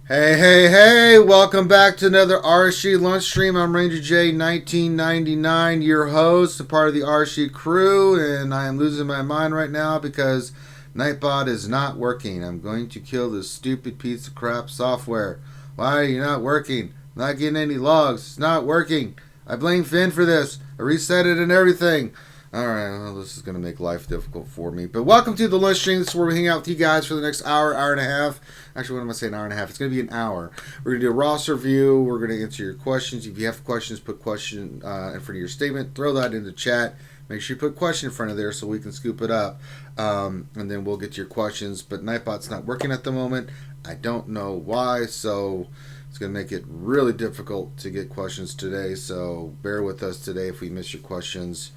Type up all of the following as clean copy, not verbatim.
Hey, hey, hey! Welcome back to another RSG lunch stream. I'm Ranger J 1999, your host, a part of the RSG crew, and I am losing my mind right now because Nightbot is not working. I'm going to kill this stupid piece of crap software. Why are you not working? I'm not getting any logs. It's not working. I blame Finn for this. I reset it and everything. Alright, well, this is going to make life difficult for me. But welcome to the lunch stream. This is where we hang out with you guys for the next hour, hour and a half. Actually, what am I saying, hour and a half? It's going to be an hour. We're going to do a roster review. We're going to answer your questions. If you have questions, put question in front of your statement. Throw that in the chat. Make sure you put question in front of there so we can scoop it up. And then we'll get to your questions. But Nightbot's not working at the moment. I don't know why, so it's going to make it really difficult to get questions today. So bear with us today if we miss your questions.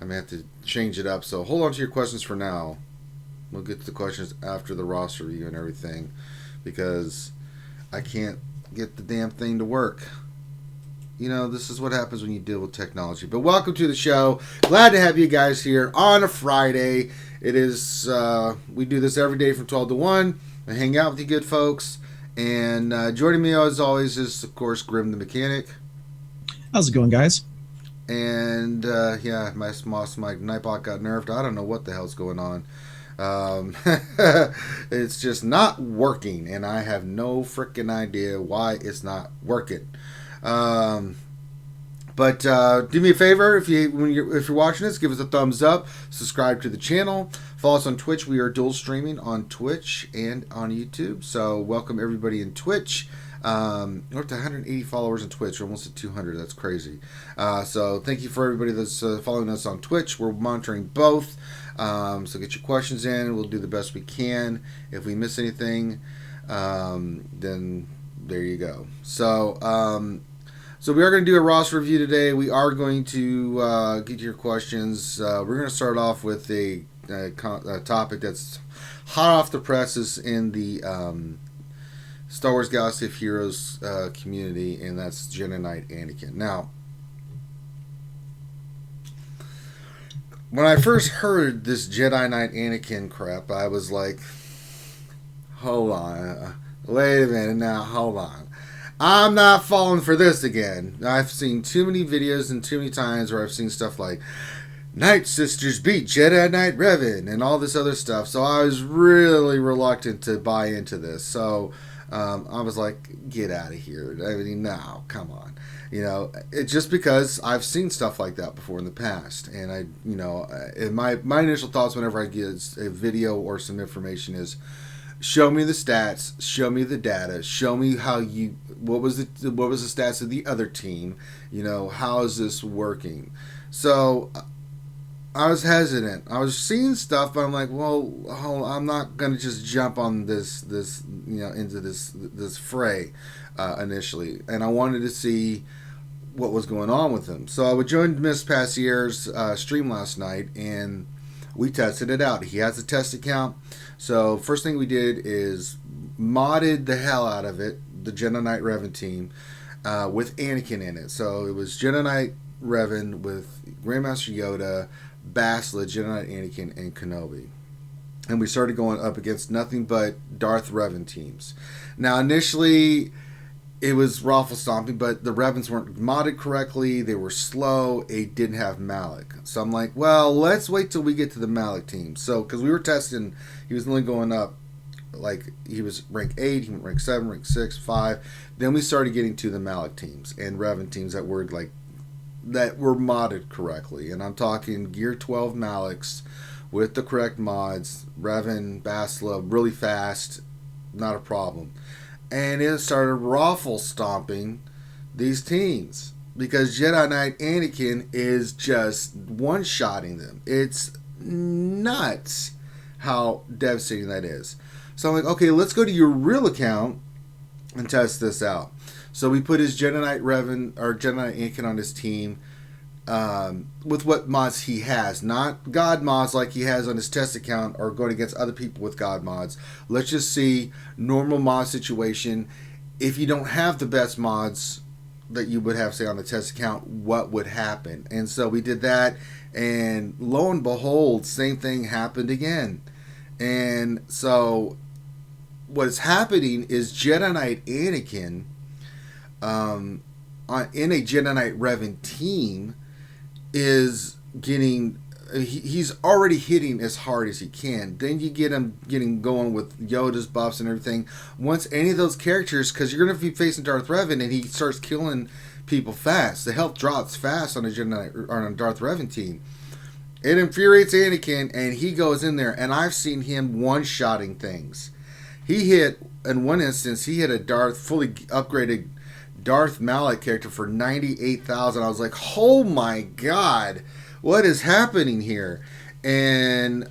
I may have to change it up. So hold on to your questions for now. We'll get to the questions after the roster review and everything, because I can't get the damn thing to work. You know, this is what happens when you deal with technology. But welcome to the show. Glad to have you guys here on a Friday. It is, we do this every day from 12 to 1. I hang out with you good folks. And joining me as always is, of course, Grim the Mechanic. How's it going, guys? And yeah, my Nightbot got nerfed. I don't know what the hell's going on. It's just not working, and I have no freaking idea why it's not working. But do me a favor, if you're watching this, give us a thumbs up, subscribe to the channel, follow us on Twitch. We are dual streaming on Twitch and on YouTube. So welcome everybody in Twitch. We're up to 180 followers on Twitch. We're almost at 200. That's crazy. So thank you for everybody that's following us on Twitch. We're monitoring both. So get your questions in. We'll do the best we can. If we miss anything, then there you go. So we are going to do a roster review today. We are going to get to your questions. We're going to start off with a topic that's hot off the presses in the Star Wars Galaxy of Heroes community, and that's Jedi Knight Anakin. Now, when I first heard this Jedi Knight Anakin crap, I was like, hold on, wait a minute now, hold on. I'm not falling for this again. I've seen too many videos and too many times where I've seen stuff like Night Sisters beat Jedi Knight Revan and all this other stuff, so I was really reluctant to buy into this. So I was like, get out of here. I mean, no, come on. You know, it's just because I've seen stuff like that before in the past. And my initial thoughts whenever I get a video or some information is, show me the stats, show me the data, show me what was the stats of the other team. You know, how is this working? So I was hesitant. I was seeing stuff, but I'm like, well, I'm not gonna just jump on this into this fray initially, and I wanted to see what was going on with him. So I joined Miss Passier's stream last night, and we tested it out. He has a test account, so first thing we did is modded the hell out of it, the Jedi Knight Revan team, with Anakin in it. So it was Jedi Knight Revan with Grandmaster Yoda, Bastila, Jedi Knight Anakin, and Kenobi. And we started going up against nothing but Darth Revan teams. Now, initially, it was raffle stomping, but the Revans weren't modded correctly. They were slow. It didn't have Malik. So I'm like, well, let's wait till we get to the Malik team. So, because we were testing, he was only going up, like, he was rank 8, he went rank 7, rank 6, 5. Then we started getting to the Malik teams and Revan teams that were, like, that were modded correctly, and I'm talking Gear 12 Maliks with the correct mods, Revan, Bastila, really fast, not a problem. And it started raffle stomping these teams because Jedi Knight Anakin is just one-shotting them. It's nuts how devastating that is. So I'm like, okay, let's go to your real account and test this out. So we put his Jedi Knight Revan or Jedi Knight Anakin on his team with what mods he has, not God mods like he has on his test account or going against other people with God mods. Let's just see normal mod situation. If you don't have the best mods that you would have, say, on the test account, what would happen? And so we did that, and lo and behold, same thing happened again. And so what is happening is Jedi Knight Anakin, in a Jedi Knight Revan team, is getting. He's already hitting as hard as he can. Then you get him getting going with Yoda's buffs and everything. Once any of those characters, because you're going to be facing Darth Revan, and he starts killing people fast. The health drops fast on a Jedi Knight, or on a Darth Revan team. It infuriates Anakin, and he goes in there, and I've seen him one-shotting things. He hit, in one instance, he hit a fully upgraded Darth Malak character for 98,000. I was like, oh my god, what is happening here? And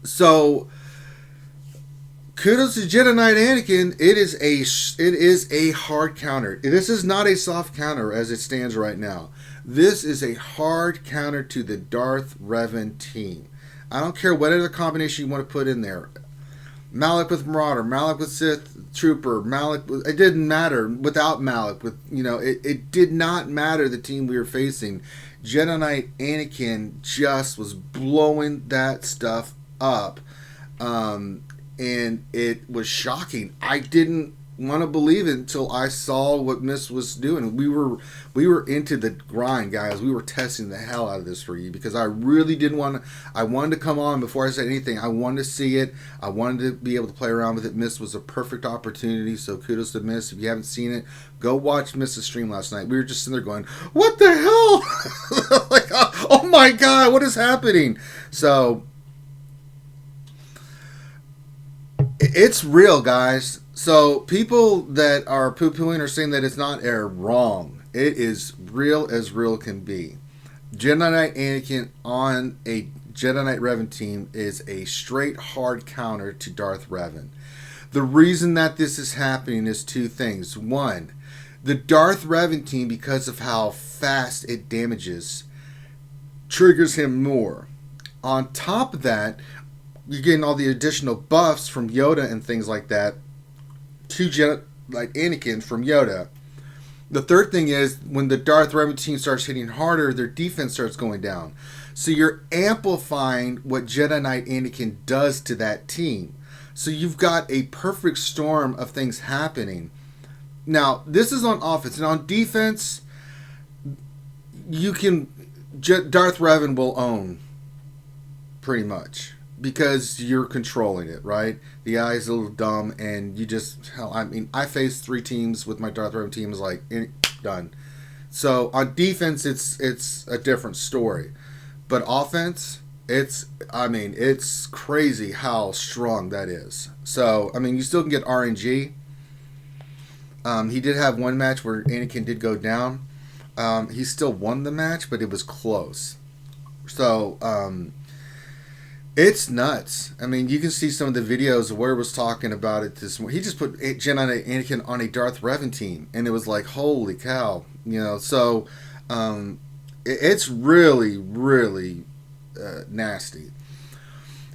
so kudos to Jedi Knight Anakin. It is a hard counter. This is not a soft counter as it stands right now. This is a hard counter to the Darth Revan team. I don't care what other combination you want to put in there. Malak with Marauder, Malak with Sith Trooper, it didn't matter without Malak. It did not matter the team we were facing. Jedi Knight Anakin just was blowing that stuff up. And it was shocking. I didn't want to believe it until I saw what Miss was doing. We were into the grind, guys. We were testing the hell out of this for you because I really didn't want to. I wanted to come on before I said anything. I wanted to see it. I wanted to be able to play around with it. Miss was a perfect opportunity, so kudos to Miss. If you haven't seen it, go watch Miss's stream last night. We were just sitting there going, what the hell? Like, oh my god, what is happening? So it's real, guys. So people that are poo-pooing or saying that it's not are wrong. It is real as real can be. Jedi Knight Anakin on a Jedi Knight Revan team is a straight hard counter to Darth Revan. The reason that this is happening is two things. One, the Darth Revan team, because of how fast it damages, triggers him more. On top of that, you're getting all the additional buffs from Yoda and things like that to Jedi Knight Anakin from Yoda. The third thing is when the Darth Revan team starts hitting harder, their defense starts going down. So you're amplifying what Jedi Knight Anakin does to that team. So you've got a perfect storm of things happening. Now, this is on offense. And on defense, Darth Revan will own pretty much. Because you're controlling it, right? The eye is a little dumb, and I faced 3 teams with my Darth Revan team. Is like done. So on defense, it's a different story, but offense, it's crazy how strong that is. So you still can get RNG. He did have one match where Anakin did go down. He still won the match, but it was close. So. It's nuts. You can see some of the videos where it was talking about it this morning. He just put Jedi Knight Anakin on a Darth Revan team, and it was like, holy cow. So it's really, really nasty.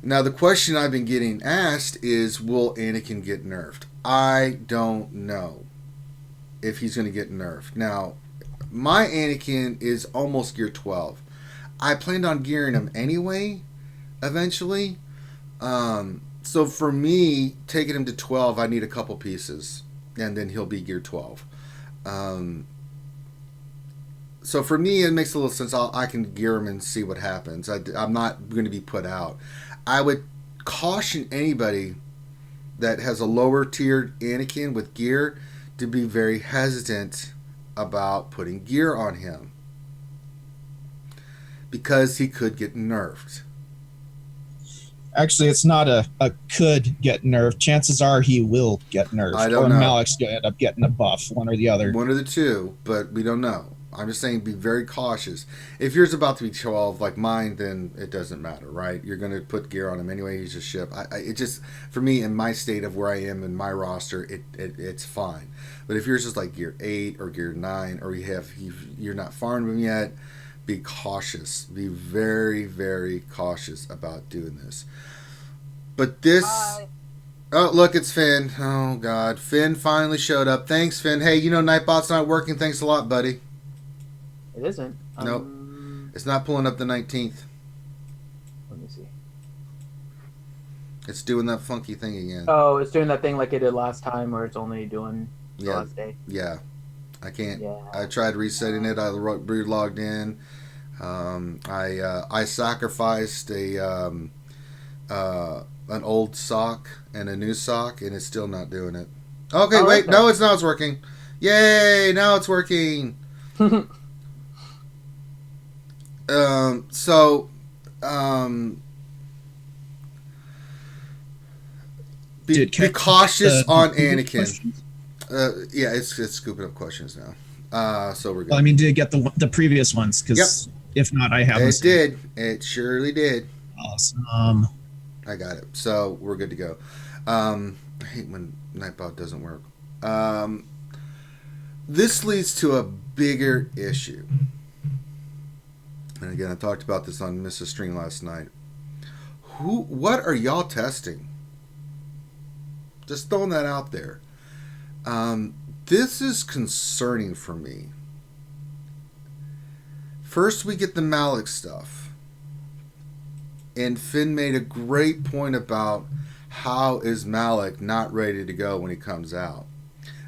Now, the question I've been getting asked is, will Anakin get nerfed? I don't know if he's going to get nerfed. Now, my Anakin is almost gear 12. I planned on gearing him anyway, eventually. So for me, taking him to 12, I need a couple pieces, and then he'll be gear 12. So for me, it makes a little sense. I can gear him and see what happens. I'm not going to be put out. I would caution anybody that has a lower tiered Anakin with gear to be very hesitant about putting gear on him, because he could get nerfed. Actually, it's not a could get nerfed. Chances are he will get nerfed. I don't know. Or Malak's going to end up getting a buff, one or the other. One of the two, but we don't know. I'm just saying be very cautious. If yours about to be 12 like mine, then it doesn't matter, right? You're going to put gear on him anyway. He's just ship. It just, for me, in my state of where I am in my roster, it's fine. But if yours is like gear 8 or gear 9, or you're not farming him yet, be cautious. Be very, very cautious about doing this. But this... Oh, look, it's Finn. Oh, God. Finn finally showed up. Thanks, Finn. Hey, Nightbot's not working. Thanks a lot, buddy. It isn't. Nope. It's not pulling up the 19th. Let me see. It's doing that funky thing again. Oh, it's doing that thing like it did last time, where it's only doing the Yeah, last day. yeah. I can't. Yeah. I tried resetting it. I re-logged in. I sacrificed an old sock and a new sock, and it's still not doing it. Okay, Oh, wait. okay. No, it's not. It's working. Yay! Now it's working. So, be cautious on Anakin. Yeah, it's scooping up questions now. So we're good. Well, I mean, did it get the previous ones? Because if not, I have them. It did. It surely did. Awesome. I got it. So we're good to go. I hate when Nightbot doesn't work. This leads to a bigger issue. And again, I talked about this on Mrs. Stream last night. What are y'all testing? Just throwing that out there. This is concerning for me. First, we get the Malik stuff. And Finn made a great point about how is Malik not ready to go when he comes out.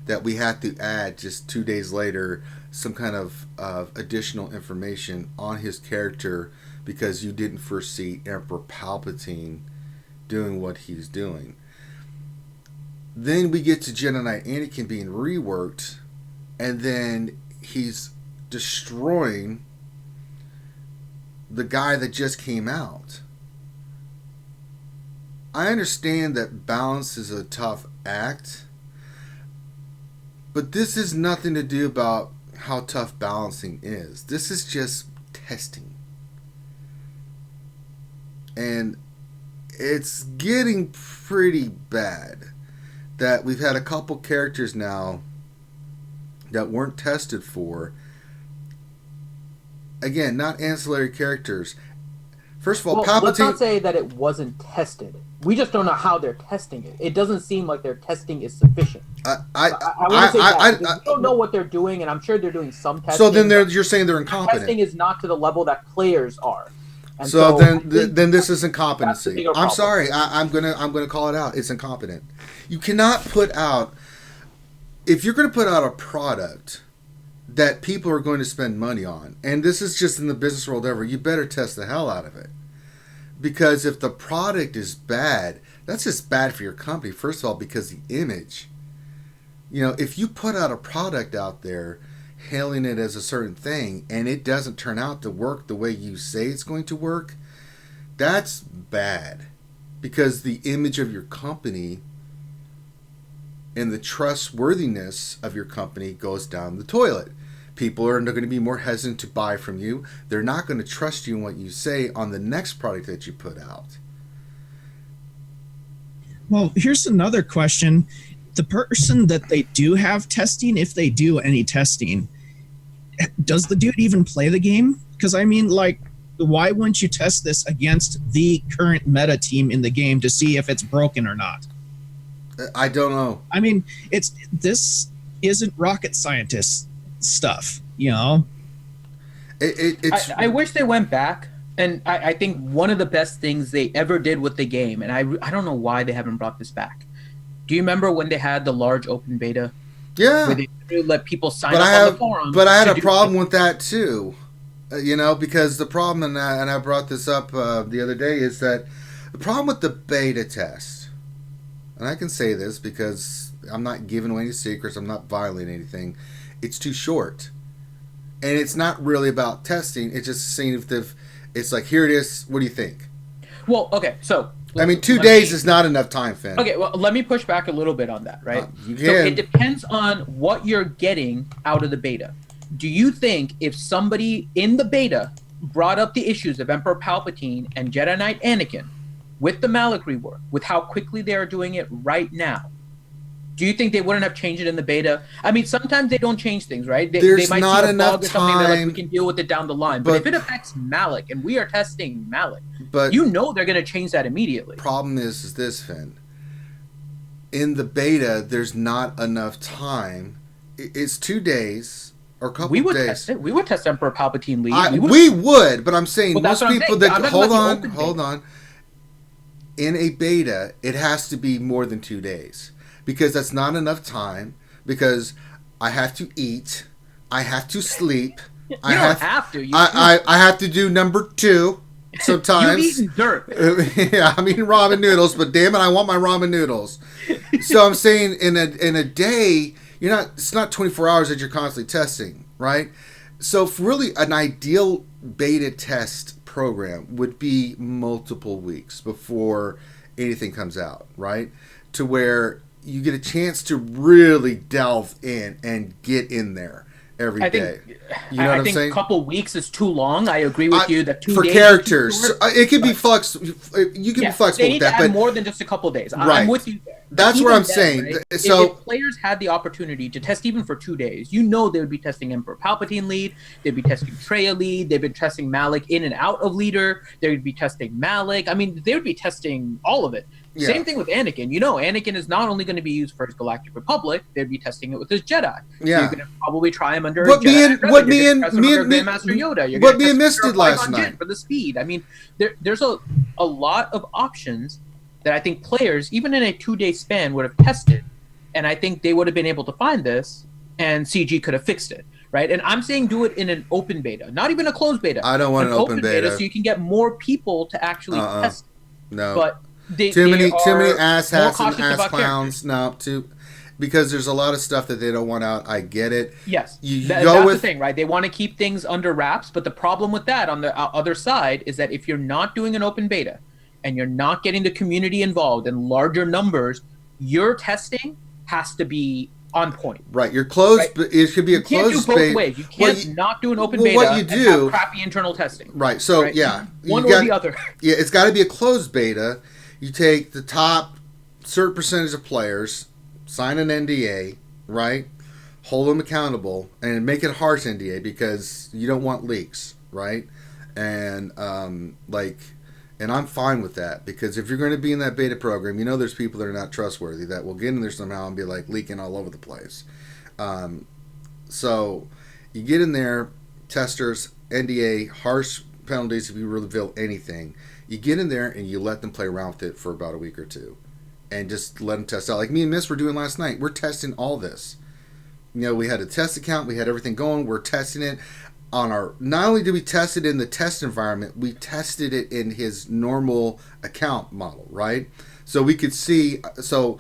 That we have to add just 2 days later some kind of additional information on his character because you didn't foresee Emperor Palpatine doing what he's doing. Then we get to Jedi Knight Anakin being reworked, and then he's destroying the guy that just came out. I understand that balance is a tough act, but this is nothing to do about how tough balancing is. This is just testing. And it's getting pretty bad that we've had a couple characters now that weren't tested for. Again, not ancillary characters. First of all, Well, Palpatine... let's not say that it wasn't tested. We just don't know how they're testing it. It doesn't seem like their testing is sufficient. I wouldn't say that. We don't know what they're doing, and I'm sure they're doing some testing. So then you're saying they're incompetent. Testing is not to the level that players are. And so then this is incompetency. I'm problem. sorry. I'm gonna call it out. It's incompetent. You cannot put out, if you're going to put out a product that people are going to spend money on, and this is just in the business world ever, you better test the hell out of it. Because if the product is bad, that's just bad for your company. First of all, because the image. You know, if you put out a product out there hailing it as a certain thing and it doesn't turn out to work the way you say it's going to work, that's bad. Because the image of your company and the trustworthiness of your company goes down the toilet. People are going to be more hesitant to buy from you. They're not going to trust you in what you say on the next product that you put out. Well, here's another question. The person that they do have testing, if they do any testing, does the dude even play the game? Because, I mean, like, why wouldn't you test this against the current meta team in the game to see if it's broken or not? I don't know. I mean, this isn't rocket scientist stuff, you know? I wish they went back, and I think one of the best things they ever did with the game, and I don't know why they haven't brought this back. Do you remember when they had the large open beta? Yeah. Where they let people sign up on the forum. But I had a problem with that too. You know, because the problem, and I brought this up the other day, is that the problem with the beta test, and I can say this because I'm not giving away any secrets, I'm not violating anything, it's too short. And it's not really about testing, it's just seeing if it's like, here it is, what do you think? Well, okay, so... I mean, 2 days is not enough time, Finn. Okay, well, let me push back a little bit on that, right? You So can. it depends on what you're getting out of the beta. Do you think if somebody in the beta brought up the issues of Emperor Palpatine and Jedi Knight Anakin with the Malik rework, with how quickly they are doing it right now, do you think they wouldn't have changed it in the beta? I mean, sometimes they don't change things, right? There's they might not see a enough bug or something, they're like, time, we can deal with it down the line. But if it affects Malik, and we are testing Malik, But you know they're going to change that immediately. problem is this, Finn. In the beta, there's not enough time. It's 2 days or a couple We would days. test it. We would test Emperor Palpatine lead. We would, but I'm saying Well, that's most what I'm people saying. that I'm talking about the open hold on. in a beta, it has to be more than 2 days because that's not enough time. Because I have to eat, I have to sleep. You don't have to. I have to do number 2 sometimes. You've eaten dirt. Yeah, I'm eating ramen noodles, but damn it, I want my ramen noodles. So I'm saying in a day, it's not 24 hours that you're constantly testing, right? So really an ideal beta test program would be multiple weeks before anything comes out, right? To where you get a chance to really delve in and get in there every day. You know what I'm saying? A couple weeks is too long. I agree with you that 2 days for characters, it can be flex. You can be flexible with that, but more than just a couple days. Right. I'm with you there. That's what I'm saying. Right? So if players had the opportunity to test even for 2 days, they would be testing Emperor Palpatine lead. They'd be testing Traya lead. They'd be testing Malik in and out of leader. They would be testing Malik. I mean, they would be testing all of it. Yeah. Same thing with Anakin. Anakin is not only going to be used for his Galactic Republic, they'd be testing it with his Jedi. Yeah. So you're going to probably try him under Grandmaster Yoda. What me and Mist did last night. For the speed. I mean, there's a lot of options that I think players, even in a 2-day span, would have tested. And I think they would have been able to find this, and CG could have fixed it. Right? And I'm saying do it in an open beta, not even a closed beta. I don't want an open beta. So you can get more people to actually test it. No. But too many asshats and ass clowns. No, because there's a lot of stuff that they don't want out. I get it. Yes, that's the thing, right? They want to keep things under wraps, but the problem with that on the other side is that if you're not doing an open beta and you're not getting the community involved in larger numbers, your testing has to be on point. Right, you're closed. Right? It should be a closed beta. You can't do both ways. You can't not do an open beta what you do, and have crappy internal testing. Right. So right? Yeah, one or the other. Yeah, it's got to be a closed beta. You take the top certain percentage of players, sign an NDA, right? Hold them accountable, and make it a harsh NDA because you don't want leaks, right? And and I'm fine with that because if you're going to be in that beta program, there's people that are not trustworthy that will get in there somehow and be leaking all over the place. So you get in there, testers, NDA, harsh penalties if you reveal anything. You get in there and you let them play around with it for about a week or 2 and just let them test out. Like me and Miss were doing last night. We're testing all this. We had a test account. We had everything going. We're testing it on our... Not only did we test it in the test environment, we tested it in his normal account model, right? So we could see... So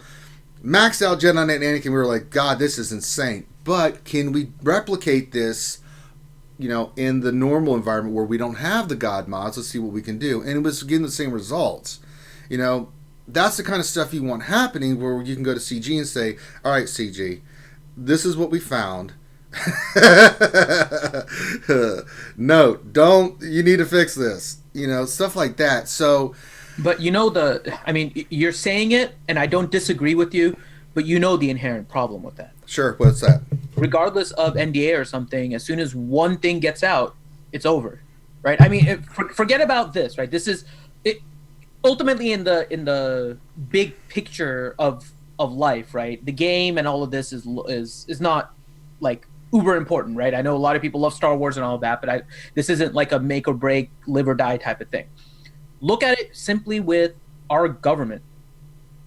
maxed out Jedi Knight Anakin, we were like, God, this is insane. But can we replicate this... in the normal environment where we don't have the God mods? Let's see what we can do. And it was getting the same results. That's the kind of stuff you want happening where you can go to CG and say, all right, CG, this is what we found. No, you need to fix this. Stuff like that. So... But you're saying it, and I don't disagree with you, but the inherent problem with that. Sure, what's that? Regardless of NDA or something, as soon as one thing gets out, it's over, right? I mean, forget about this, right? This is it, ultimately in the big picture of life, right? The game and all of this is not uber important, right? I know a lot of people love Star Wars and all of that, but this isn't like a make or break, live or die type of thing. Look at it simply with our government.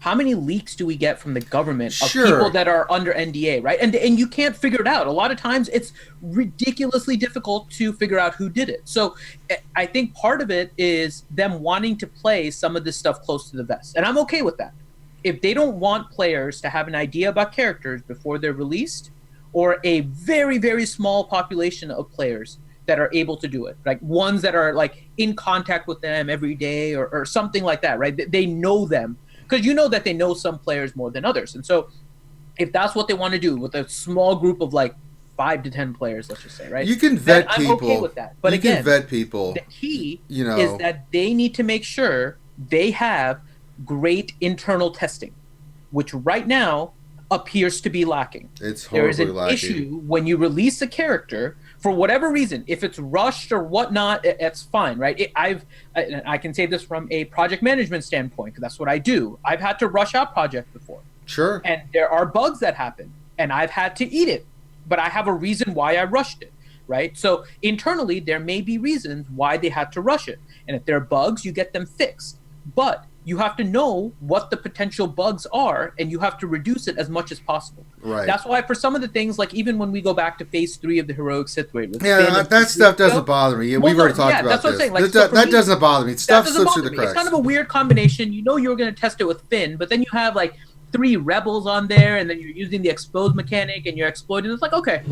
How many leaks do we get from the government of people that are under NDA, right? And you can't figure it out. A lot of times it's ridiculously difficult to figure out who did it. So I think part of it is them wanting to play some of this stuff close to the vest. And I'm okay with that. If they don't want players to have an idea about characters before they're released, or a very, very small population of players that are able to do it, like ones that are in contact with them every day or something like that, right? They know them. Because that they know some players more than others. And so if that's what they want to do with a small group of 5 to 10 players, let's just say, right? You can vet people. I'm okay with that. But you can vet people. The key is that they need to make sure they have great internal testing, which right now appears to be lacking. It's horribly lacking. There is an issue when you release a character for whatever reason. If it's rushed or whatnot, it's fine, right? I can say this from a project management standpoint, because that's what I do. I've had to rush out projects before. Sure. And there are bugs that happen, and I've had to eat it, but I have a reason why I rushed it, right? So internally, there may be reasons why they had to rush it. And if there are bugs, you get them fixed. But you have to know what the potential bugs are, and you have to reduce it as much as possible. Right. That's why for some of the things, like even when we go back to phase 3 of the heroic Sith raid, with that stuff doesn't bother me. We've already talked about that's what this. I'm saying. Like, that doesn't bother me. Stuff slips through the cracks. It's kind of a weird combination. You know, you're going to test it with Finn, but then you have like 3 rebels on there, and then you're using the expose mechanic, and you're exploiting. It's like, okay,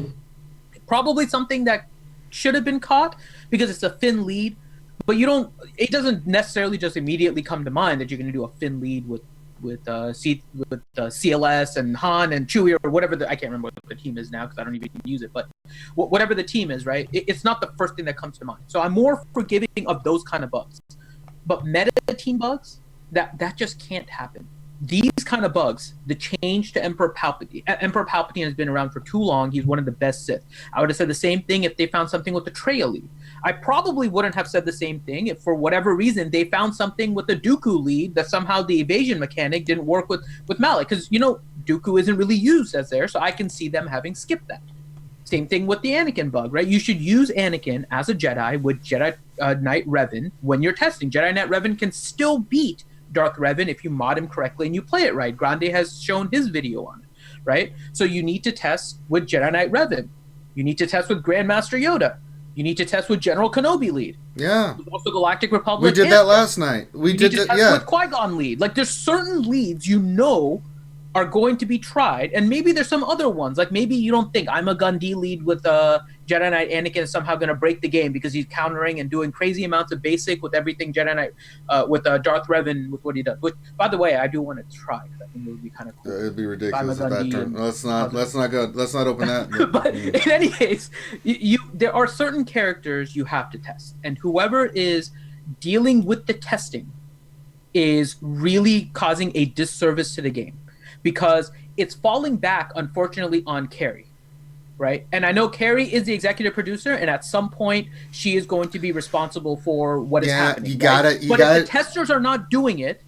probably something that should have been caught because it's a Finn lead. But it doesn't necessarily just immediately come to mind that you're going to do a Finn lead with CLS and Han and Chewie or whatever. I can't remember what the team is now because I don't even use it. But whatever the team is, right? It's not the first thing that comes to mind. So I'm more forgiving of those kind of bugs. But meta team bugs, that just can't happen. These kind of bugs, the change to Emperor Palpatine. Emperor Palpatine has been around for too long. He's one of the best Sith. I would have said the same thing if they found something with the Traya lead. I probably wouldn't have said the same thing if, for whatever reason, they found something with the Dooku lead that somehow the evasion mechanic didn't work with Malak. Because, Dooku isn't really used as there, so I can see them having skipped that. Same thing with the Anakin bug, right? You should use Anakin as a Jedi with Jedi Knight Revan when you're testing. Jedi Knight Revan can still beat Darth Revan if you mod him correctly and you play it right. Grande has shown his video on it, right? So you need to test with Jedi Knight Revan. You need to test with Grandmaster Yoda. You need to test with General Kenobi lead. Yeah. Also Galactic Republic. We did that last night. We did that, yeah. With Qui-Gon lead. Like, there's certain leads are going to be tried, and maybe there's some other ones. Like, maybe you don't think I'm a Gundy lead with Jedi Knight Anakin is somehow going to break the game because he's countering and doing crazy amounts of basic with everything Jedi Knight with Darth Revan with what he does. Which, by the way, I do want to try because I think it would be kind of cool. It'd be ridiculous if that turned. Let's not open that. But in any case, there are certain characters you have to test, and whoever is dealing with the testing is really causing a disservice to the game. Because it's falling back, unfortunately, on Carrie, right? And I know Carrie is the executive producer, and at some point, she is going to be responsible for what is happening. If the testers are not doing it,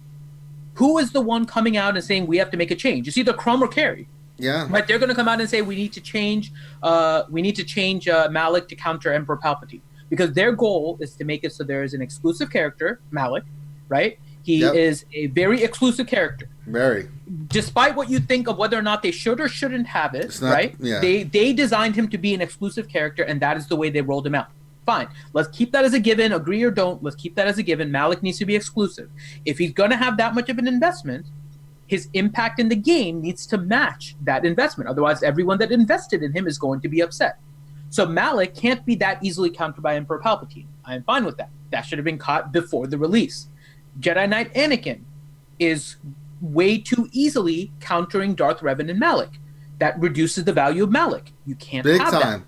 who is the one coming out and saying we have to make a change? It's either Crumb or Carrie. Yeah. Right? They're going to come out and say we need to change Malak to counter Emperor Palpatine, because their goal is to make it so there is an exclusive character, Malak, right? He is a very exclusive character. Very. Despite what you think of whether or not they should or shouldn't have it, right? Yeah. They designed him to be an exclusive character, and that is the way they rolled him out. Fine. Let's keep that as a given. Agree or don't. Let's keep that as a given. Malak needs to be exclusive. If he's going to have that much of an investment, his impact in the game needs to match that investment. Otherwise, everyone that invested in him is going to be upset. So Malak can't be that easily countered by Emperor Palpatine. I am fine with that. That should have been caught before the release. Jedi Knight Anakin is way too easily countering Darth Revan and Malak. That reduces the value of Malak. You can't have that.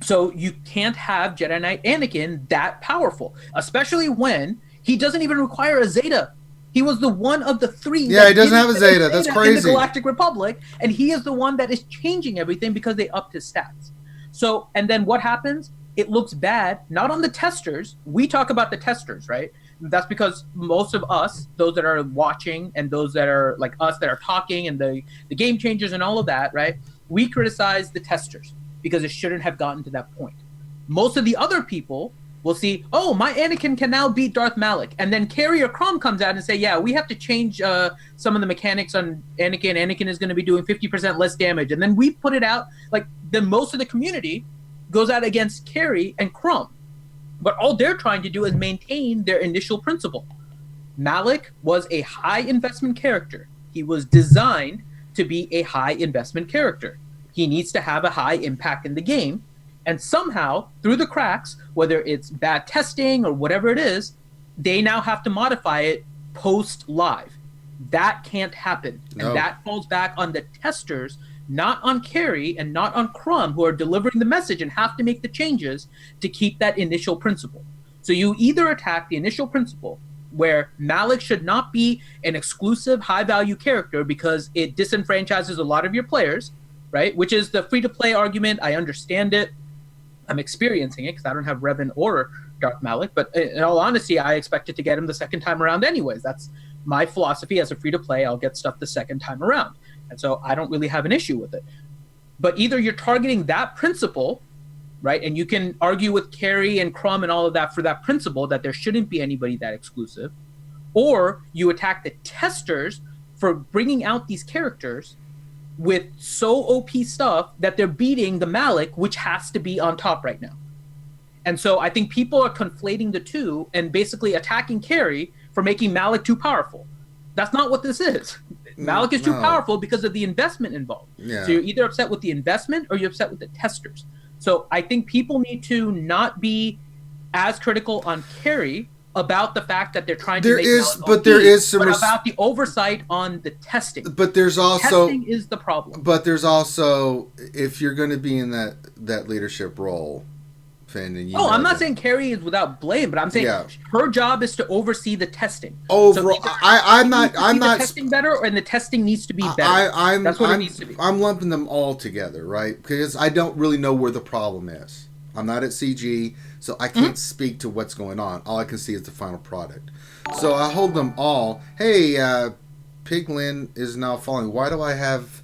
So you can't have Jedi Knight Anakin that powerful, especially when he doesn't even require a Zeta. He was the one of the 3. Yeah, he doesn't have a Zeta. That's crazy. In the Galactic Republic, and he is the one that is changing everything because they upped his stats. So, and then what happens? It looks bad, not on the testers. We talk about the testers, right? That's because most of us, those that are watching and those that are like us that are talking and the game changers and all of that, right? We criticize the testers because it shouldn't have gotten to that point. Most of the other people will see, oh, my Anakin can now beat Darth Malak. And then Carrie or Crom comes out and say, yeah, we have to change some of the mechanics on Anakin. Anakin is going to be doing 50% less damage. And then we put it out, like, then most of the community goes out against Carrie and Crom. But all they're trying to do is maintain their initial principle. Malak was a high investment character. He was designed to be a high investment character. He needs to have a high impact in the game. And somehow, through the cracks, whether it's bad testing or whatever it is, they now have to modify it post-live. That can't happen. No. And that falls back on the testers, not on Carrie and not on Crum, who are delivering the message and have to make the changes to keep that initial principle. So you either attack the initial principle, where Malak should not be an exclusive high-value character because it disenfranchises a lot of your players, right? Which is the free-to-play argument. I understand it. I'm experiencing it because I don't have Revan or Darth Malak. But in all honesty, I expected to get him the second time around anyways. That's my philosophy as a free-to-play. I'll get stuff the second time around. And so I don't really have an issue with it. But either you're targeting that principle, right? And you can argue with Carrie and Crum and all of that for that principle that there shouldn't be anybody that exclusive. or you attack the testers for bringing out these characters with so OP stuff that they're beating the Malik, which has to be on top right now. And so I think people are conflating the two and basically attacking Carrie for making Malik too powerful. That's not what this is. Malik is too powerful because of the investment involved. Yeah. So you're either upset with the investment or you're upset with the testers. So I think people need to not be as critical on Carrie about the fact that they're trying to make Malik OP, there is some about the oversight on the testing. But there's also testing is the problem. But there's also, if you're going to be in that leadership role, Finn, and I'm not saying Carrie is without blame, but I'm saying her job is to oversee the testing. Overall, so I'm not testing better, and the testing needs to be better. That's what it needs to be. I'm lumping them all together, right? Because I don't really know where the problem is. I'm not at CG, so I can't speak to what's going on. All I can see is the final product. So I hold them all. Hey, Piglin is now falling. Why do I have...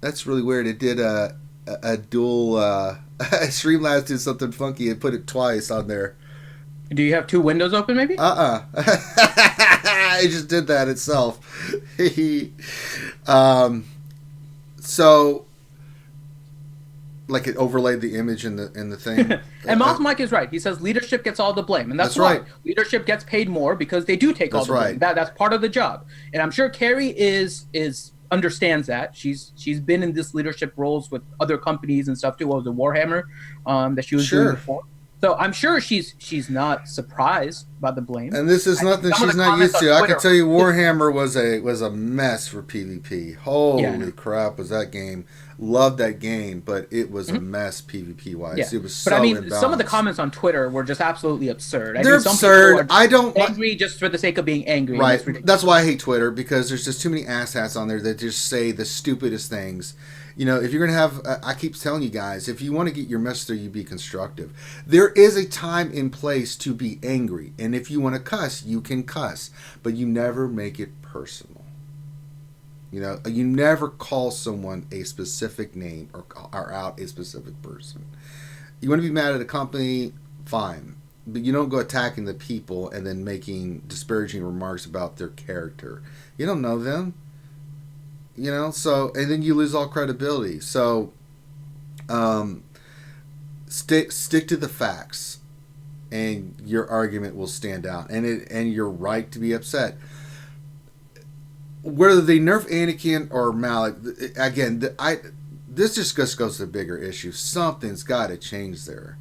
That's really weird. It did a dual... Streamlabs did something funky and put it twice on there. Do you have two windows open, maybe? It just did that itself. So... Like it overlaid the image in the thing. And Moth Mike is right. He says leadership gets all the blame, and that's right. Leadership gets paid more because they do take all the blame. That's part of the job, and I'm sure Carrie is understands that. She's been in this leadership roles with other companies and stuff too. What was it, Warhammer that she was doing before? So I'm sure she's not surprised by the blame. And this is nothing she's not used to. I can tell you, Warhammer was a mess for PvP. Holy crap, was that game? Loved that game, but it was a mess PvP wise. Yeah. It was so But I mean, imbalanced. some of the comments on Twitter were just absolutely absurd. They're absurd. I don't angry just for the sake of being angry. Right. That's why I hate Twitter, because there's just too many asshats on there that just say the stupidest things. You know, if you're going to have, I keep telling you guys, if you want to get your message through, you be constructive. There is a time and place to be angry. And if you want to cuss, you can cuss. But you never make it personal. You know, you never call someone a specific name or out a specific person. You want to be mad at a company, fine. But you don't go attacking the people and then making disparaging remarks about their character. You don't know them. You know, so, and then you lose all credibility. So, stick to the facts, and your argument will stand out. And you're right to be upset. Whether they nerf Anakin or Malik, again, this just goes to the bigger issue. Something's got to change there.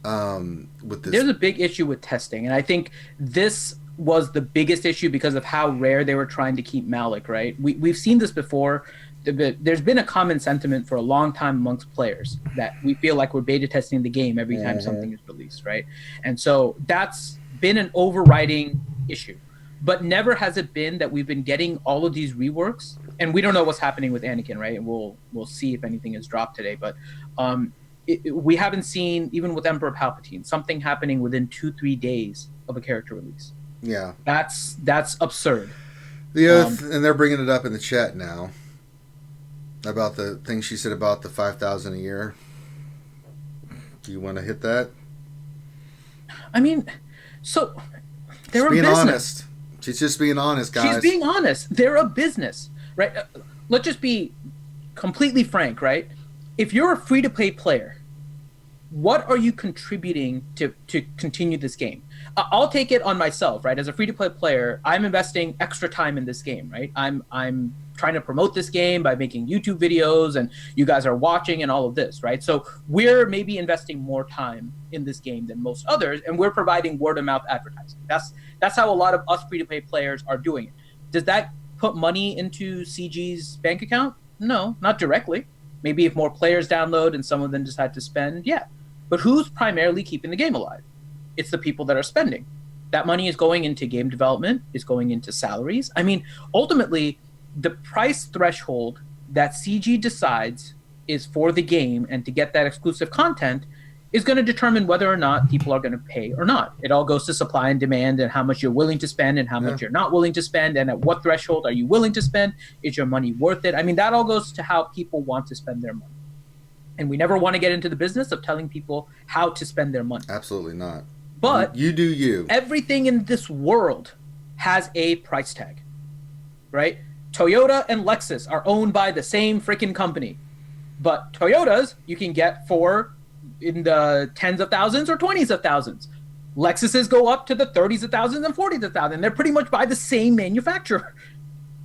With this, there's a big issue with testing, and I think this was the biggest issue because of how rare they were trying to keep Malik, right? We've seen this before. There's been a common sentiment for a long time amongst players that we feel like we're beta testing the game every time something is released, right? And so that's been an overriding issue. But never has it been that we've been getting all of these reworks, and we don't know what's happening with Anakin, right? And we'll see if anything is dropped today. But we haven't seen, even with Emperor Palpatine, something happening within 2-3 days of a character release. Yeah, that's absurd. And they're bringing it up in the chat now about the thing she said about the 5,000 a year. Do you want to hit that? I mean, so they're being a business. Honest. She's just being honest, guys. She's being honest. They're a business, right? Let's just be completely frank, right? If you're a free-to-play player, what are you contributing to continue this game? I'll take it on myself, right? As a free-to-play player, I'm investing extra time in this game, right? I'm trying to promote this game by making YouTube videos, and you guys are watching and all of this, right? So we're maybe investing more time in this game than most others, and we're providing word-of-mouth advertising. That's how a lot of us free-to-play players are doing it. Does that put money into CG's bank account? No, not directly. Maybe if more players download and some of them decide to spend, yeah. But who's primarily keeping the game alive? It's the people that are spending. That money is going into game development, is going into salaries. I mean, ultimately, the price threshold that CG decides is for the game and to get that exclusive content is going to determine whether or not people are going to pay or not. It all goes to supply and demand and how much you're willing to spend and how much you're not willing to spend, and at what threshold are you willing to spend? Is your money worth it? I mean, that all goes to how people want to spend their money. And we never want to get into the business of telling people how to spend their money. Absolutely not. But you do you. Everything in this world has a price tag, right? Toyota and Lexus are owned by the same freaking company, but Toyotas you can get for in the tens of thousands or 20s of thousands. Lexuses go up to the 30s of thousands and 40s of thousands. They're pretty much by the same manufacturer.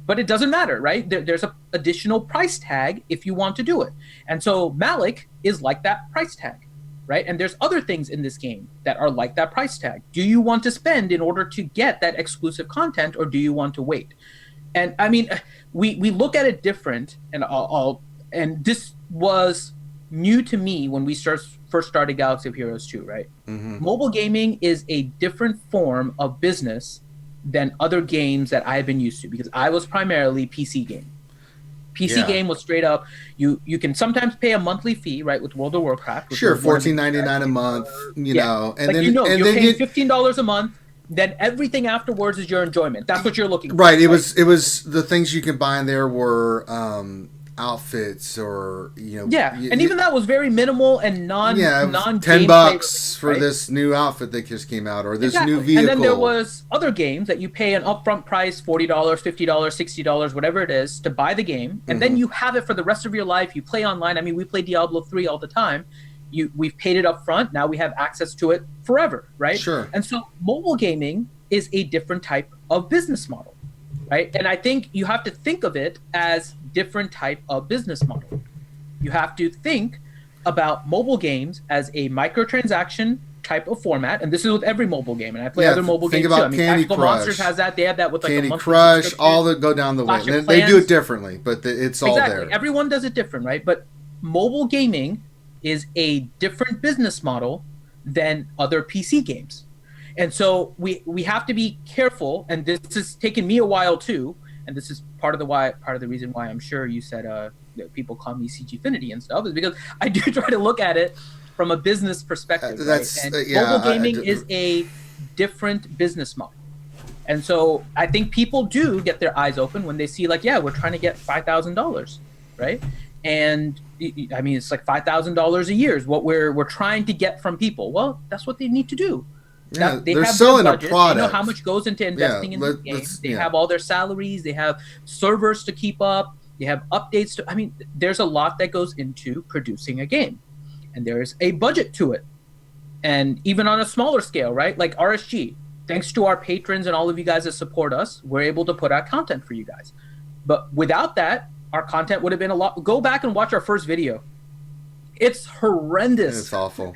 But it doesn't matter, right? There's an additional price tag if you want to do it. And so Malik is like that price tag, right? And there's other things in this game that are like that price tag. Do you want to spend in order to get that exclusive content, or do you want to wait? And I mean, we look at it different, and and this was new to me when we first started Galaxy of Heroes 2, right? Mm-hmm. Mobile gaming is a different form of business than other games that I've been used to, because I was primarily PC game. PC game was straight up, you can sometimes pay a monthly fee, right, with World of Warcraft. Sure, $14.99 a month, you know. And like, then you're paying $15 a month, then everything afterwards is your enjoyment. That's what you're looking for. Right, it was the things you can buy in there were outfits, or and even that was very minimal and non $10 favorite, for this new outfit that just came out, or this new vehicle. And then there was other games that you pay an upfront price, $40, $50, $60, whatever it is, to buy the game, and then you have it for the rest of your life. You play online. I mean, we play Diablo 3 all the time. We've paid it up front. Now we have access to it forever, right? Sure. And so mobile gaming is a different type of business model, right? And I think you have to think of it as different type of business model. You have to think about mobile games as a microtransaction type of format, and this is with every mobile game. And I play other mobile games too. I mean, Candy Tactical Crush. Monsters has that. They have that with like Candy a monthly Crush. All that go down the way. They do it differently, but it's all there. Everyone does it different, right? But mobile gaming is a different business model than other PC games. And so we have to be careful, and this has taken me a while too, and this is part of the reason why I'm sure you said that people call me CGfinity and stuff, is because I do try to look at it from a business perspective. Right? And mobile gaming is a different business model. And so I think people do get their eyes open when they see, like, we're trying to get $5,000, right? And I mean, it's like $5,000 a year is what we're trying to get from people. Well, that's what they need to do. Yeah, they're selling a product. They know how much goes into investing in the game. They have all their salaries. They have servers to keep up. They have updates to. I mean, there's a lot that goes into producing a game, and there's a budget to it. And even on a smaller scale, right? Like RSG, thanks to our patrons and all of you guys that support us, we're able to put out content for you guys. But without that, our content would have been a lot. Go back and watch our first video. It's horrendous. It's awful.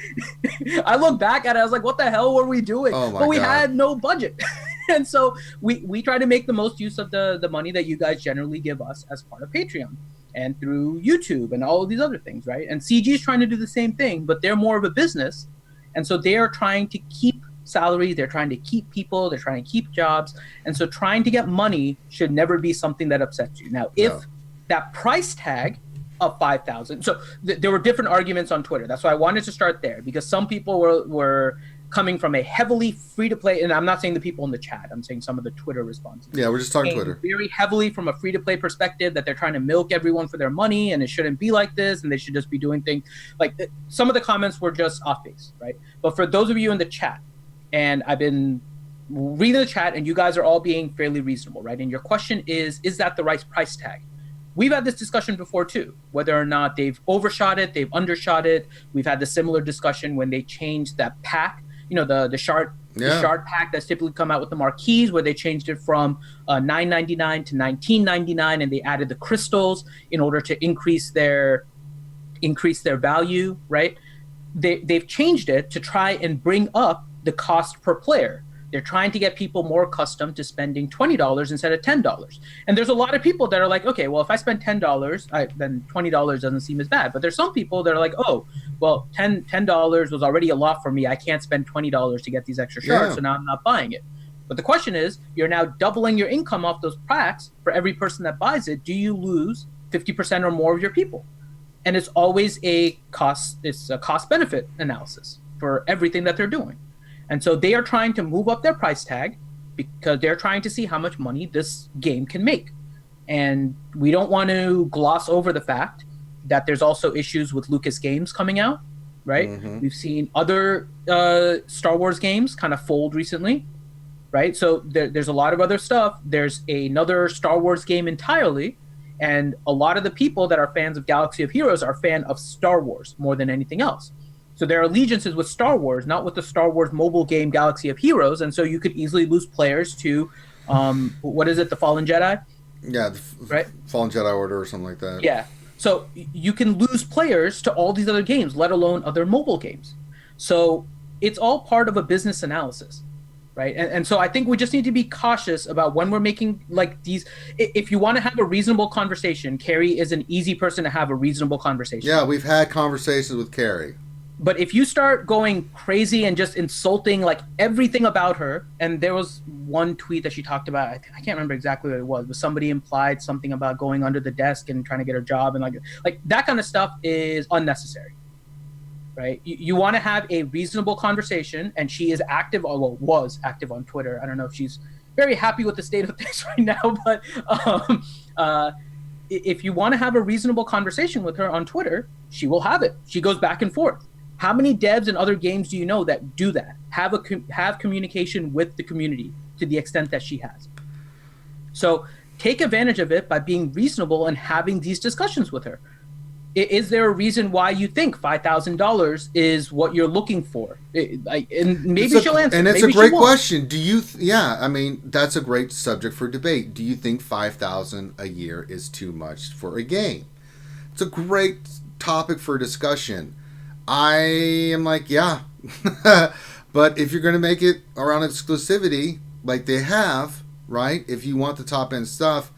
I look back at it, I was like, what the hell were we doing? Oh my but we God. had no budget. And so we try to make the most use of the money that you guys generally give us as part of Patreon and through YouTube and all of these other things, right? And CG is trying to do the same thing, but they're more of a business. And so they are trying to keep salaries, they're trying to keep people, they're trying to keep jobs. And so trying to get money should never be something that upsets you. Now, if that price tag of 5,000. So there were different arguments on Twitter. That's why I wanted to start there, because some people were coming from a heavily free-to-play, and I'm not saying the people in the chat, I'm saying some of the Twitter responses. Yeah, we're just talking Twitter. Very heavily from a free-to-play perspective, that they're trying to milk everyone for their money, and it shouldn't be like this, and they should just be doing things. Like, some of the comments were just off base, right? But for those of you in the chat, and I've been reading the chat, and you guys are all being fairly reasonable, right? And your question is that the right price tag? We've had this discussion before too, whether or not they've overshot it, they've undershot it. We've had the similar discussion when they changed that pack, the shard pack that's typically come out with the marquees, where they changed it from $9.99 to $19.99, and they added the crystals in order to increase their value, right? They've changed it to try and bring up the cost per player. They're trying to get people more accustomed to spending $20 instead of $10. And there's a lot of people that are like, okay, well, if I spend $10, then $20 doesn't seem as bad. But there's some people that are like, oh, well, $10 was already a lot for me. I can't spend $20 to get these extra shards, so now I'm not buying it. But the question is, you're now doubling your income off those packs for every person that buys it. Do you lose 50% or more of your people? And it's always a cost-benefit analysis for everything that they're doing. And so they are trying to move up their price tag because they're trying to see how much money this game can make. And we don't want to gloss over the fact that there's also issues with Lucas games coming out, right? Mm-hmm. We've seen other Star Wars games kind of fold recently. right? So there's a lot of other stuff. There's another Star Wars game entirely, and a lot of the people that are fans of Galaxy of Heroes are fan of Star Wars more than anything else. So their allegiance is with Star Wars, not with the Star Wars mobile game Galaxy of Heroes, and so you could easily lose players to, what is it, the Fallen Jedi? Yeah, right? Fallen Jedi Order or something like that. Yeah. So you can lose players to all these other games, let alone other mobile games. So it's all part of a business analysis, right? And so I think we just need to be cautious about when we're making like these. If you want to have a reasonable conversation, Carrie is an easy person to have a reasonable conversation. Yeah, we've had conversations with Carrie. But if you start going crazy and just insulting like everything about her, and there was one tweet that she talked about, I can't remember exactly what it was, but somebody implied something about going under the desk and trying to get her job, and like that kind of stuff is unnecessary, right? You want to have a reasonable conversation, and she is active, or well, was active on Twitter. I don't know if she's very happy with the state of things right now, but if you want to have a reasonable conversation with her on Twitter, she will have it. She goes back and forth. How many devs and other games do you know that do that? Have communication with the community to the extent that she has. So take advantage of it by being reasonable and having these discussions with her. Is there a reason why you think $5,000 is what you're looking for? And maybe she'll answer. And it's maybe a great question. Do you? Yeah, I mean that's a great subject for debate. Do you think $5,000 a year is too much for a game? It's a great topic for discussion. I am like, yeah. But if you're going to make it around exclusivity, like they have, right? If you want the top-end stuff,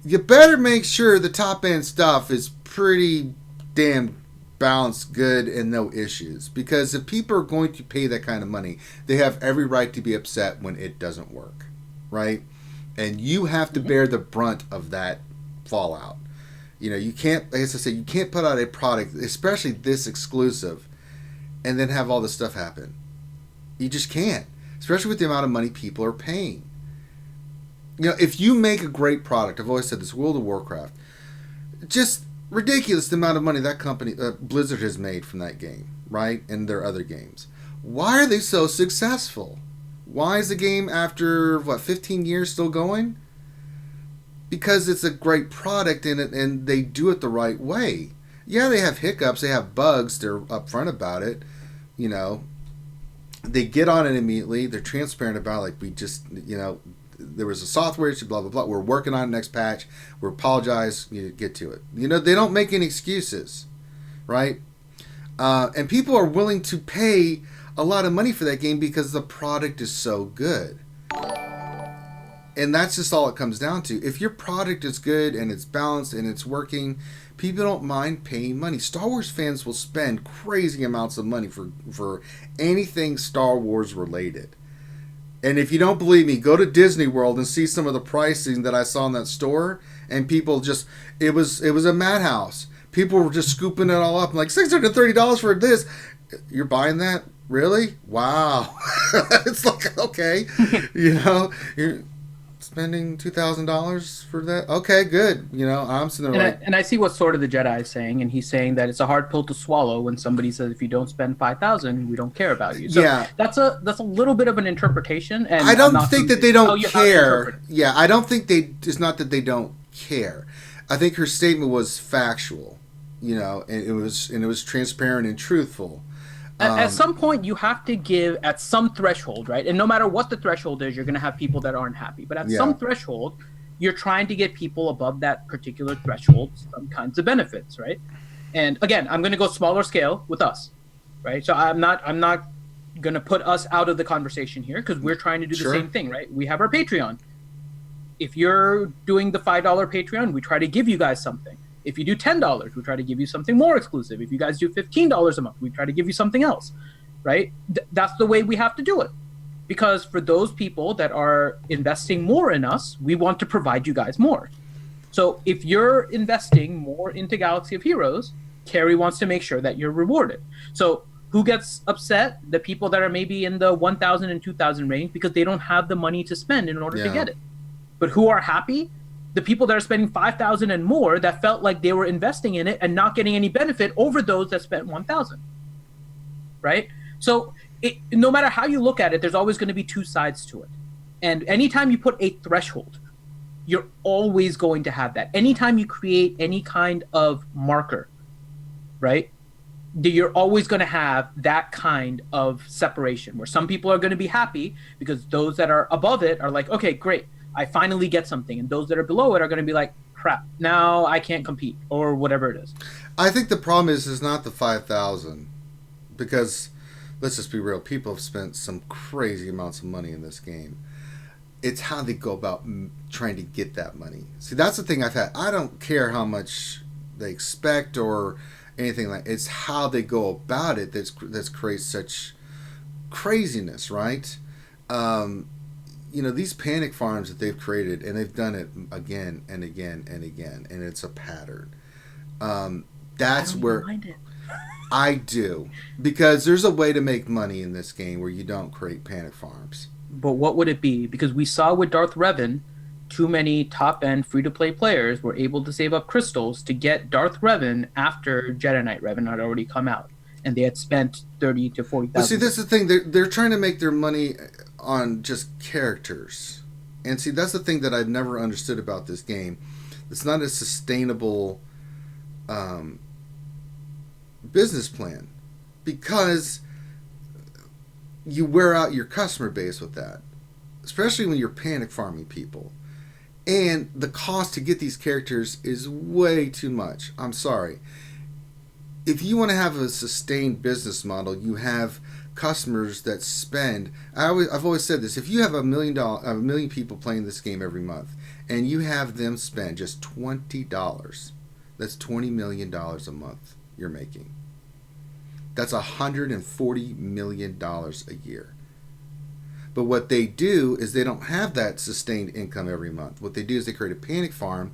you better make sure the top-end stuff is pretty damn balanced, good, and no issues. Because if people are going to pay that kind of money, they have every right to be upset when it doesn't work, right? And you have to bear the brunt of that fallout. You know, you can't, as I say, you can't put out a product, especially this exclusive, and then have all this stuff happen. You just can't, especially with the amount of money people are paying. You know, if you make a great product, I've always said this, World of Warcraft, just ridiculous the amount of money that company, Blizzard has made from that game, right? And their other games. Why are they so successful? Why is the game after, 15 years still going? Because it's a great product and they do it the right way. Yeah, they have hiccups, they have bugs, they're upfront about it. You know, they get on it immediately, they're transparent about it, like we just, you know, there was a software issue, blah, blah, blah. We're working on it next patch. We apologize, you get to it. You know, they don't make any excuses, right? And people are willing to pay a lot of money for that game because the product is so good. And that's just all it comes down to. If your product is good and it's balanced and it's working, people don't mind paying money. Star Wars fans will spend crazy amounts of money for anything Star Wars related. And if you don't believe me, go to Disney World and see some of the pricing that I saw in that store. And people just, it was a madhouse. People were just scooping it all up. Like, $630 for this. You're buying that? Really? Wow. It's like, okay. You know, you're spending $2,000 for that? Okay, good. You know, I'm sitting there and I see what Sword of the Jedi is saying, and he's saying that it's a hard pill to swallow when somebody says if you don't spend $5,000, we don't care about you. So yeah, that's a little bit of an interpretation. And I don't think that they don't care. Yeah, I don't think they. It's not that they don't care. I think her statement was factual. You know, and it was transparent and truthful. At some point, you have to give at some threshold, right? And no matter what the threshold is, you're going to have people that aren't happy. But at some threshold, you're trying to get people above that particular threshold some kinds of benefits, right? And again, I'm going to go smaller scale with us, right? So I'm not going to put us out of the conversation here because we're trying to do the same thing, right? We have our Patreon. If you're doing the $5 Patreon, we try to give you guys something. If you do $10, we try to give you something more exclusive. If you guys do $15 a month, we try to give you something else, right? That's the way we have to do it. Because for those people that are investing more in us, we want to provide you guys more. So if you're investing more into Galaxy of Heroes, Carrie wants to make sure that you're rewarded. So who gets upset? The people that are maybe in the 1,000 and 2,000 range because they don't have the money to spend in order to get it. But who are happy? The people that are spending 5,000 and more that felt like they were investing in it and not getting any benefit over those that spent 1,000, right? So no matter how you look at it, there's always going to be two sides to it. And anytime you put a threshold, you're always going to have that. Anytime you create any kind of marker, right? You're always going to have that kind of separation where some people are going to be happy because those that are above it are like, okay, great, I finally get something. And those that are below it are going to be like, crap, now I can't compete or whatever it is. I think the problem is not the 5,000 because let's just be real. People have spent some crazy amounts of money in this game. It's how they go about trying to get that money. See, that's the thing I've had. I don't care how much they expect or anything like. It's how they go about it that's creates such craziness, right? These panic farms that they've created, and they've done it again and again and again, and it's a pattern. That's where I do, because there's a way to make money in this game where you don't create panic farms. But what would it be? Because we saw with Darth Revan, too many top-end free-to-play players were able to save up crystals to get Darth Revan after Jedi Knight Revan had already come out, and they had spent 30 to 40,000. But see, that's the thing. They're trying to make their money on just characters, and see, that's the thing that I've never understood about this game. It's not a sustainable business plan, because you wear out your customer base with that, especially when you're panic farming people. And the cost to get these characters is way too much. I'm sorry. If you want to have a sustained business model, you have customers that spend. I've always said this: if you have a million people playing this game every month, and you have them spend just $20, that's $20 million a month you're making. That's $140 million a year. But what they do is they don't have that sustained income every month. What they do is they create a panic farm.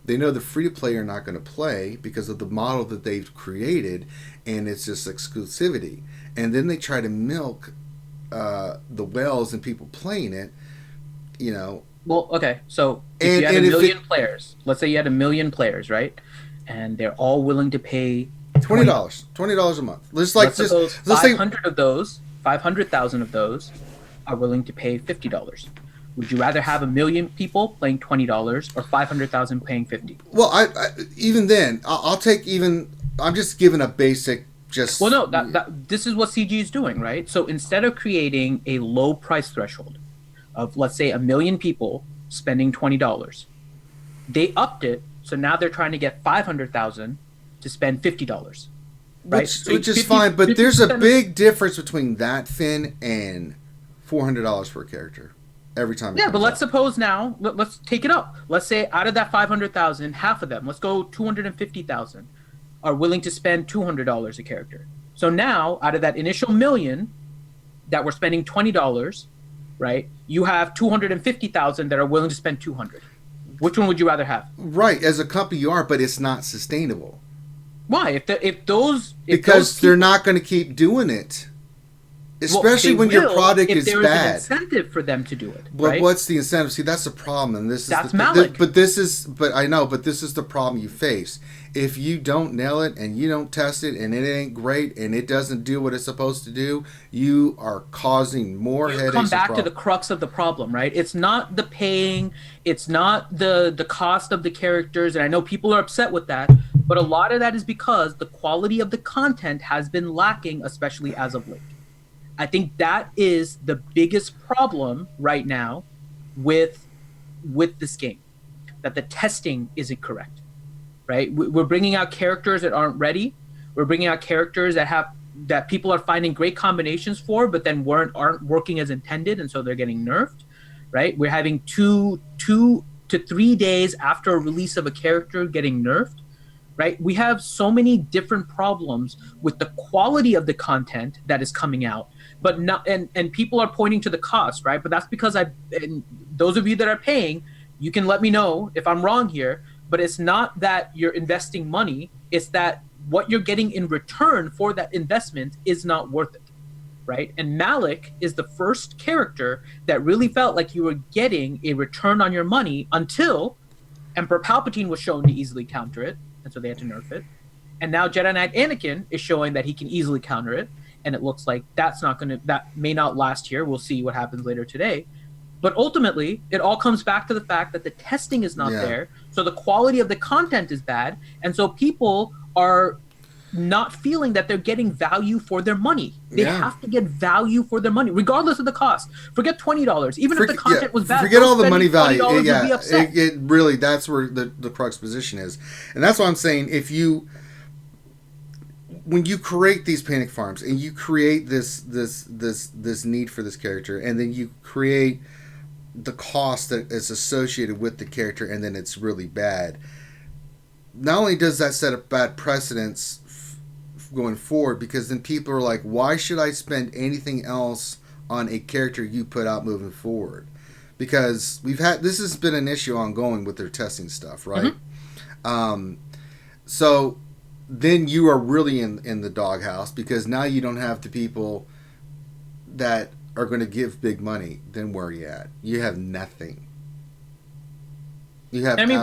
They know the free-to-play are not going to play because of the model that they've created, and it's just exclusivity. And then they try to milk the whales and people playing it, Well, okay, so if you had a million players, let's say you had a million players, right? And they're all willing to pay $20 a month. Let's suppose 500,000 of those are willing to pay $50. Would you rather have a million people playing $20 or 500,000 paying $50? Well, I even then, I'll take even. I'm just giving a basic. Well, no, this is what CG is doing, right? So instead of creating a low price threshold of, let's say, a million people spending $20, they upped it. So now they're trying to get 500,000 to spend $50, right? Which is fine, but there's a big difference between that, Finn, and $400 for a character every time. Yeah, but let's suppose now, let's take it up. Let's say out of that 500,000, half of them, let's go 250,000, are willing to spend $200 a character. So now, out of that initial million that were spending $20, right, you have 250,000 that are willing to spend $200. Which one would you rather have? Right, as a company you are, but it's not sustainable. Why? Because they're not going to keep doing it, especially when your product is bad. If there is an incentive for them to do it, but right? What's the incentive? See, that's the problem, and that's Malik. But this is the problem you face. If you don't nail it and you don't test it and it ain't great and it doesn't do what it's supposed to do, you are causing more headaches. Come back to the crux of the problem, right? It's not the paying, it's not the cost of the characters, and I know people are upset with that. But a lot of that is because the quality of the content has been lacking, especially as of late. I think that is the biggest problem right now with this game, that the testing isn't correct, right? We're bringing out characters that aren't ready. We're bringing out characters that people are finding great combinations for, but then aren't working as intended, and so they're getting nerfed, right? We're having 2 to 3 days after a release of a character getting nerfed. Right, we have so many different problems with the quality of the content that is coming out, but not, and people are pointing to the cost, right? But that's because and those of you that are paying, you can let me know if I'm wrong here. But it's not that you're investing money; it's that what you're getting in return for that investment is not worth it, right? And Malik is the first character that really felt like you were getting a return on your money until Emperor Palpatine was shown to easily counter it. And so they had to nerf it. And now Jedi Knight Anakin is showing that he can easily counter it. And it looks like that may not last here. We'll see what happens later today. But ultimately, it all comes back to the fact that the testing is not there, so the quality of the content is bad, and so people are not feeling that they're getting value for their money. They have to get value for their money, regardless of the cost. Forget $20. Even if the content was bad, forget all the money value. It really, that's where the crux position is, and that's why I'm saying when you create these panic farms and you create this need for this character, and then you create the cost that is associated with the character, and then it's really bad. Not only does that set a bad precedence going forward, because then people are like, why should I spend anything else on a character you put out moving forward? Because this has been an issue ongoing with their testing stuff, right? So then you are really in the doghouse, because now you don't have the people that are going to give big money. Then where are you at? You have nothing. We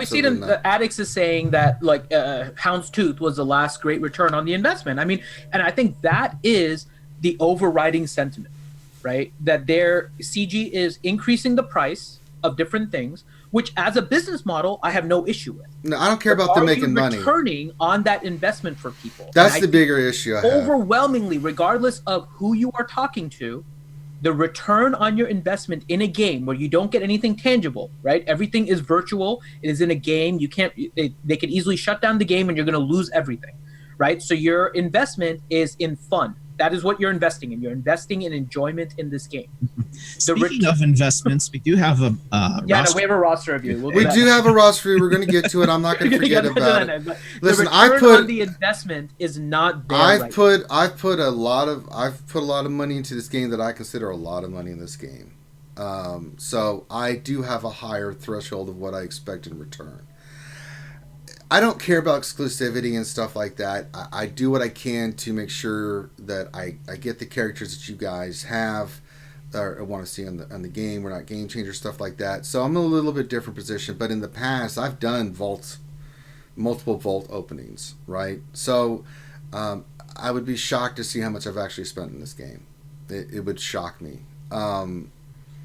see the Addicts is saying that like Houndstooth was the last great return on the investment. I mean, and I think that is the overriding sentiment, right? That their CG is increasing the price of different things, which as a business model, I have no issue with. No, I don't care about them making money. Returning on that investment for people. That's the bigger issue I have. Overwhelmingly, regardless of who you are talking to, the return on your investment in a game where you don't get anything tangible, right? Everything is virtual. It is in a game. You can't. They could easily shut down the game and you're going to lose everything, right? So your investment is in fun. That is what you're investing in. You're investing in enjoyment in this game. Speaking of investments, we do have a we have a roster of you. We do have a roster. We're going to get to it. I'm not going to forget about it. Listen, the investment is not there. I've put a lot of money into this game that I consider a lot of money in this game. So I do have a higher threshold of what I expect in return. I don't care about exclusivity and stuff like that. I do what I can to make sure that I get the characters that you guys have or want to see on the game. We're not game changers, stuff like that. So I'm in a little bit different position. But in the past, I've done multiple vault openings, right? So I would be shocked to see how much I've actually spent in this game. It would shock me.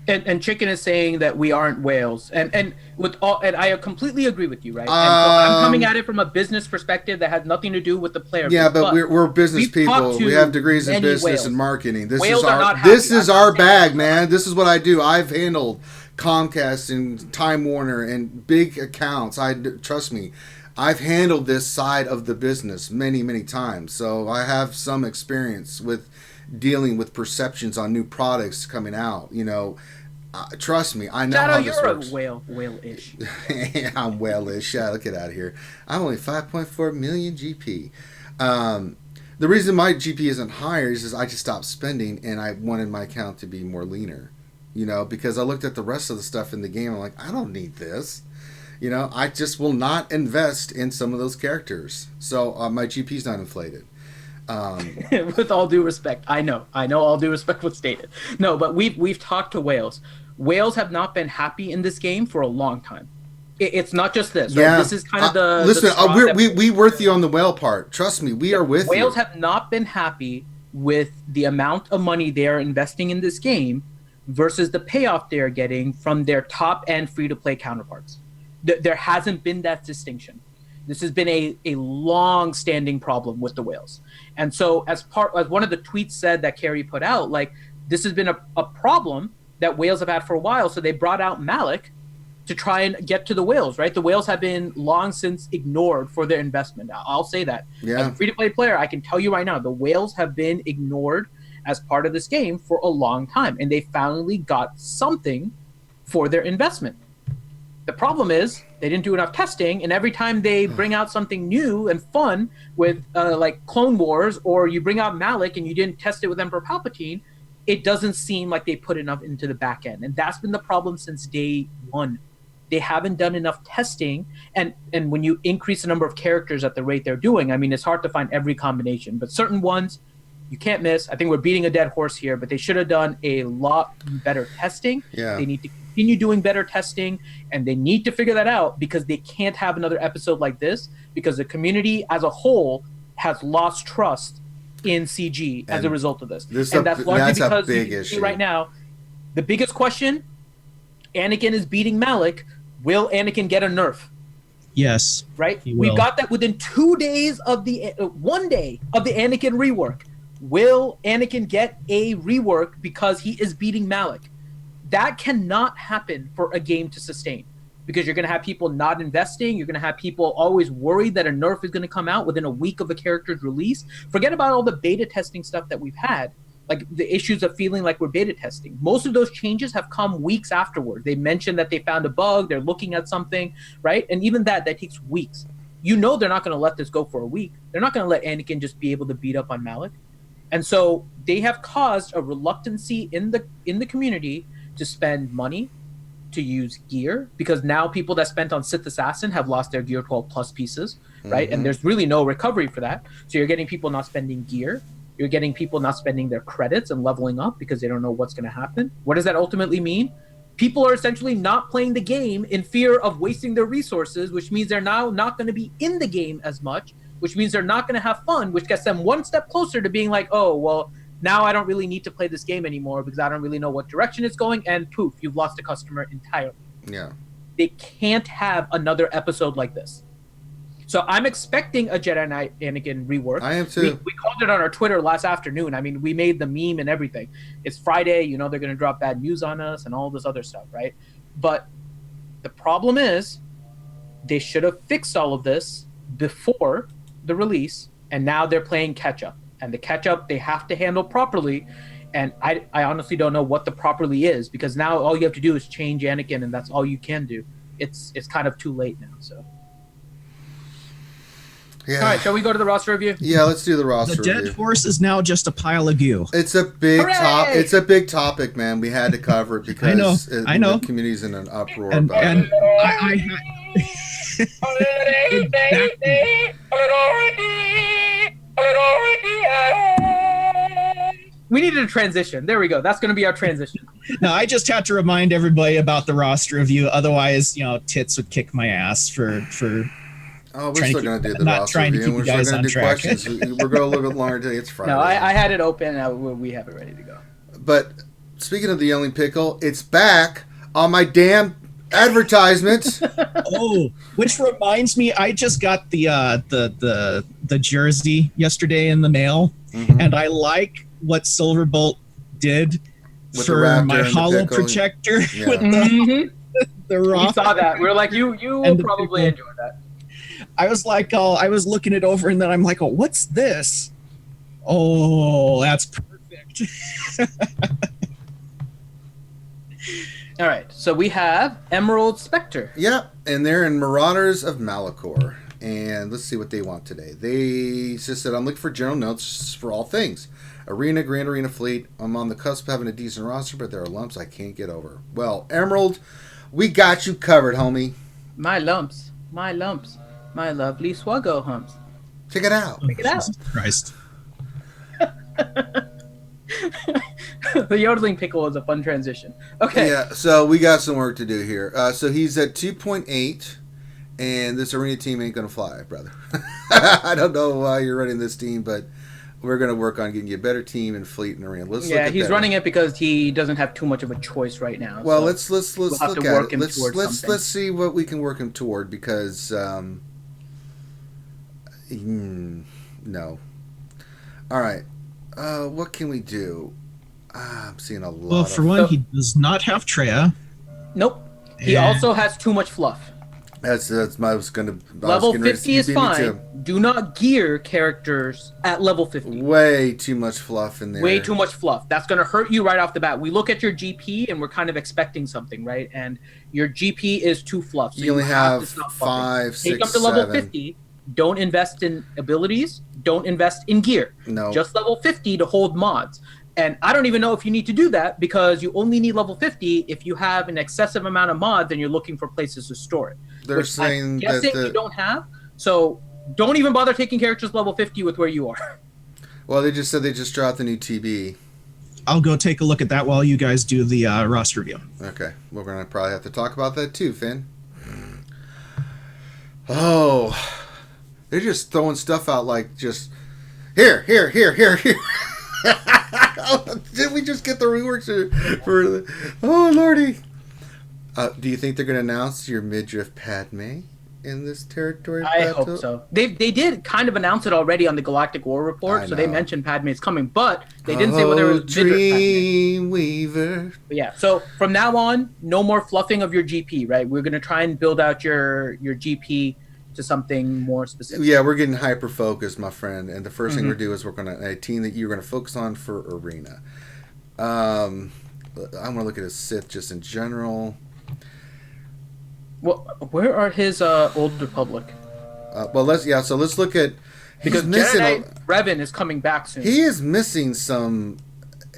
And Chicken is saying that we aren't whales, and I completely agree with you, right? And so I'm coming at it from a business perspective that has nothing to do with the player. Yeah, but we're business people. We have degrees in business and marketing. This is our bag, man. This is what I do. I've handled Comcast and Time Warner and big accounts. Trust me, I've handled this side of the business many times. So I have some experience with dealing with perceptions on new products coming out. Trust me, I know Shadow, how this works. You're a whale-ish. I'm whale-ish. Yeah, look, get out of here. I'm only 5.4 million GP. The reason my GP isn't higher is I just stopped spending, and I wanted my account to be more leaner. Because I looked at the rest of the stuff in the game. I'm like, I don't need this. I just will not invest in some of those characters. So my GP's not inflated. With all due respect, I know all due respect was stated. No, but we've talked to whales. Whales have not been happy in this game for a long time. It's not just this. Right? This is kind of the listen. We worth you on the whale part. Trust me, we are with you. Whales have not been happy with the amount of money they are investing in this game versus the payoff they are getting from their top end free to play counterparts. There hasn't been that distinction. This has been a long-standing problem with the whales. And so as one of the tweets said that Carrie put out, like, this has been a problem that whales have had for a while. So they brought out Malik to try and get to the whales, right? The whales have been long since ignored for their investment. I'll say that. Yeah. As a free-to-play player, I can tell you right now, the whales have been ignored as part of this game for a long time. And they finally got something for their investment. The problem is they didn't do enough testing, and every time they bring out something new and fun with like Clone Wars, or you bring out Malik and you didn't test it with Emperor Palpatine, it doesn't seem like they put enough into the back end. And that's been the problem since day one. They haven't done enough testing, and when you increase the number of characters at the rate they're doing, I mean, it's hard to find every combination, but certain ones you can't miss. I think we're beating a dead horse here, but they should have done a lot better testing. Yeah. They need to continue doing better testing, and they need to figure that out, because they can't have another episode like this, because the community as a whole has lost trust in CG as a result of this. And that's largely because a big issue right now, the biggest question Anakin is beating Malik. Will Anakin get a nerf? Yes. Right? We got that within 2 days of the 1 day of the Anakin rework. Will Anakin get a rework because he is beating Malik? That cannot happen for a game to sustain, because you're going to have people not investing. You're going to have people always worried that a nerf is going to come out within a week of a character's release. Forget about all the beta testing stuff that we've had, like the issues of feeling like we're beta testing. Most of those changes have come weeks afterward. They mentioned that they found a bug, they're looking at something, right? And even that takes weeks. You know they're not going to let this go for a week. They're not going to let Anakin just be able to beat up on Malik. And so they have caused a reluctancy in the community to spend money, to use gear, because now people that spent on Sith Assassin have lost their Gear 12 plus pieces, right? And there's really no recovery for that. So you're getting people not spending gear. You're getting people not spending their credits and leveling up because they don't know what's going to happen. What does that ultimately mean? People are essentially not playing the game in fear of wasting their resources, which means they're now not going to be in the game as much, which means they're not going to have fun, which gets them one step closer to being like, oh, well, now I don't really need to play this game anymore because I don't really know what direction it's going, and poof, you've lost a customer entirely. Yeah. They can't have another episode like this. So I'm expecting a Jedi Knight Anakin rework. I am too. We called it on our Twitter last afternoon. I mean, we made the meme and everything. It's Friday, they're going to drop bad news on us and all this other stuff, right? But the problem is they should have fixed all of this before the release, and now they're playing catch-up. And the catch-up they have to handle properly, and I honestly don't know what the properly is, because now all you have to do is change Anakin, and that's all you can do. It's kind of too late now, so... Yeah. All right, shall we go to the roster review? Yeah, let's do the roster review. The dead horse is now just a pile of goo. It's a big It's a big topic, man. We had to cover it because I know. The community's in an uproar And about it. We needed a transition. There we go. That's going to be our transition. No, I just had to remind everybody about the roster review. Otherwise, Tits would kick my ass for. Oh, we're still going to do the roster review. We're still going to do questions. We're going a little bit longer today. It's Friday. No, I had it open. We have it ready to go. But speaking of the Yelling Pickle, it's back on my damn advertisement. Oh, which reminds me, I just got the jersey yesterday in the mail, and I like what Silverbolt did with for my hollow projector with the rock. We saw that. We were like, you probably enjoyed that. I was like, I was looking it over, and then I'm like, oh, what's this? Oh, that's perfect. All right, so we have Emerald Spectre. Yeah, and they're in Marauders of Malachor. And let's see what they want today. They just said, I'm looking for general notes for all things. Arena, Grand Arena Fleet. I'm on the cusp of having a decent roster, but there are lumps I can't get over. Well, Emerald, we got you covered, homie. My lumps, my lovely swaggo humps. Check it out. Check it out. Jesus Christ. The yodeling pickle is a fun transition. Okay. Yeah, so we got some work to do here. So he's at 2.8, and this arena team ain't going to fly, brother. I don't know why you're running this team, but we're going to work on getting you a better team in fleet and arena. Let's look at he's that. running it because he doesn't have too much of a choice right now. Well, so let's we'll look have to at work it. him towards something. Let's see what we can work him toward, because no. All right. What can we do? I'm seeing a lot. Well, for one, he does not have Treya. Nope. He also has too much fluff. That's I was gonna. Level 50 is fine. Do not gear characters at level 50. Way too much fluff in there. Way too much fluff. That's gonna hurt you right off the bat. We look at your GP and we're kind of expecting something, right? And your GP is too fluff. So you only have to stop 5, 6, Take up to level 7. 50. Don't invest in abilities. Don't invest in gear. No. Just level 50 to hold mods. And I don't even know if you need to do that, because you only need level 50 if you have an excessive amount of mods and you're looking for places to store it. They're saying I'm guessing you don't have. So don't even bother taking characters level 50 with where you are. Well, they just said they just dropped the new TB. I'll go take a look at that while you guys do the roster review. Okay. We're going to probably have to talk about that too, Finn. Oh. They're just throwing stuff out like just, here. Did we just get the reworks for oh, Lordy. Do you think they're going to announce your midriff Padme in this territory? I hope so. They did kind of announce it already on the Galactic War Report, so they mentioned Padme's coming, but they didn't say whether it was Dreamweaver. Yeah. So from now on, no more fluffing of your GP, right? We're going to try and build out your GP to something more specific. Yeah, we're getting hyper focused, my friend, and the first thing we're doing is work on a team that you're going to focus on for Arena. I'm going to look at his Sith just in general. Well, where are his Old Republic? Let's look at, because Jedi Knight Revan is coming back soon. He is missing some.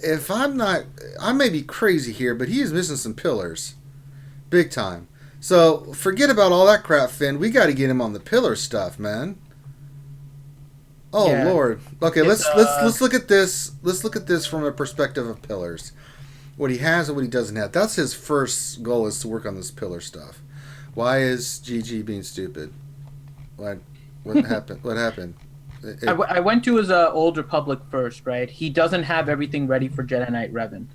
If I'm not, I may be crazy here, but he is missing some pillars, big time. So forget about all that crap, Finn. We got to get him on the pillar stuff, man. Oh yeah. Lord. Okay, let's look at this. Let's look at this from a perspective of pillars. What he has and what he doesn't have. That's his first goal, is to work on this pillar stuff. Why is GG being stupid? What happened? What happened? I went to his Old Republic first, right? He doesn't have everything ready for Jedi Knight Revan.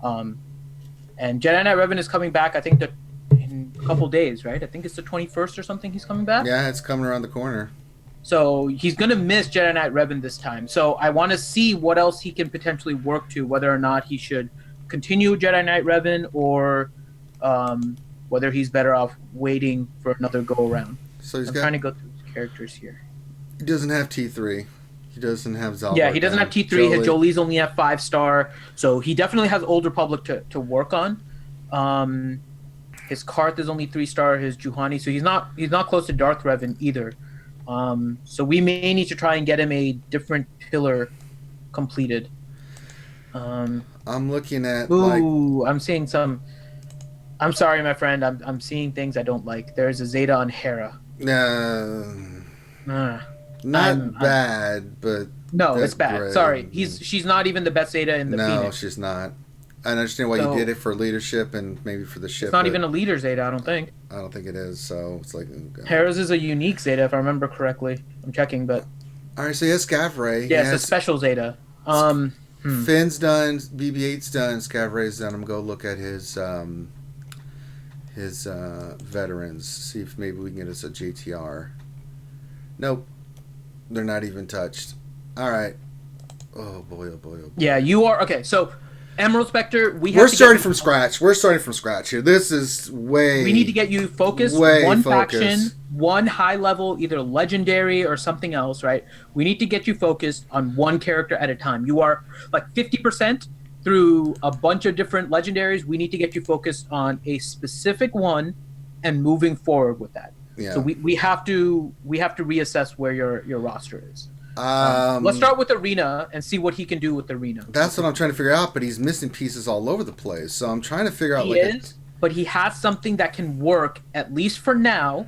And Jedi Knight Revan is coming back, I think, in a couple days, right? I think it's the 21st or something he's coming back. Yeah, it's coming around the corner. So he's going to miss Jedi Knight Revan this time. So I want to see what else he can potentially work to, whether or not he should continue Jedi Knight Revan or whether he's better off waiting for another go-around. So I'm trying to go through his characters here. He doesn't have T3. He doesn't have Zalbar. Yeah, he doesn't have T3. His Jolie's only at 5-star. So he definitely has Old Republic to work on. His Karth is only 3-star. His Juhani. So he's not close to Darth Revan either. So we may need to try and get him a different pillar completed. I'm looking at. I'm seeing some. I'm sorry, my friend. I'm seeing things I don't like. There's a Zeta on Hera. Not bad, but no, it's bad. Great. Sorry, she's not even the best Zeta in the Phoenix. No, she's not. I understand why you did it for leadership and maybe for the ship. It's not even a leader Zeta, I don't think. I don't think it is. So it's like Hera's is a unique Zeta, if I remember correctly. I'm checking, but all right. So he has Scavray. Yeah, it's a special Zeta. Finn's done. BB-8's done. Scavray's done. I'm gonna go look at his veterans. See if maybe we can get us a JTR. Nope. They're not even touched. All right. Oh boy, oh boy, oh boy. Yeah, you are. Okay, so Emerald Spectre, we're starting from scratch. We're starting from scratch here. This is way... We need to get you focused. One faction, one high level, either legendary or something else, right? We need to get you focused on one character at a time. You are like 50% through a bunch of different legendaries. We need to get you focused on a specific one and moving forward with that. Yeah. So we have to reassess where your roster is. Let's start with Arena and see what he can do with Arena. That's what I'm trying to figure out, but he's missing pieces all over the place. So I'm trying to figure out. But he has something that can work, at least for now,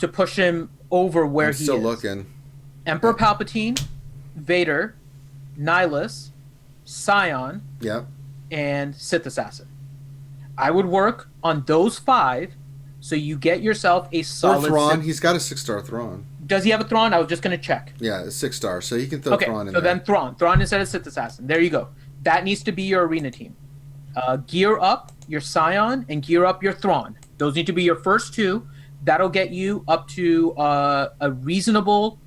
to push him over where he is. Still looking. Emperor Palpatine, Vader, Nihilus, Scion, and Sith Assassin. I would work on those 5, so you get yourself a solid. Or Thrawn. He's got a 6-star Thrawn. Does he have a Thrawn? I was just going to check. Yeah, a 6-star, so you can throw Thrawn in there. So then Thrawn instead of Sith Assassin. There you go. That needs to be your Arena team. Gear up your Scion and gear up your Thrawn. Those need to be your first 2. That'll get you up to a reasonable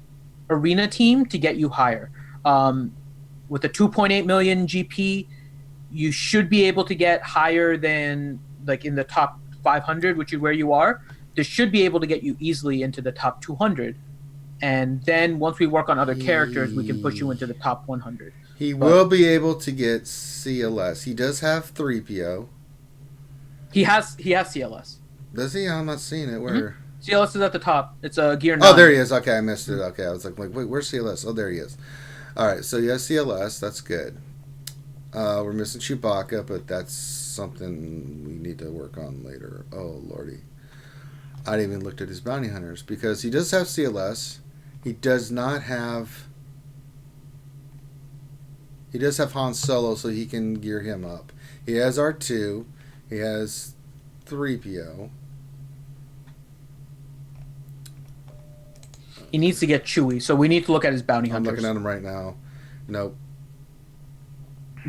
Arena team to get you higher. With a 2.8 million GP, you should be able to get higher than like in the top 500, which is where you are. This should be able to get you easily into the top 200. And then once we work on other characters, we can push you into the top 100. He will be able to get CLS. He does have 3PO. He has CLS. Does he? I'm not seeing it. Where? CLS is at the top. It's a gear 9. Oh, there he is. Okay, I missed it. Okay, I was like, wait, where's CLS? Oh, there he is. All right, so he has CLS. That's good. We're missing Chewbacca, but that's something we need to work on later. Oh, lordy. I didn't even look at his bounty hunters because he does have CLS. He does not have... He does have Han Solo, so he can gear him up. He has R2. He has 3PO. He needs to get Chewie, so we need to look at his bounty hunters. I'm looking at him right now. Nope.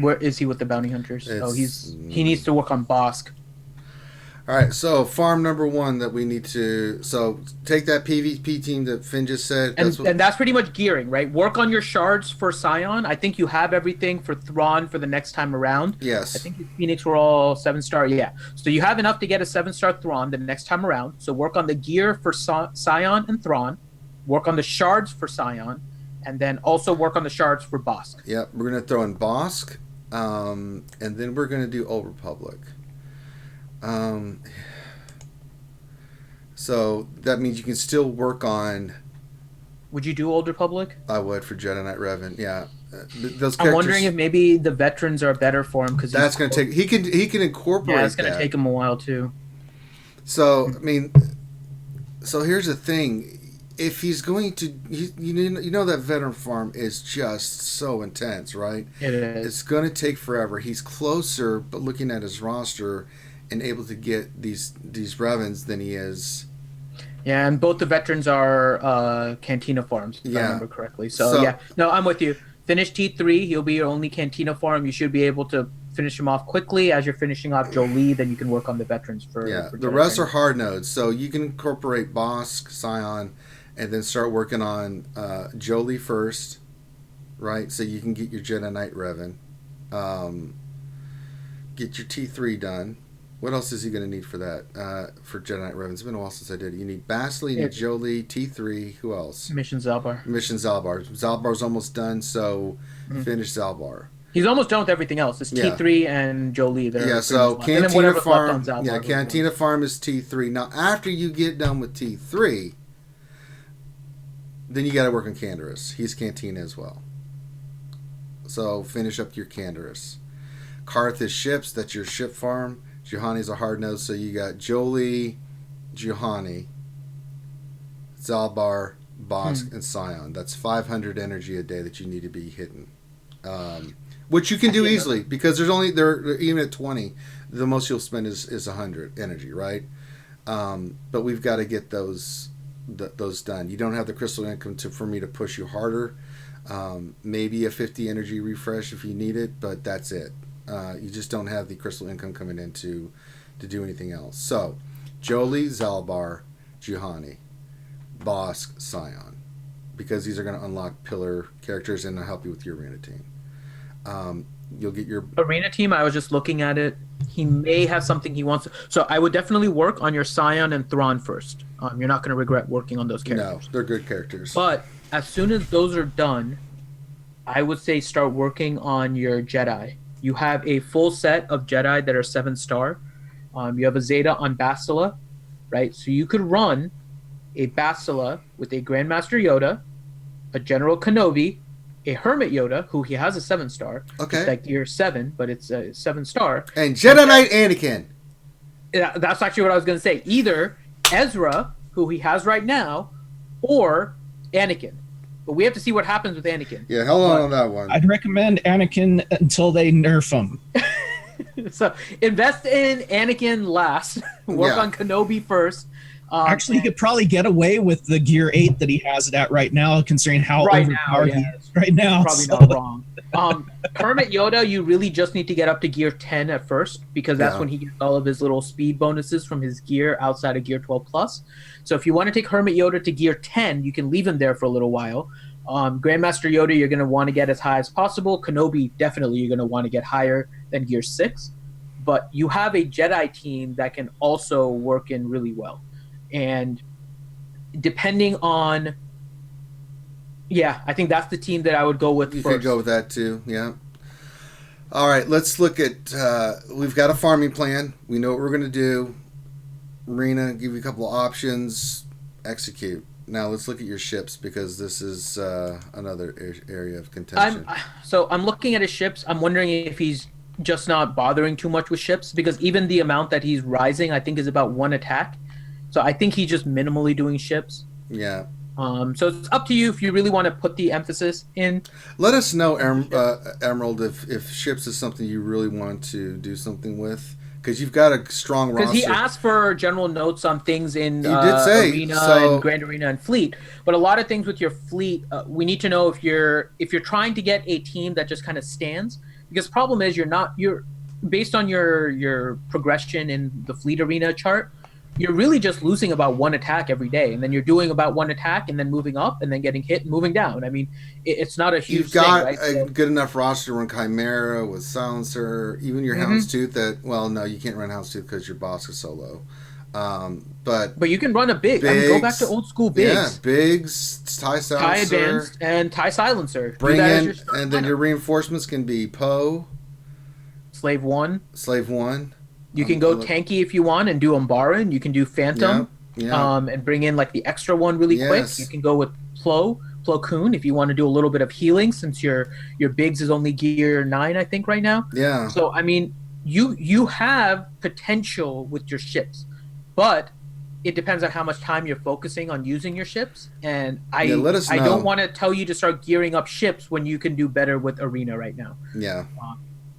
Where is he with the bounty hunters? He needs to work on Bosk. All right, so farm number one that we need to take that PvP team that Finn just said. And that's pretty much gearing, right? Work on your shards for Scion. I think you have everything for Thrawn for the next time around. Yes. I think Phoenix were all 7-star. Yeah. So you have enough to get a 7-star Thrawn the next time around. So work on the gear for Scion and Thrawn. Work on the shards for Scion. And then also work on the shards for Bosk. Yep, we're going to throw in Bosk. And then we're going to do Old Republic. So that means you can still work on. Would you do Old Republic? I would for Jedi Knight Revan. Yeah, those. I'm wondering if maybe the veterans are better for him because that's going to take. He can incorporate. Yeah, it's going to take him a while too. So I mean, so here's the thing: if he's going to, you know that veteran farm is just so intense, right? It is. It's going to take forever. He's closer, but looking at his roster. And able to get these Revans than he is. Yeah, and both the veterans are Cantina farms, if I remember correctly. So yeah, no, I'm with you. Finish T3, he'll be your only Cantina farm. You should be able to finish him off quickly. As you're finishing off Jolie, then you can work on the veterans for. Yeah, for the rest are hard nodes, so you can incorporate Bosk, Scion, and then start working on Jolie first, right? So you can get your Jedi Knight Revan, get your T3 done. What else is he going to need for that? For Jedi Knight Revan? It's been a while since I did it. You need Bastila, you need Jolie, T3. Who else? Mission Zalbar. Zalbar's almost done, so finish Zalbar. He's almost done with everything else. It's T3 and Jolie. Yeah, so Cantina Farm. Yeah, Cantina Farm is T3. Now, after you get done with T3, then you got to work on Canderous. He's Cantina as well. So finish up your Canderous. Karth is ships. That's your ship farm. Juhani's a hard node, so you got Jolie, Juhani, Zalbar, Bosk, and Scion. That's 500 energy a day that you need to be hitting, which you can do easily because they're even at 20, the most you'll spend is 100 energy, right? But we've got to get those done. You don't have the crystal income for me to push you harder. Maybe a 50 energy refresh if you need it, but that's it. You just don't have the crystal income coming in to do anything else. So, Jolie, Zalbar, Juhani, Bosk, Scion, because these are going to unlock pillar characters and help you with your arena team. You'll get your arena team. I was just looking at it. He may have something he wants. So I would definitely work on your Scion and Thrawn first. You're not going to regret working on those characters. No, they're good characters. But as soon as those are done, I would say start working on your Jedi. You have a full set of Jedi that are 7-star. You have a Zeta on Bastila, right? So you could run a Bastila with a Grandmaster Yoda, a General Kenobi, a Hermit Yoda, who he has a 7-star. Okay. It's like year 7, but it's a 7-star. And Jedi Knight Anakin. Yeah, that's actually what I was going to say. Either Ezra, who he has right now, or Anakin. But we have to see what happens with Anakin. Yeah, hold on that one. I'd recommend Anakin until they nerf him. So invest in Anakin last. Work on Kenobi first. Actually, he could probably get away with the gear 8 that he has it at right now, considering how overpowered he is right now. Probably not wrong. Hermit Yoda, you really just need to get up to gear 10 at first, because that's when he gets all of his little speed bonuses from his gear outside of gear 12 plus. So if you want to take Hermit Yoda to gear 10, you can leave him there for a little while. Grandmaster Yoda, you're going to want to get as high as possible. Kenobi, definitely you're going to want to get higher than gear 6. But you have a Jedi team that can also work in really well. And depending on... Yeah, I think that's the team that I would go with You first. could go with that too, yeah. All right, let's look at... we've got a farming plan. We know what we're going to do. Arena, give you a couple of options. Execute. Now let's look at your ships, because this is another area of contention. I'm looking at his ships. I'm wondering if he's just not bothering too much with ships, because even the amount that he's rising, I think, is about 1 attack. So I think he's just minimally doing ships. Yeah. So it's up to you if you really want to put the emphasis in. Let us know, Emerald, if ships is something you really want to do something with. Because you've got a strong roster. Because he asked for general notes on things in Arena and Grand Arena and Fleet. But a lot of things with your Fleet, we need to know if you're trying to get a team that just kind of stands. Because the problem is based on your progression in the fleet arena chart, you're really just losing about one attack every day, and then you're doing about one attack and then moving up and then getting hit and moving down. I mean, it's not a huge You've got thing, right? a good enough roster to run Chimera with Silencer, even your Houndstooth. That no, you can't run Houndstooth because your boss is so low. But you can run a big. I mean, go back to old school bigs. Yeah, bigs, TIE Silencer, TIE Advanced, and TIE Silencer. Bring in, and then your reinforcements can be Poe, Slave 1. You can go tanky if you want and do Umbaran. You can do Phantom, and bring in like the extra one really quick. You can go with Plo Koon if you want to do a little bit of healing, since your bigs is only gear 9, I think, right now. Yeah. So I mean, you have potential with your ships, but it depends on how much time you're focusing on using your ships. And I don't want to tell you to start gearing up ships when you can do better with Arena right now. Yeah.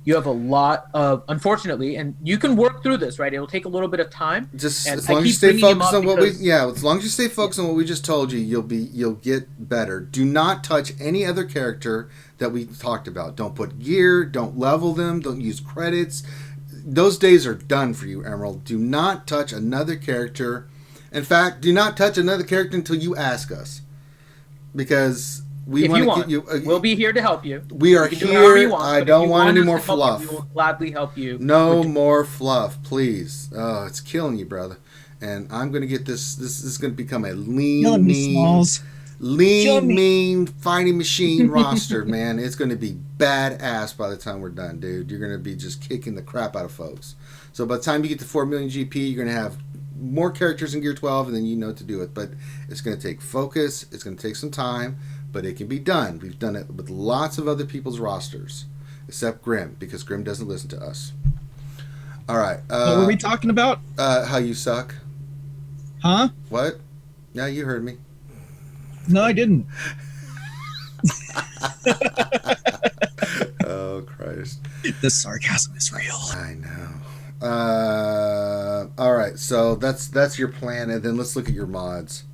You have a lot of, unfortunately, and you can work through this, right? It'll take a little bit of time. Just as long as you stay focused on as long as you stay focused on what we just told you, you'll get better. Do not touch any other character that we talked about. Don't put gear, don't level them, don't use credits. Those days are done for you, Emerald. Do not touch another character. In fact, do not touch another character until you ask us. Because we want to get you. We'll be here to help you. We are here. I don't want any more fluff. We will gladly help you. No more fluff, please. Oh, it's killing you, brother. And I'm going to get this. This is going to become a lean, mean fighting machine roster, man. It's going to be badass by the time we're done, dude. You're going to be just kicking the crap out of folks. So by the time you get to 4 million GP, you're going to have more characters in Gear 12, and then you know what to do it. But it's going to take focus. It's going to take some time. But it can be done. We've done it with lots of other people's rosters, except Grim, because Grim doesn't listen to us. All right. What were we talking about? How you suck. Huh? What? Yeah, you heard me. No, I didn't. Oh, Christ. The sarcasm is real. I know. All right, so that's your plan, and then let's look at your mods.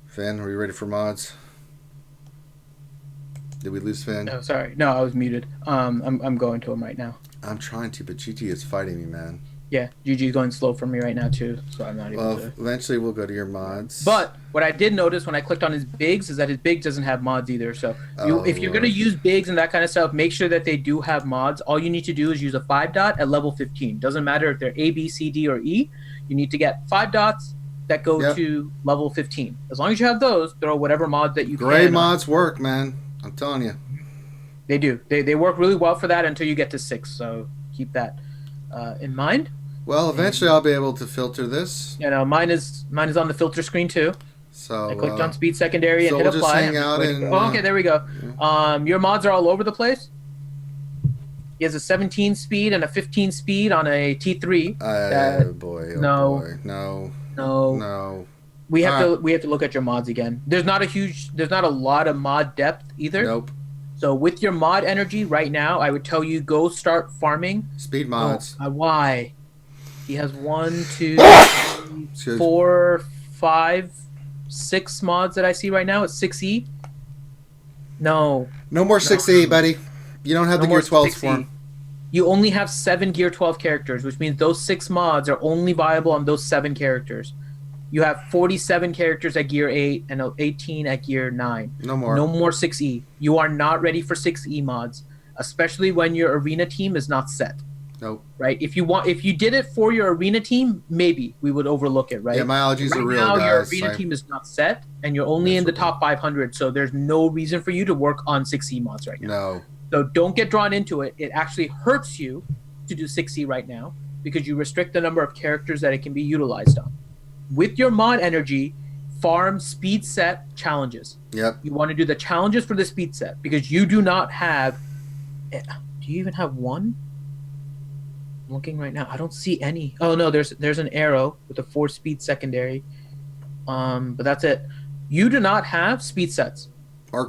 Finn, are you ready for mods? Did we lose Finn? No, sorry. No, I was muted. I'm going to him right now. I'm trying to, but GT is fighting me, man. Yeah, GG's going slow for me right now too, so I'm not able to. Eventually we'll go to your mods. But what I did notice when I clicked on his bigs is that his bigs doesn't have mods either. So if you're going to use bigs and that kind of stuff, make sure that they do have mods. All you need to do is use a 5 dot at level 15. Doesn't matter if they're A, B, C, D, or E. You need to get 5 dots that go to level 15. As long as you have those, throw whatever mod that you can. Gray mods work, man. I'm telling you. They do. They work really well for that until you get to 6. So keep that in mind. Well, eventually I'll be able to filter this. You know, mine is on the filter screen too. So I clicked on speed secondary and hit we'll apply. Just hang out and, okay, there we go. Yeah. Your mods are all over the place. He has a 17 speed and a 15 speed on a T3. Boy. No. We have to look at your mods again. There's not a lot of mod depth either. Nope. So with your mod energy right now, I would tell you go start farming speed mods. Why? He has 1, 2, 3, 4, 5, 6 mods that I see right now. It's 6E. No more 6E, buddy. You don't have the Gear 12s for him. You only have 7 Gear 12 characters, which means those 6 mods are only viable on those 7 characters. You have 47 characters at Gear 8 and 18 at Gear 9. No more 6E. You are not ready for 6E mods, especially when your arena team is not set. Nope. Right? If you did it for your arena team, maybe we would overlook it, right? Yeah, my allergies are real, now, guys. Your arena team is not set, and you're only in the top 500, so there's no reason for you to work on 6E mods right now. No. So don't get drawn into it. It actually hurts you to do 6E right now because you restrict the number of characters that it can be utilized on. With your mod energy, farm speed set challenges. Yep. You want to do the challenges for the speed set because you do not have... Do you even have one? I'm looking right now. I don't see any. Oh, no, there's an arrow with a 4-speed secondary. But that's it. You do not have speed sets.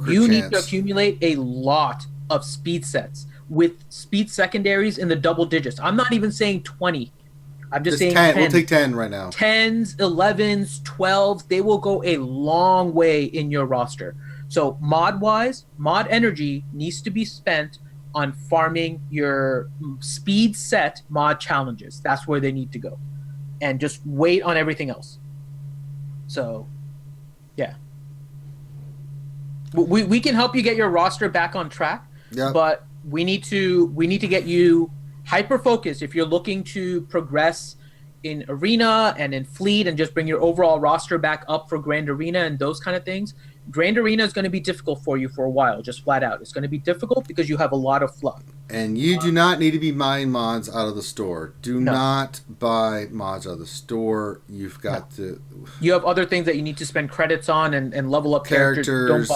You need to accumulate a lot of speed sets with speed secondaries in the double digits. I'm not even saying 20. I'm just saying 10. We'll take 10 right now. 10s, 11s, 12s. They will go a long way in your roster. So mod-wise, mod energy needs to be spent on farming your speed set mod challenges. That's where they need to go. And just wait on everything else. So, yeah. We can help you get your roster back on track, but we need to get you hyper focused if you're looking to progress in Arena and in Fleet and just bring your overall roster back up for Grand Arena and those kind of things. Grand Arena is going to be difficult for you for a while, just flat out. It's going to be difficult because you have a lot of fluff. And you do not need to be buying mods out of the store. Do not buy mods out of the store. You've got to... You have other things that you need to spend credits on and level up characters.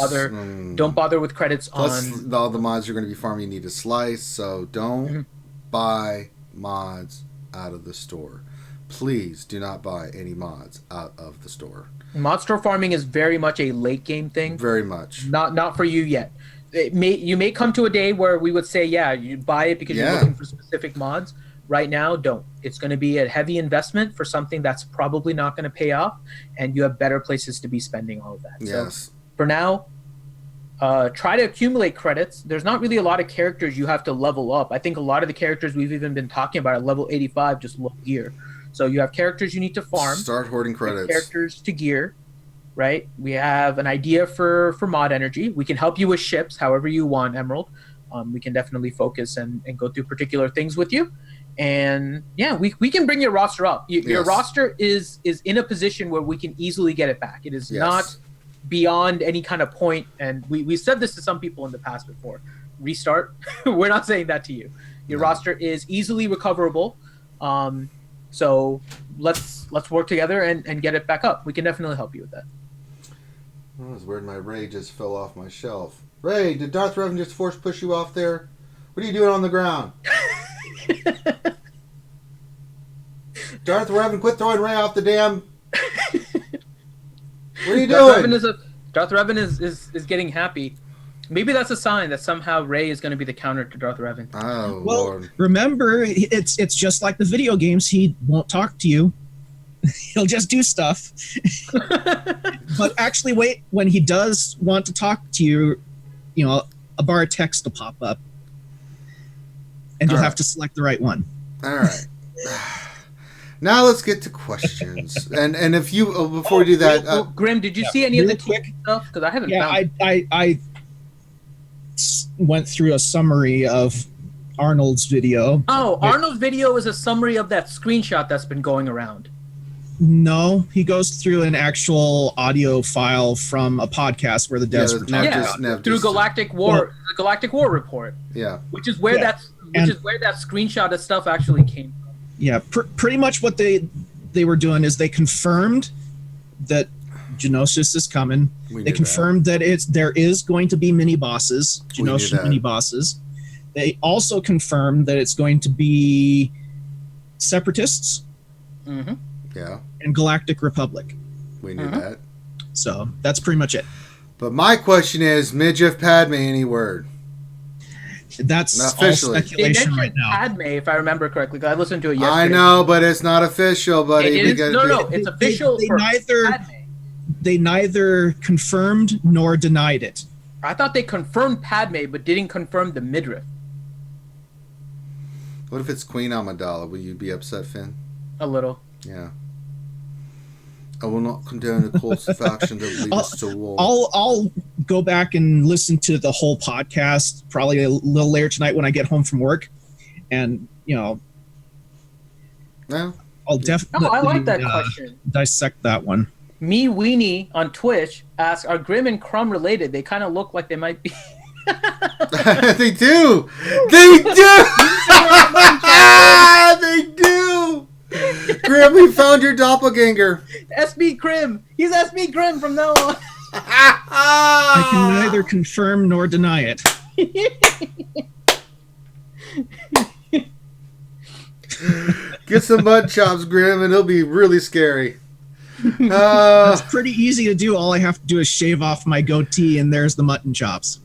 Don't bother with credits plus, on... all the mods you're going to be farming, you need to slice. So don't buy mods out of the store. Please do not buy any mods out of the store. Mod store farming is very much a late game thing. Very much. Not for you yet. You may come to a day where we would say, you buy it because you're looking for specific mods. Right now, don't. It's going to be a heavy investment for something that's probably not going to pay off, and you have better places to be spending all of that. Yes. So for now, try to accumulate credits. There's not really a lot of characters you have to level up. I think a lot of the characters we've even been talking about at level 85 just low gear. So you have characters you need to farm. Start hoarding credits. Characters to gear, right? We have an idea for mod energy. We can help you with ships however you want, Emerald. We can definitely focus and go through particular things with you. And we can bring your roster up. Your roster is in a position where we can easily get it back. It is not beyond any kind of point. And we said this to some people in the past before. Restart. We're not saying that to you. Your roster is easily recoverable. So let's work together and get it back up. We can definitely help you with that. That was weird. My Ray just fell off my shelf. Ray, did Darth Revan just force push you off there? What are you doing on the ground? Darth Revan, quit throwing Ray off the damn... What are you doing? Darth Revan is getting happy. Maybe that's a sign that somehow Rey is going to be the counter to Darth Revan. Oh, well, Lord. Remember, it's just like the video games. He won't talk to you. He'll just do stuff. But actually, wait, when he does want to talk to you, a bar of text will pop up. And you'll have to select the right one. All right. Now let's get to questions. and if you, before we do that... Grim, did you see any of the TV stuff? Because I haven't found it. I went through a summary of Arnold's video. Oh, Arnold's video is a summary of that screenshot that's been going around. No, he goes through an actual audio file from a podcast where the devs were talking through Galactic War, the Galactic War report. Yeah, which is where that screenshot of stuff actually came from. Yeah, pretty much what they were doing is they confirmed that Geonosis is coming. They confirmed that there is going to be mini bosses, Geonosis mini bosses. They also confirmed that it's going to be Separatists. Mm-hmm. Yeah. And Galactic Republic. We knew that. So that's pretty much it. But my question is, Midgef Padme, any word? That's all speculation right now. Padme, if I remember correctly, because I listened to it yesterday. I know, but it's not official, buddy. It's official. They neither confirmed nor denied it. I thought they confirmed Padme, but didn't confirm the midriff. What if it's Queen Amidala? Will you be upset, Finn? A little. Yeah. I will not condone the course of action that leads us to war. I'll go back and listen to the whole podcast probably a little later tonight when I get home from work, and yeah. I'll definitely. I like that question. Dissect that one. Me Weenie on Twitch asks, "Are Grim and Crumb related? They kind of look like they might be." They do. They do. They do. Grim, we found your doppelganger. SB Grim. He's SB Grim from now on. I can neither confirm nor deny it. Get some mud chops, Grim, and it'll be really scary. It's pretty easy to do. All I have to do is shave off my goatee, and there's the mutton chops.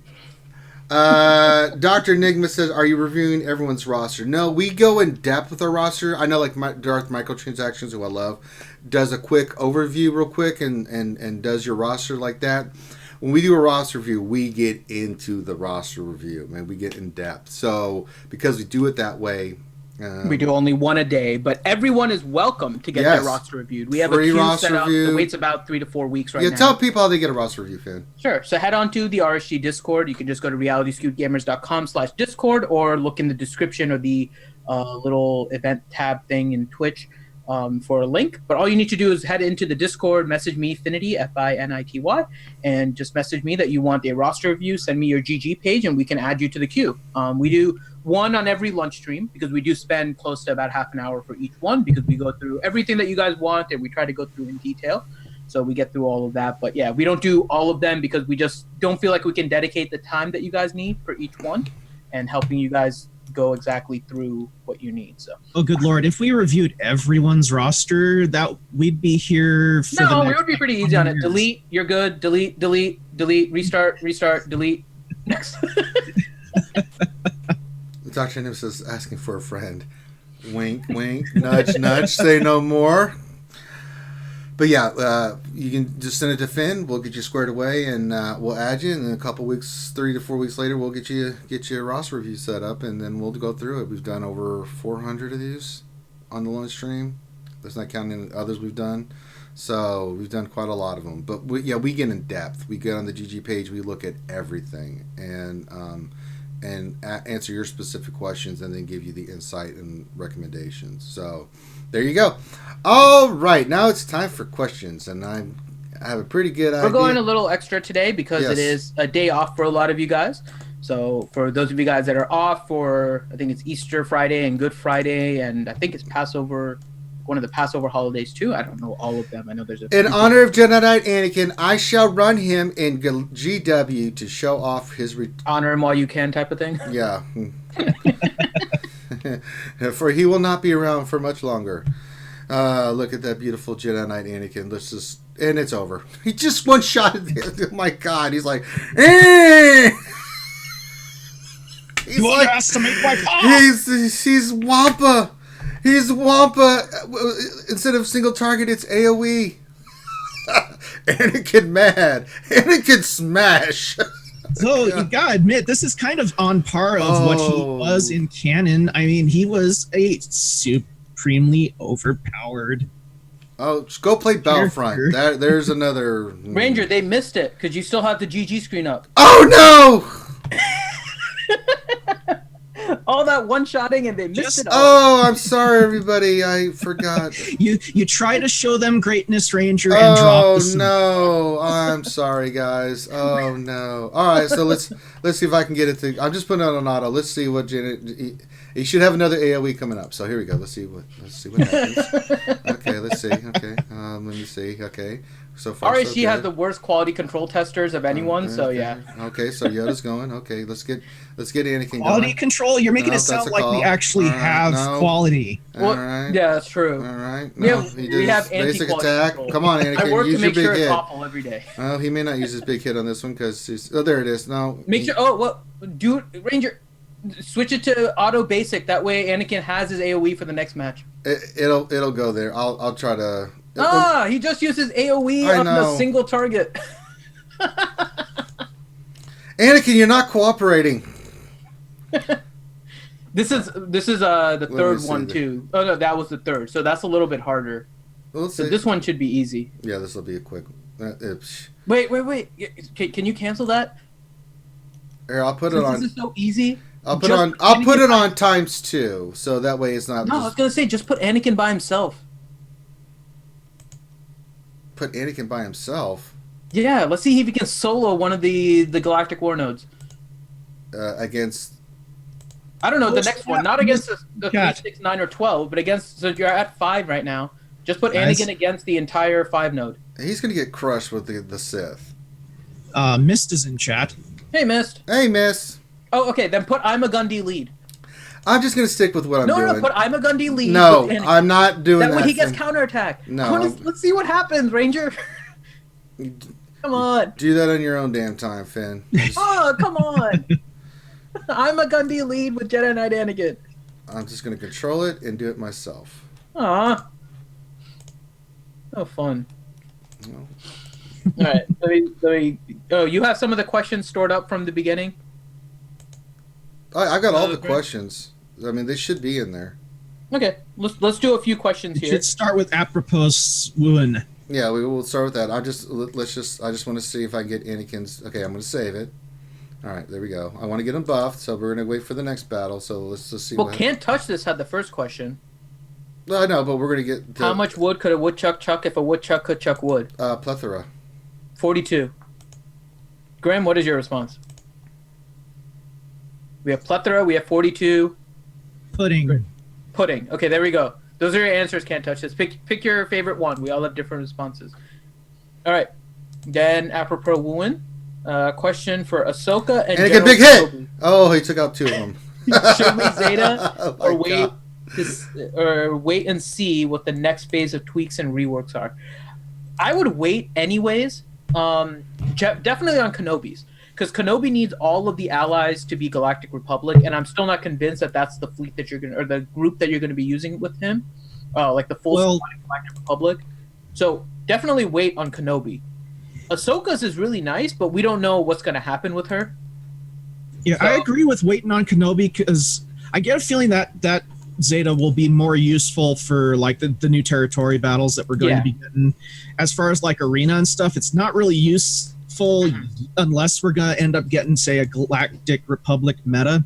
Dr. Enigma says, are you reviewing everyone's roster? No, we go in depth with our roster. I know, like, Darth Microtransactions, who I love, does a quick overview real quick and does your roster like that. when we do a roster review, we get into the roster review, man. We get in depth. So because we do it that way, we do only one a day, but everyone is welcome to get their roster reviewed. We have a queue set up. The wait's about 3 to 4 weeks right now. Tell people how they get a roster review, Finn. Sure. So head on to the RSG Discord. You can just go to realityskevedgamers.com/Discord or look in the description or the little event tab thing in Twitch for a link. But all you need to do is head into the Discord, message me, Finity, Finity, and just message me that you want a roster review. Send me your GG page, and we can add you to the queue. We do one on every lunch stream because we do spend close to about half an hour for each one because we go through everything that you guys want and we try to go through in detail. So we get through all of that. But yeah, we don't do all of them because we just don't feel like we can dedicate the time that you guys need for each one and helping you guys go exactly through what you need. So oh good lord, if we reviewed everyone's roster, that we'd be here for no, we would be pretty easy on it. Delete, you're good. Delete, restart, delete. Next. Dr. Nim says asking for a friend. Wink, wink, nudge, nudge, say no more. But yeah, you can just send it to Finn. We'll get you squared away, and we'll add you. And in a couple weeks, 3 to 4 weeks later, we'll get you a roster review set up, and then we'll go through it. We've done over 400 of these on the lunch stream. That's not counting others we've done. So we've done quite a lot of them. But we get in depth. We get on the GG page. We look at everything and answer your specific questions, and then give you the insight and recommendations. So there you go. All right, now it's time for questions, and I have a pretty good idea. We're going a little extra today because it is a day off for a lot of you guys. So for those of you guys that are off for, I think it's Easter Friday and Good Friday, and I think it's Passover, one of the Passover holidays too. I don't know all of them. I know there's in honor of Jedi Knight Anakin, I shall run him in GW to show off his honor him while you can type of thing. Yeah. For he will not be around for much longer. Look at that beautiful Jedi Knight Anakin. And it's over. He just one shot at the, oh my god, he's like, eh! He's underestimate my power. He's Wampa. He's Wampa. Instead of single target, it's AoE. Anakin mad. Anakin smash. So you gotta admit, this is kind of on par of what he was in canon. I mean, he was a supremely overpowered. Oh, just go play Battlefront. There's another Ranger. They missed it because you still have the GG screen up. Oh no! All that one-shotting and they missed it all. Oh, I'm sorry, everybody. I forgot. You try to show them greatness, Ranger, and drop the sword. Oh no! I'm sorry, guys. Oh no! All right, so let's see if I can get it to. I'm just putting it on auto. Let's see what Janet. He should have another AoE coming up. So here we go. Let's see what happens. Okay, let's see. Okay, let me see. Okay, so far RSG has the worst quality control testers of anyone. Okay, so yeah. Okay, so Yoda's going. Okay, let's get Anakin quality going. control. You're making it sound like we actually have quality. All right. Yeah, that's true. All right. No, we have basic attack. Control. Come on, Anakin. I work use to make your sure big it's hit. awful every day. Well, he may not use his big hit on this one because he's. Oh, there it is. No. Make sure. Oh, well, do Ranger. Switch it to auto basic. That way, Anakin has his AOE for the next match. It'll go there. I'll try to. He just used his AOE on the single target. Anakin, you're not cooperating. This is the third one too. Oh no, that was the third. So that's a little bit harder. Well, so this one should be easy. Yeah, this will be a quick. Wait. Can you cancel that? Here, I'll put it on. This is so easy. I'll put it on ×2, so that way it's not. No, I was gonna say just put Anakin by himself. Put Anakin by himself. Yeah, let's see if he can solo one of the Galactic War nodes. Against. I don't know the next one, not against the 3, 6, 9, or 12, but against. So you're at 5 right now. Just put Anakin against the entire 5 node. He's gonna get crushed with the Sith. Mist is in chat. Hey, Mist. Hey, Mist. Oh, okay. Then put I'm a Gundy lead. I'm just gonna stick with what I'm doing. No, put I'm a Gundy lead. No, I'm not doing that. That way he gets counterattack. No. Let's see what happens, Ranger. Come on. Do that on your own damn time, Finn. Oh, come on. I'm a Gundy lead with Jedi Knight Anakin. I'm just gonna control it and do it myself. Aw. Oh, fun. No. All right. Oh, you have some of the questions stored up from the beginning? I got all the questions. I mean, they should be in there. Okay, let's do a few questions It here. should start with apropos Woon. Yeah, we will start with that. I just want to see if I can get Anakin's. Okay, I'm going to save it. All right, there we go. I want to get him buffed, so we're going to wait for the next battle. So let's just see. Well, Can't Touch This had the first question. I know, but we're going to get. How much wood could a woodchuck chuck if a woodchuck could chuck wood? Plethora. 42. Graham, what is your response? We have plethora. We have 42. Pudding. Pudding. Okay, there we go. Those are your answers. Can't touch this. Pick your favorite one. We all have different responses. All right. Then apropos Wooin, question for Ahsoka and Anakin, big hit. Oh, he took out 2 of them. Should we Zeta Oh or wait and see what the next phase of tweaks and reworks are? I would wait anyways. Definitely on Kenobi's, because Kenobi needs all of the allies to be Galactic Republic, and I'm still not convinced that that's the fleet that you're gonna, or the group that you're gonna be using with him, like the full squad of Galactic Republic. So definitely wait on Kenobi. Ahsoka's is really nice, but we don't know what's gonna happen with her. Yeah, so, I agree with waiting on Kenobi, because I get a feeling that Zeta will be more useful for like the new territory battles that we're going to be getting. As far as like arena and stuff, it's not really useful unless we're going to end up getting, say, a Galactic Republic meta,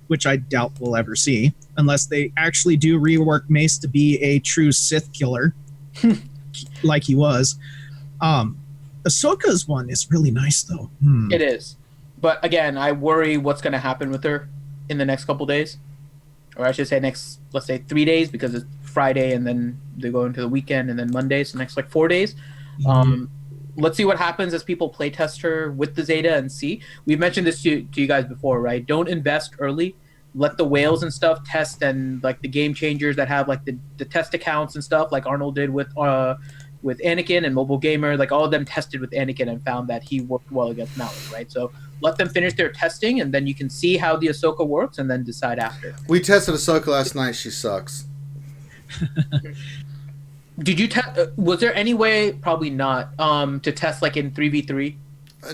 which I doubt we'll ever see, unless they actually do rework Mace to be a true Sith killer, like he was. Ahsoka's one is really nice, though. It is. But again, I worry what's going to happen with her in the next couple days. Or I should say next, let's say 3 days, because it's Friday and then they go into the weekend and then Monday, so next like 4 days. Let's see what happens as people play test her with the Zeta and see. We've mentioned this to you guys before, right? Don't invest early. Let the whales and stuff test, and like the game changers that have like the test accounts and stuff, like Arnold did with Anakin and Mobile Gamer, like all of them tested with Anakin and found that he worked well against Malik, right? So let them finish their testing, and then you can see how the Ahsoka works, and then decide after. We tested Ahsoka last night. She sucks. Did you test? Was there any way? Probably not. To test like in 3v3.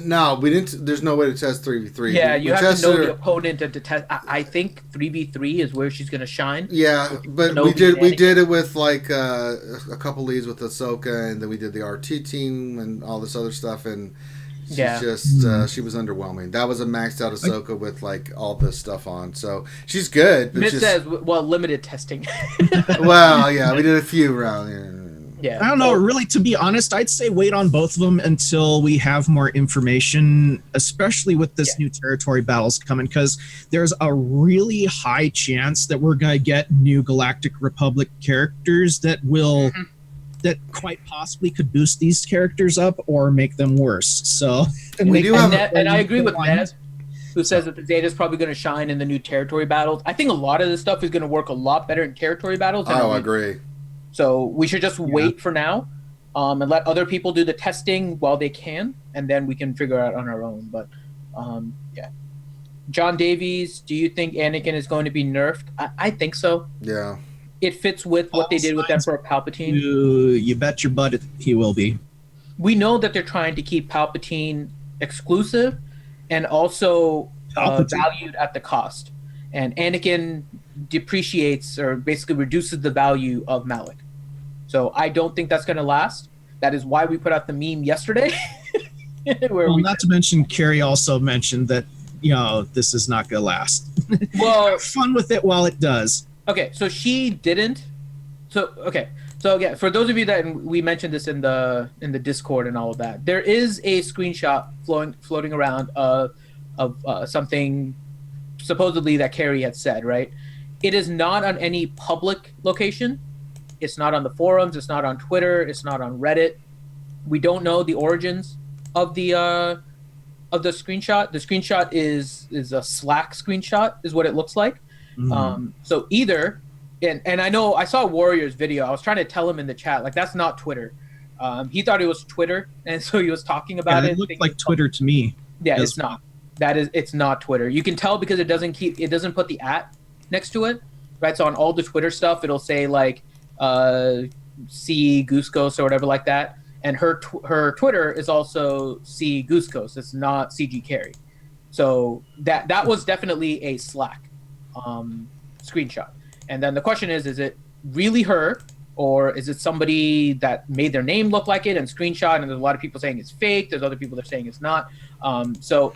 No, we didn't. There's no way to test 3v3. Yeah, you have to know the opponent to test. I think 3v3 is where she's gonna shine. Yeah, but we did it with like a couple leads with Ahsoka, and then we did the RT team and all this other stuff, and she's she was underwhelming. That was a maxed out Ahsoka with like all this stuff on, so she's good. But says, well, limited testing. Well, yeah, we did a few rounds. Yeah. I don't know. Really, to be honest, I'd say wait on both of them until we have more information, especially with this new territory battles coming, because there's a really high chance that we're going to get new Galactic Republic characters that will, that quite possibly could boost these characters up or make them worse. So, and I agree with Ned, who says that the Zeta is probably going to shine in the new territory battles. I think a lot of this stuff is going to work a lot better in territory battles. I agree. So we should just wait for now, and let other people do the testing while they can, and then we can figure out on our own. But yeah, John Davies, do you think Anakin is going to be nerfed? I think so. Yeah, it fits with what they did with Emperor Palpatine. You bet your butt he will be. We know that they're trying to keep Palpatine exclusive and also valued at the cost, and Anakin depreciates or basically reduces the value of Malik. So I don't think that's going to last. That is why we put out the meme yesterday. Not to mention, Carrie also mentioned that, this is not going to last. Well, have fun with it while it does. Okay, so she didn't. So yeah, for those of you that we mentioned this in the Discord and all of that, there is a screenshot floating around of something supposedly that Carrie had said, right? It is not on any public location. It's not on the forums. It's not on Twitter. It's not on Reddit. We don't know the origins of the screenshot. The screenshot is a Slack screenshot, is what it looks like. So either, and I know I saw Warrior's video. I was trying to tell him in the chat, like, that's not Twitter. He thought it was Twitter, and so he was talking about it. It looked like Twitter to me. Yeah, it's not. It's not Twitter. You can tell because it doesn't put the @ next to it, right? So on all the Twitter stuff, it'll say like C Goose Ghost or whatever like that, and her Twitter is also C Goosecoast. It's not CG Carry. So that was definitely a Slack screenshot. And then the question is it really her, or is it somebody that made their name look like it and screenshot? And there's a lot of people saying it's fake. There's other people that are saying it's not. So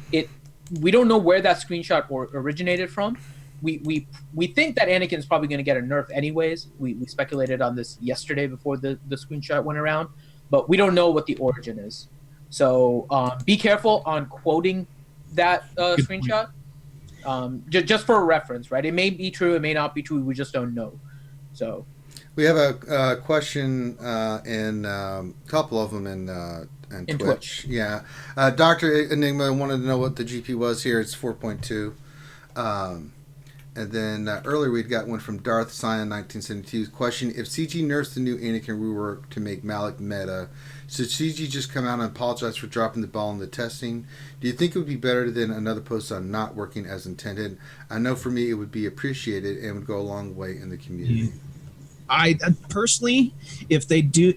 we don't know where that screenshot originated from. We think that Anakin's probably going to get a nerf anyways. We speculated on this yesterday before the screenshot went around, but we don't know what the origin is. So be careful on quoting that screenshot. Just for a reference, right? It may be true, it may not be true. We just don't know. So we have a question in a couple of them in Twitch. Yeah, Dr. Enigma wanted to know what the GP was here. It's 4.2. And then earlier we'd got one from Darth Scion 1972. Question: if CG nerfs the new Anakin rework to make Malak meta, should CG just come out and apologize for dropping the ball in the testing? Do you think it would be better than another post on not working as intended? I know for me it would be appreciated and would go a long way in the community. I personally, if they do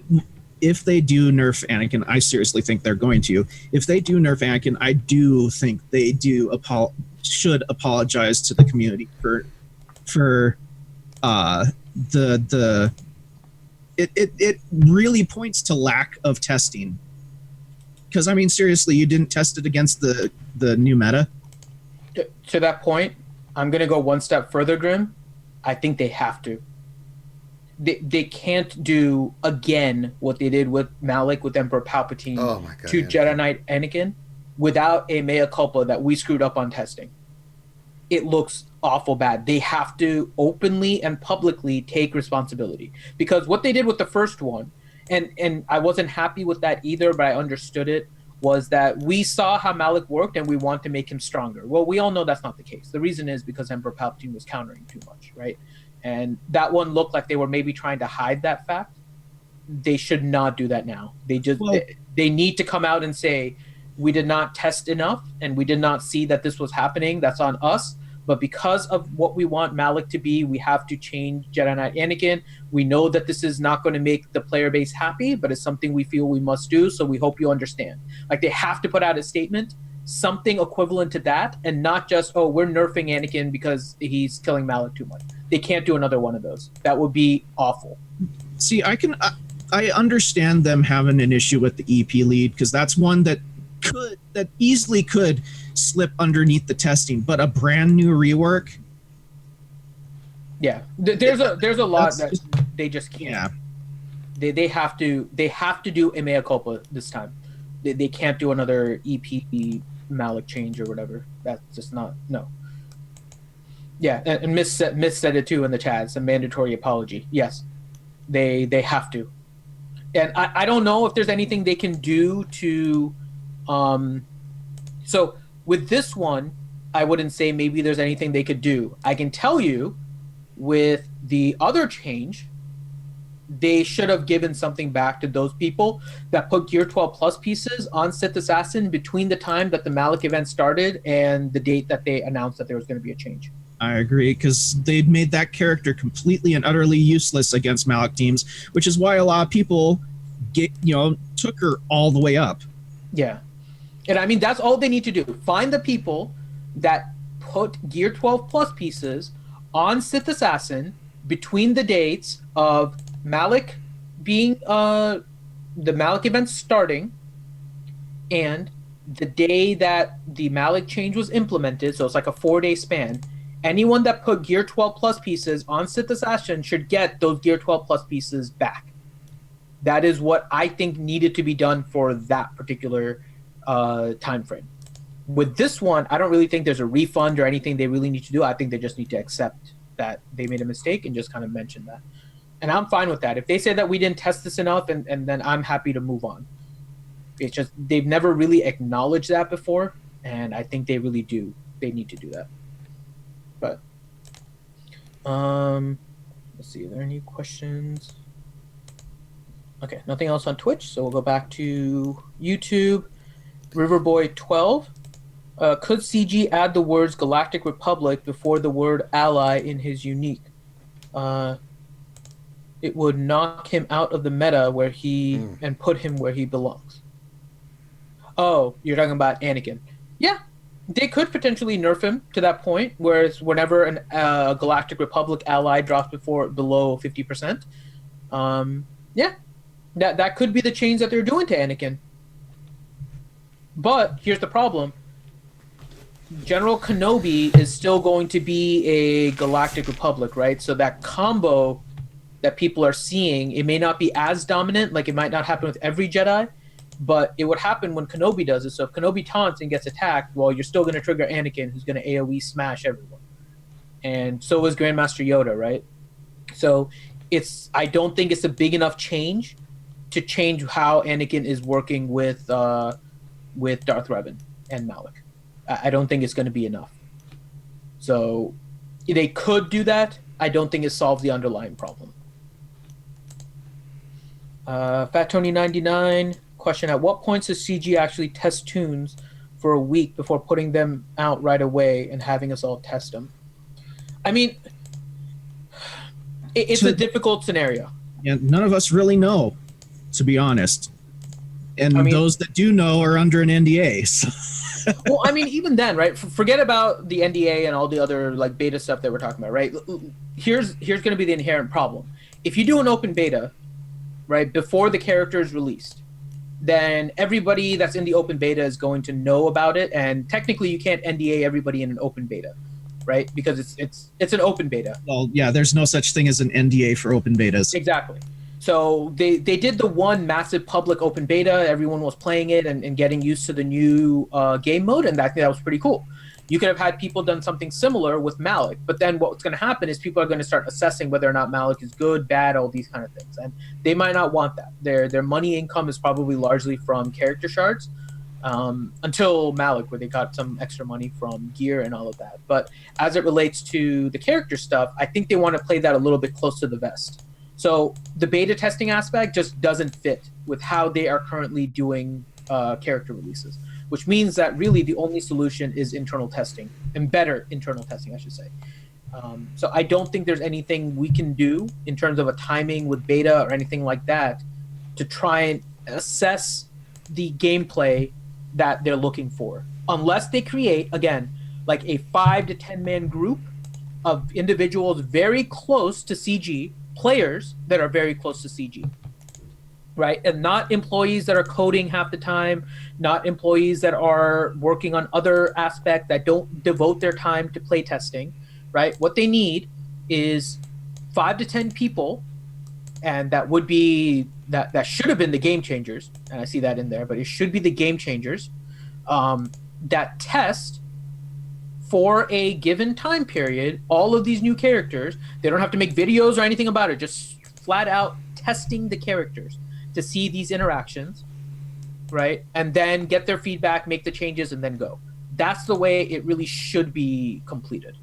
nerf Anakin, I seriously think they're going to. If they do nerf Anakin, I do think they should apologize to the community for it really points to lack of testing. Because I mean, seriously, you didn't test it against the new meta. To that point, I'm gonna go one step further, Grim. I think they have to. They can't do again what they did with Malak with Emperor Palpatine to Jedi Knight Anakin without a mea culpa that we screwed up on testing. It looks awful bad. They have to openly and publicly take responsibility, because what they did with the first one, and I wasn't happy with that either, but I understood it, was that we saw how Malak worked and we want to make him stronger. Well, we all know that's not the case. The reason is because Emperor Palpatine was countering too much, right? And that one looked like they were maybe trying to hide that fact. They should not do that now. They need to come out and say, we did not test enough and we did not see that this was happening. That's on us. But because of what we want Malak to be, we have to change Jedi Knight Anakin. We know that this is not going to make the player base happy, but it's something we feel we must do. So we hope you understand. Like, they have to put out a statement, something equivalent to that, and not just, oh, we're nerfing Anakin because he's killing Malak too much. They can't do another one of those. That would be awful. See, I understand them having an issue with the EP lead, because that's one that easily could slip underneath the testing, but a brand new rework. Yeah, there's a lot that they just can't. Yeah. They have to do a mea culpa this time. They can't do another EP Malak change or whatever. That's just not, no. Yeah, and Miss said it too in the chat. It's a mandatory apology. Yes, they have to. And I don't know if there's anything they can do to. So with this one, I wouldn't say maybe there's anything they could do. I can tell you, with the other change, they should have given something back to those people that put Gear 12 Plus pieces on Sith Assassin between the time that the Malak event started and the date that they announced that there was going to be a change. I agree, because they'd made that character completely and utterly useless against Malak teams, which is why a lot of people took her all the way up. Yeah. And I mean, that's all they need to do. Find the people that put Gear 12 Plus pieces on Sith Assassin between the dates of Malak being the Malak event starting and the day that the Malak change was implemented. So it's like a 4-day span. Anyone that put Gear 12 Plus pieces on Sith Assassin should get those Gear 12 Plus pieces back. That is what I think needed to be done for that particular time frame. With this one, I don't really think there's a refund or anything they really need to do. I think they just need to accept that they made a mistake and just kind of mention that. And I'm fine with that. If they say that we didn't test this enough, and then I'm happy to move on. It's just they've never really acknowledged that before, and I think they really do. They need to do that. But let's see, are there any questions? Okay, nothing else on Twitch, so we'll go back to YouTube. Riverboy12, could CG add the words Galactic Republic before the word ally in his unique? it would knock him out of the meta where he and put him where he belongs. Oh, you're talking about Anakin. Yeah, they could potentially nerf him to that point, whereas whenever a Galactic Republic ally drops below 50%, yeah, that could be the change that they're doing to Anakin. But here's the problem. General Kenobi is still going to be a Galactic Republic, right? So that combo that people are seeing, it may not be as dominant, like it might not happen with every Jedi, but it would happen when Kenobi does it. So if Kenobi taunts and gets attacked, well, you're still going to trigger Anakin, who's going to AoE smash everyone. And so is Grandmaster Yoda, right? So I don't think it's a big enough change to change how Anakin is working with Darth Revan and Malik. I don't think it's going to be enough. So they could do that. I don't think it solves the underlying problem. Fat Tony 99 question: at what points does CG actually test tunes for a week before putting them out right away and having us all test them? I mean, it's a difficult scenario. Yeah, none of us really know, to be honest. And I mean, those that do know are under an NDA. So. Well, I mean, even then, right? Forget about the NDA and all the other like beta stuff that we're talking about, right? Here's going to be the inherent problem. If you do an open beta, right, before the character is released, then everybody that's in the open beta is going to know about it, and technically you can't NDA everybody in an open beta, right? Because it's an open beta. Well, yeah, there's no such thing as an NDA for open betas. Exactly. So they did the one massive public open beta. Everyone was playing it and getting used to the new game mode, and I think that was pretty cool. You could have had people done something similar with Malik, but then what's going to happen is people are going to start assessing whether or not Malik is good, bad, all these kind of things, and they might not want that. Their money income is probably largely from character shards, until Malik, where they got some extra money from gear and all of that. But as it relates to the character stuff, I think they want to play that a little bit close to the vest. So the beta testing aspect just doesn't fit with how they are currently doing character releases, which means that really the only solution is internal testing, and better internal testing, I should say. So I don't think there's anything we can do in terms of a timing with beta or anything like that to try and assess the gameplay that they're looking for, unless they create, again, like a 5 to 10 man group of individuals very close to CG, players that are very close to CG, right? And not employees that are coding half the time, not employees that are working on other aspects that don't devote their time to play testing, right? What they need is 5 to 10 people, and that would be that should have been the game changers, and I see that in there, but it should be the game changers that test for a given time period all of these new characters. They don't have to make videos or anything about it, just flat out testing the characters to see these interactions, right? And then get their feedback, make the changes, and then go. That's the way it really should be completed.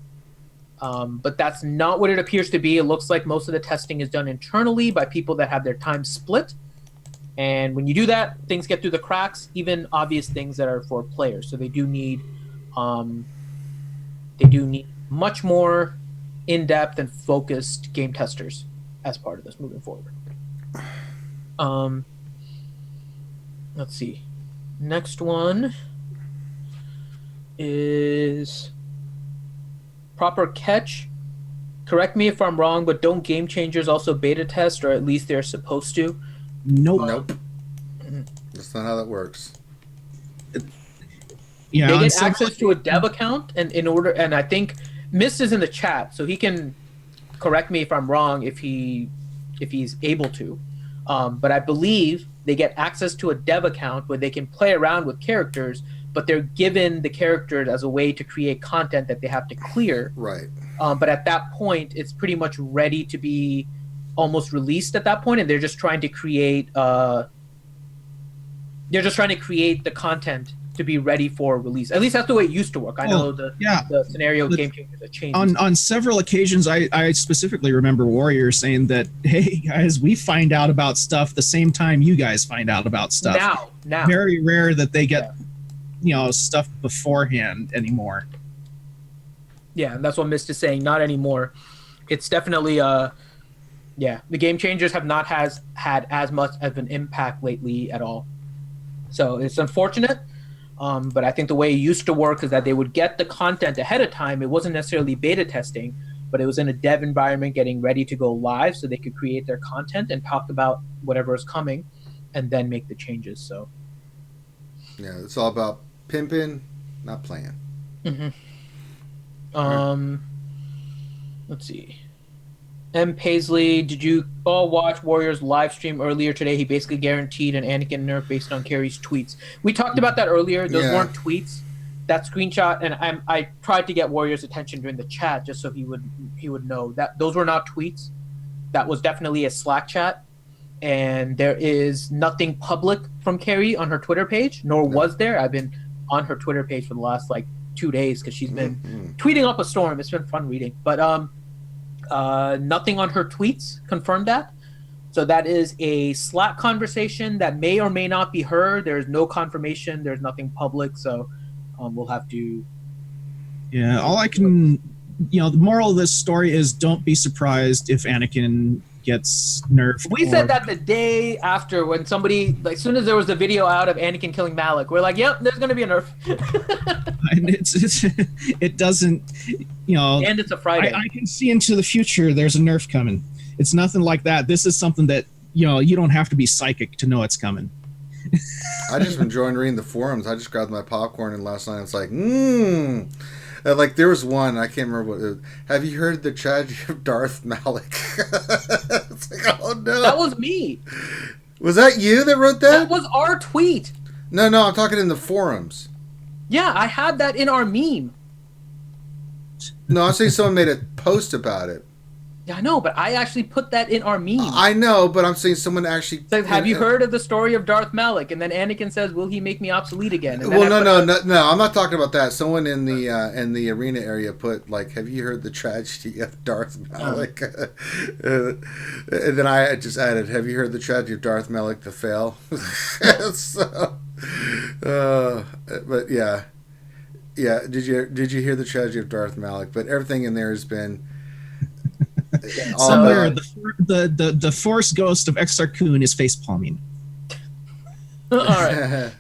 But that's not what it appears to be. It looks like most of the testing is done internally by people that have their time split. And when you do that, things get through the cracks, even obvious things that are for players. So they do need much more in-depth and focused game testers as part of this moving forward. Let's see. Next one is Proper Catch. Correct me if I'm wrong, but don't game changers also beta test, or at least they're supposed to? Nope. That's not how that works. Yeah, they get access to a dev account, and I think Mist is in the chat, so he can correct me if I'm wrong if he's able to. But I believe they get access to a dev account where they can play around with characters, but they're given the characters as a way to create content that they have to clear. Right. But at that point, it's pretty much ready to be almost released at that point, and they're just trying to create. They're just trying to create the content to be ready for release. At least that's the way it used to work. I know the scenario game changers have changed. On several occasions, I specifically remember Warrior saying that, hey guys, we find out about stuff the same time you guys find out about stuff. Now. Very rare that they get stuff beforehand anymore. Yeah, and that's what Mist is saying. Not anymore. It's definitely Yeah, the game changers have not had as much of an impact lately at all. So it's unfortunate, but I think the way it used to work is that they would get the content ahead of time. It wasn't necessarily beta testing, but it was in a dev environment getting ready to go live so they could create their content and talk about whatever is coming and then make the changes. So yeah, it's all about pimping, not playing. Let's see. M. Paisley, did you all watch Warriors live stream earlier today? He basically guaranteed an Anakin nerf based on Carrie's tweets. We talked about that earlier. Those weren't tweets. That screenshot, and I tried to get Warriors' attention during the chat just so he would know that those were not tweets. That was definitely a Slack chat, and there is nothing public from Carrie on her Twitter page, nor was there. I've been on her Twitter page for the last 2 days because she's been tweeting up a storm. It's been fun reading, but nothing on her tweets confirmed that. So that is a Slack conversation that may or may not be her. There's no confirmation. There's nothing public. So we'll have to. Yeah, all I can, the moral of this story is don't be surprised if Anakin gets nerfed. We said that the day after when somebody, as soon as there was a video out of Anakin killing Malik, we're like, yep, there's going to be a nerf. And it doesn't, And it's a Friday. I can see into the future there's a nerf coming. It's nothing like that. This is something that, you don't have to be psychic to know it's coming. I just enjoyed reading the forums. I just grabbed my popcorn and last night it's like, there was one, I can't remember what it was. Have you heard the tragedy of Darth Malik? It's like, oh no. That was me. Was that you that wrote that? That was our tweet. No, I'm talking in the forums. Yeah, I had that in our meme. No, I'm saying someone made a post about it. Yeah, I know, but I actually put that in our meme. I know, but I'm saying someone actually says, "Have you heard of the story of Darth Malik?" And then Anakin says, "Will he make me obsolete again?" And well, no, I'm not talking about that. Someone in the arena area put "Have you heard the tragedy of Darth Malik?" And then I just added, "Have you heard the tragedy of Darth Malik the fail?" So, but yeah. Did you hear the tragedy of Darth Malik? But everything in there has been. Somewhere the Force ghost of Exar Kun is face palming. All right.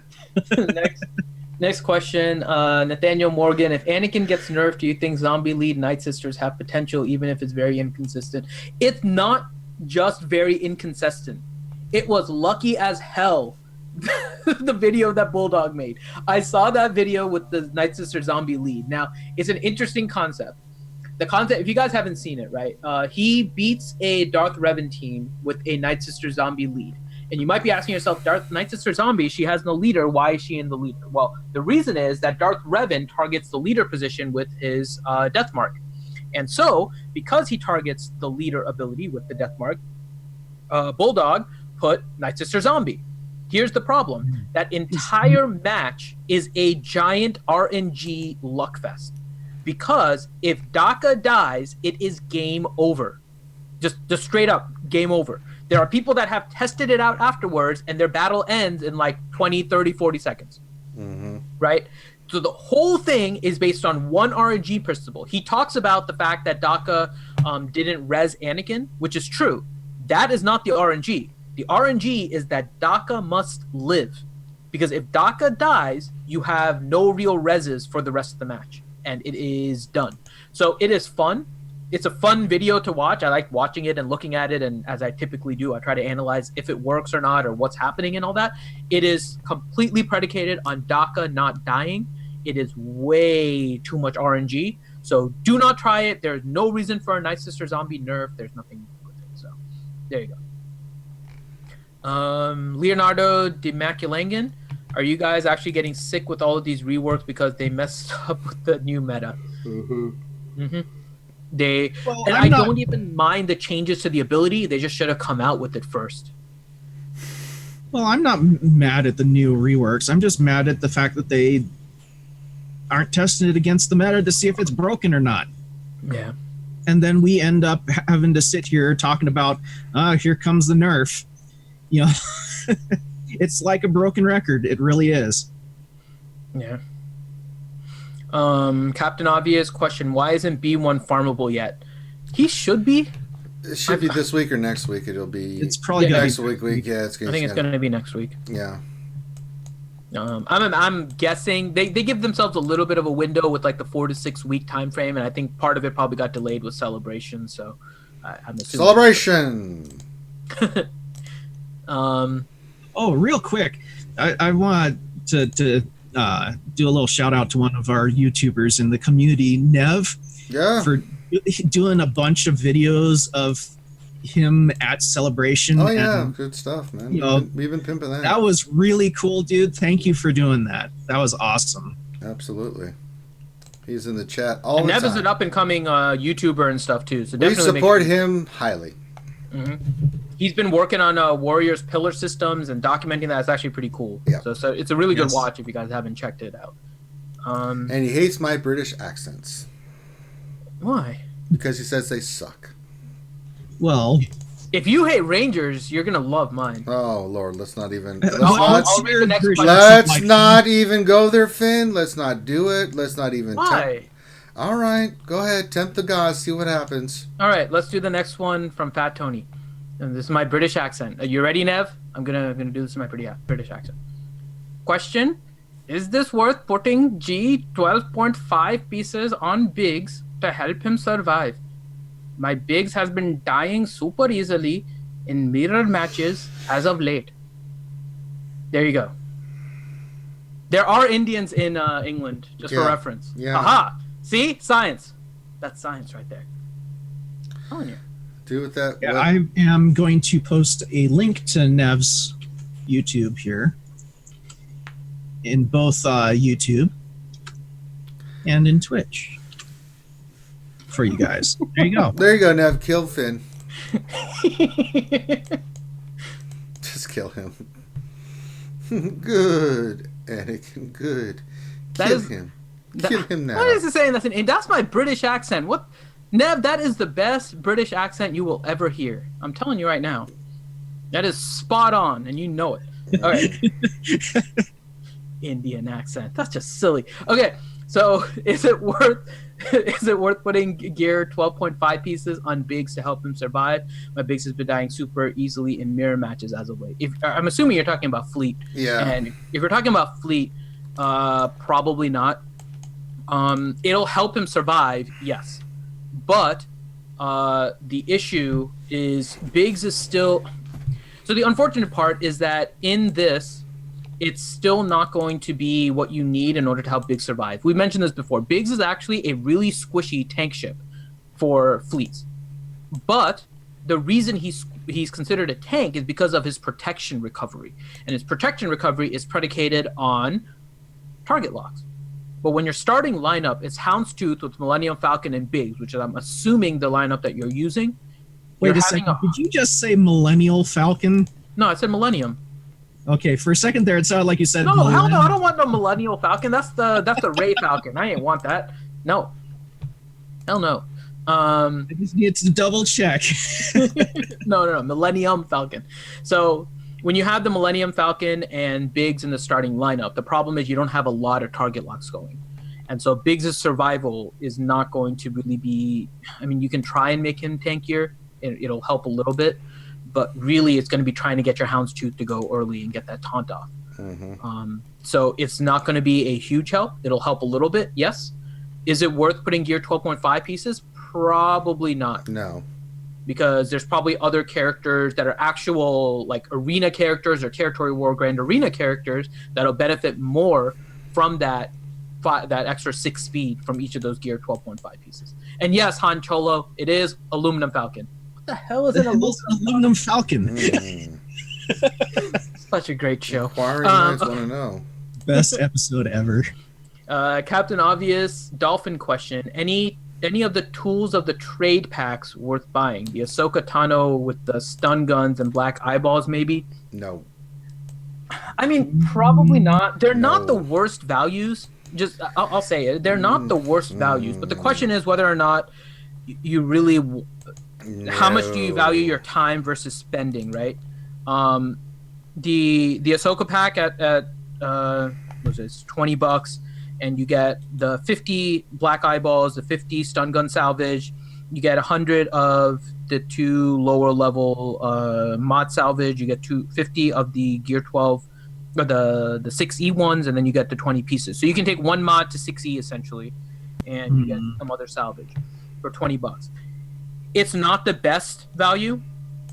Next question. Nathaniel Morgan, if Anakin gets nerfed, do you think zombie lead Night Sisters have potential even if it's very inconsistent? It's not just very inconsistent. It was lucky as hell. The video that Bulldog made. I saw that video with the Night Sister zombie lead. Now, it's an interesting concept. The concept, if you guys haven't seen it, right? He beats a Darth Revan team with a Night Sister zombie lead. And you might be asking yourself, Night Sister zombie, she has no leader. Why is she in the leader? Well, the reason is that Darth Revan targets the leader position with his Death Mark. And so, because he targets the leader ability with the Death Mark, Bulldog put Night Sister zombie. Here's the problem. That entire match is a giant RNG luckfest. Because if Daka dies, it is game over. Just straight up, game over. There are people that have tested it out afterwards, and their battle ends in 20, 30, 40 seconds. Mm-hmm. Right? So the whole thing is based on one RNG principle. He talks about the fact that Daka didn't res Anakin, which is true. That is not the RNG. The RNG is that Daka must live. Because if Daka dies, you have no real reses for the rest of the match. And it is done. So it is fun. It's a fun video to watch. I like watching it and looking at it, and as I typically do, I try to analyze if it works or not or what's happening and all that. It is completely predicated on Daka not dying. It is way too much RNG. So do not try it. There's no reason for a Night Sister zombie nerf. There's nothing with it. So there you go. Leonardo DeMaculangan. Are you guys actually getting sick with all of these reworks because they messed up with the new meta? Mm-hmm. Mm-hmm. I don't even mind the changes to the ability. They just should have come out with it first. Well, I'm not mad at the new reworks. I'm just mad at the fact that they aren't testing it against the meta to see if it's broken or not. Yeah. And then we end up having to sit here talking about, here comes the nerf. It's like a broken record. It really is. Yeah. Captain Obvious question, why isn't B1 farmable yet? He should be. It should be this week or next week. It'll be. It's probably next week. Yeah, I think it's going to be next week. Yeah. I'm guessing they give themselves a little bit of a window with like the 4 to 6 week time frame, and I think part of it probably got delayed with Celebration. So I'm assuming Celebration. Oh, real quick, I want to do a little shout out to one of our YouTubers in the community, Nev, for doing a bunch of videos of him at Celebration. Oh yeah, good stuff, man. We've been pimping that. That was really cool, dude. Thank you for doing that. That was awesome. Absolutely. He's in the chat all the time. Nev is an up and coming YouTuber and stuff too. So we support him highly. Mm-hmm. He's been working on Warriors pillar systems and documenting that. It's actually pretty cool. Yeah. So it's a really good watch if you guys haven't checked it out. And he hates my British accents. Why? Because he says they suck. Well, if you hate Rangers, you're gonna love mine. Oh Lord, let's not even. I'll read the next question. Let's not even go there, Finn. Let's not do it. Let's not even. Why? All right, go ahead. Tempt the gods. See what happens. All right, let's do the next one from Fat Tony. And this is my British accent. Are you ready, Nev? I'm gonna do this in my British accent. Question: is this worth putting G 12.5 pieces on Biggs to help him survive? My Biggs has been dying super easily in mirror matches as of late. There you go. There are Indians in England, just for reference. Yeah. Aha! See? Science. That's science right there. I'm telling you. Do with that. Yeah, I am going to post a link to Nev's YouTube here in both YouTube and in Twitch for you guys. There you go. There you go, Nev. Kill Finn. Just kill him. Good, Anakin. Good. Kill him. Kill him now. What is it saying? That's my British accent. What? Nev, that is the best British accent you will ever hear. I'm telling you right now. That is spot on, and you know it. All right. Indian accent. That's just silly. Okay, so is it worth putting gear 12.5 pieces on Biggs to help him survive? My Biggs has been dying super easily in mirror matches as of late. I'm assuming you're talking about Fleet. Yeah. And if you're talking about Fleet, probably not. It'll help him survive, yes. But the issue is Biggs is still... So the unfortunate part is that in this, it's still not going to be what you need in order to help Biggs survive. We mentioned this before. Biggs is actually a really squishy tank ship for fleets. But the reason he's considered a tank is because of his protection recovery. And his protection recovery is predicated on target locks. But when you're starting lineup, it's Houndstooth with Millennium Falcon and Biggs, which I'm assuming the lineup that you're using. Wait a second. Did you just say Millennial Falcon? No, I said Millennium. Okay, for a second there, it sounded like you said. No, hell no! I don't want no Millennial Falcon. That's the Ray Falcon. I ain't want that. No, hell no. I just need to double check. No, Millennium Falcon. So when you have the Millennium Falcon and Biggs in the starting lineup, the problem is you don't have a lot of target locks going. And so Biggs' survival is not going to really be... I mean, you can try and make him tankier. It'll help a little bit. But really, it's going to be trying to get your Houndstooth to go early and get that taunt off. Mm-hmm. So it's not going to be a huge help. It'll help a little bit, yes. Is it worth putting gear 12.5 pieces? Probably not. No. Because there's probably other characters that are actual like arena characters or territory war grand arena characters that'll benefit more from that extra 6 speed from each of those gear 12.5 pieces. And yes, Han Cholo, it is Aluminum Falcon. What the hell is an Aluminum Falcon? Such a great show. Inquiring minds want to know. Best episode ever. Captain Obvious Dolphin question: Any of the tools of the trade packs worth buying? The Ahsoka Tano with the stun guns and black eyeballs, maybe? No. I mean, probably not. They're not the worst values. Just, I'll say it. They're not the worst values. But the question is whether or not you really... How much do you value your time versus spending, right? The Ahsoka pack at what was it, $20, and you get the 50 black eyeballs, the 50 stun gun salvage, You get 100 of the 2 lower level mod salvage. You get 250 of the Gear 12, or the 6E ones, and then you get the 20 pieces. So you can take 1 mod to 6E essentially, and you get some other salvage for $20. It's not the best value,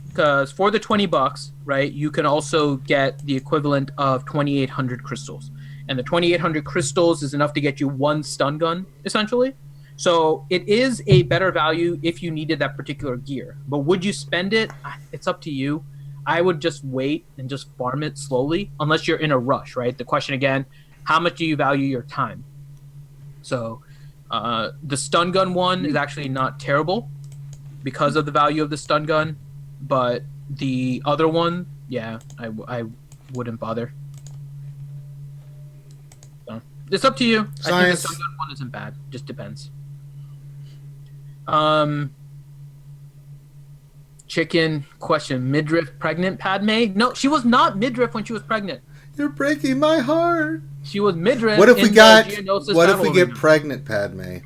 because for the $20, right, you can also get the equivalent of 2,800 crystals, and the 2,800 crystals is enough to get you 1 stun gun essentially. So it is a better value if you needed that particular gear. But would you spend it? It's up to you. I would just wait and just farm it slowly, unless you're in a rush, right? The question again, how much do you value your time? So the stun gun one is actually not terrible because of the value of the stun gun, but the other one, yeah, I wouldn't bother. So, it's up to you. Science. I think the stun gun one isn't bad. Just depends. Chicken question: midriff pregnant Padme? No, she was not midriff when she was pregnant. You're breaking my heart. She was midriff. What if we got? Geonosis What if we get arena. pregnant Padme?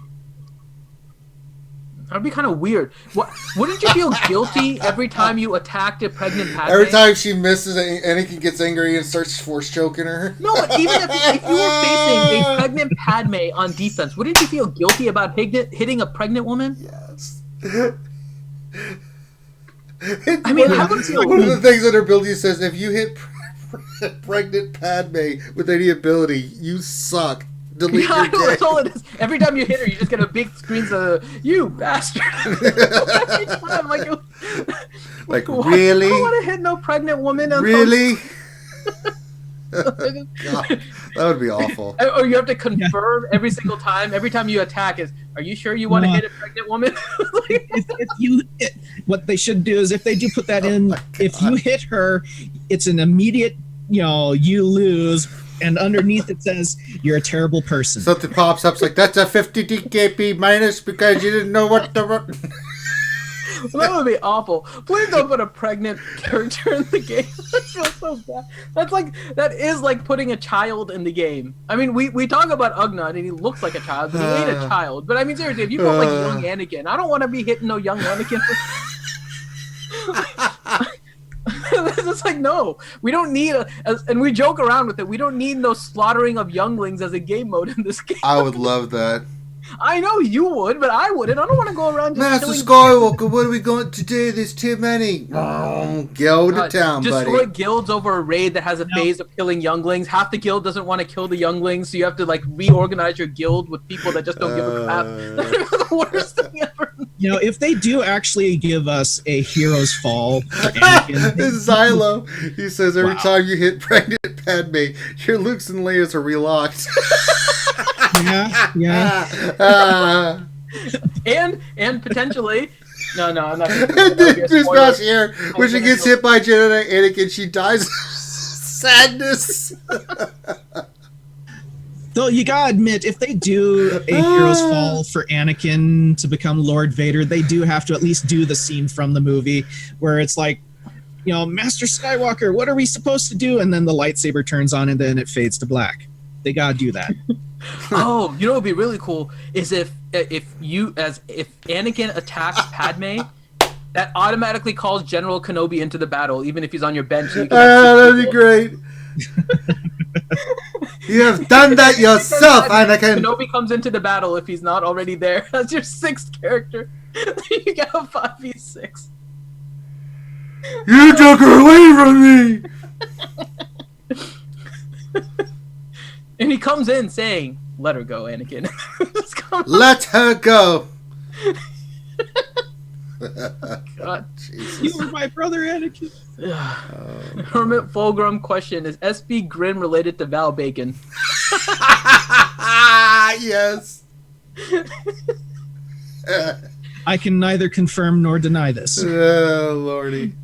That'd be kind of weird. What? Wouldn't you feel guilty every time you attacked a pregnant Padme? Every time she misses, Anakin gets angry and starts force choking her. No, but even if you were facing a pregnant Padme on defense, wouldn't you feel guilty about hitting a pregnant woman? Yes. I mean, I would feel. One of the things that her ability says: if you hit pregnant Padme with any ability, you suck. Delete Yeah, your game. that's all it is. Every time you hit her, you just get a big screen of "you bastard." Every time, like what? really? I don't want to hit no pregnant woman. Really? God, that would be awful. Or you have to confirm every single time. Every time you attack, are you sure you want to hit a pregnant woman? What they should do is, if they do put that in, if you hit her, it's an immediate, you lose. And underneath it says, you're a terrible person. Something pops up, it's like, that's a 50 DKP minus because you didn't know what the... That would be awful. Please don't put a pregnant character in the game. I feel so bad. That is like putting a child in the game. I mean, we talk about Ugnaught and he looks like a child, but he ain't a child. But I mean, seriously, if you put like young Anakin, I don't want to be hitting no young Anakin. It's like, no, we don't need and we joke around with it. We don't need no slaughtering of younglings as a game mode in this game. I would love that. I know you would, but I wouldn't. I don't want to go around just Master killing Skywalker, what are we going to do? There's too many. Go to town, buddy. Destroy guilds over a raid that has a phase of killing younglings. Half the guild doesn't want to kill the younglings, so you have to like reorganize your guild with people that just don't give a crap. That's the worst thing ever. If they do actually give us a hero's fall for Anakin, Xylo, he says every time you hit pregnant Padme, your Luke's and Leia's are relocked. yeah. And potentially, no, I'm not. This here, when she gets hit by Jedi Knight Anakin, she dies of sadness. Though you gotta admit, if they do a hero's fall for Anakin to become Lord Vader, they do have to at least do the scene from the movie where it's like, Master Skywalker, what are we supposed to do? And then the lightsaber turns on and then it fades to black. They gotta do that. Oh, what would be really cool is if Anakin attacks Padme, that automatically calls General Kenobi into the battle, even if he's on your bench. So that'd be great. You have done that yourself, Anakin. Kenobi comes into the battle if he's not already there. That's your 6th character. You get a 5v6. You took her away from me. And he comes in saying, "Let her go, Anakin." Let her go. God. Jesus. You were my brother, Anakin. Hermit Fulgrim question: is SB Grin related to Val Bacon? Yes. I can neither confirm nor deny this. Oh, Lordy.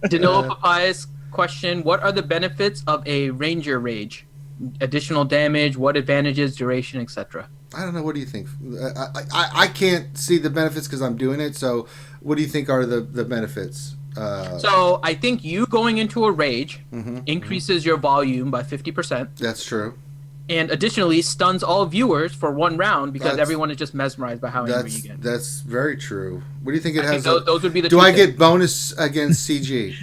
Danilo Papayas question: what are the benefits of a Ranger Rage? Additional damage, what advantages, duration, etc. I don't know. What do you think? I can't see the benefits because I'm doing it. So, what do you think are the benefits? So, I think you going into a rage increases your volume by 50%. That's true. And additionally, stuns all viewers for 1 round because everyone is just mesmerized by how angry you get. That's very true. What do you think it has? Those would be the Do I get bonus against CG?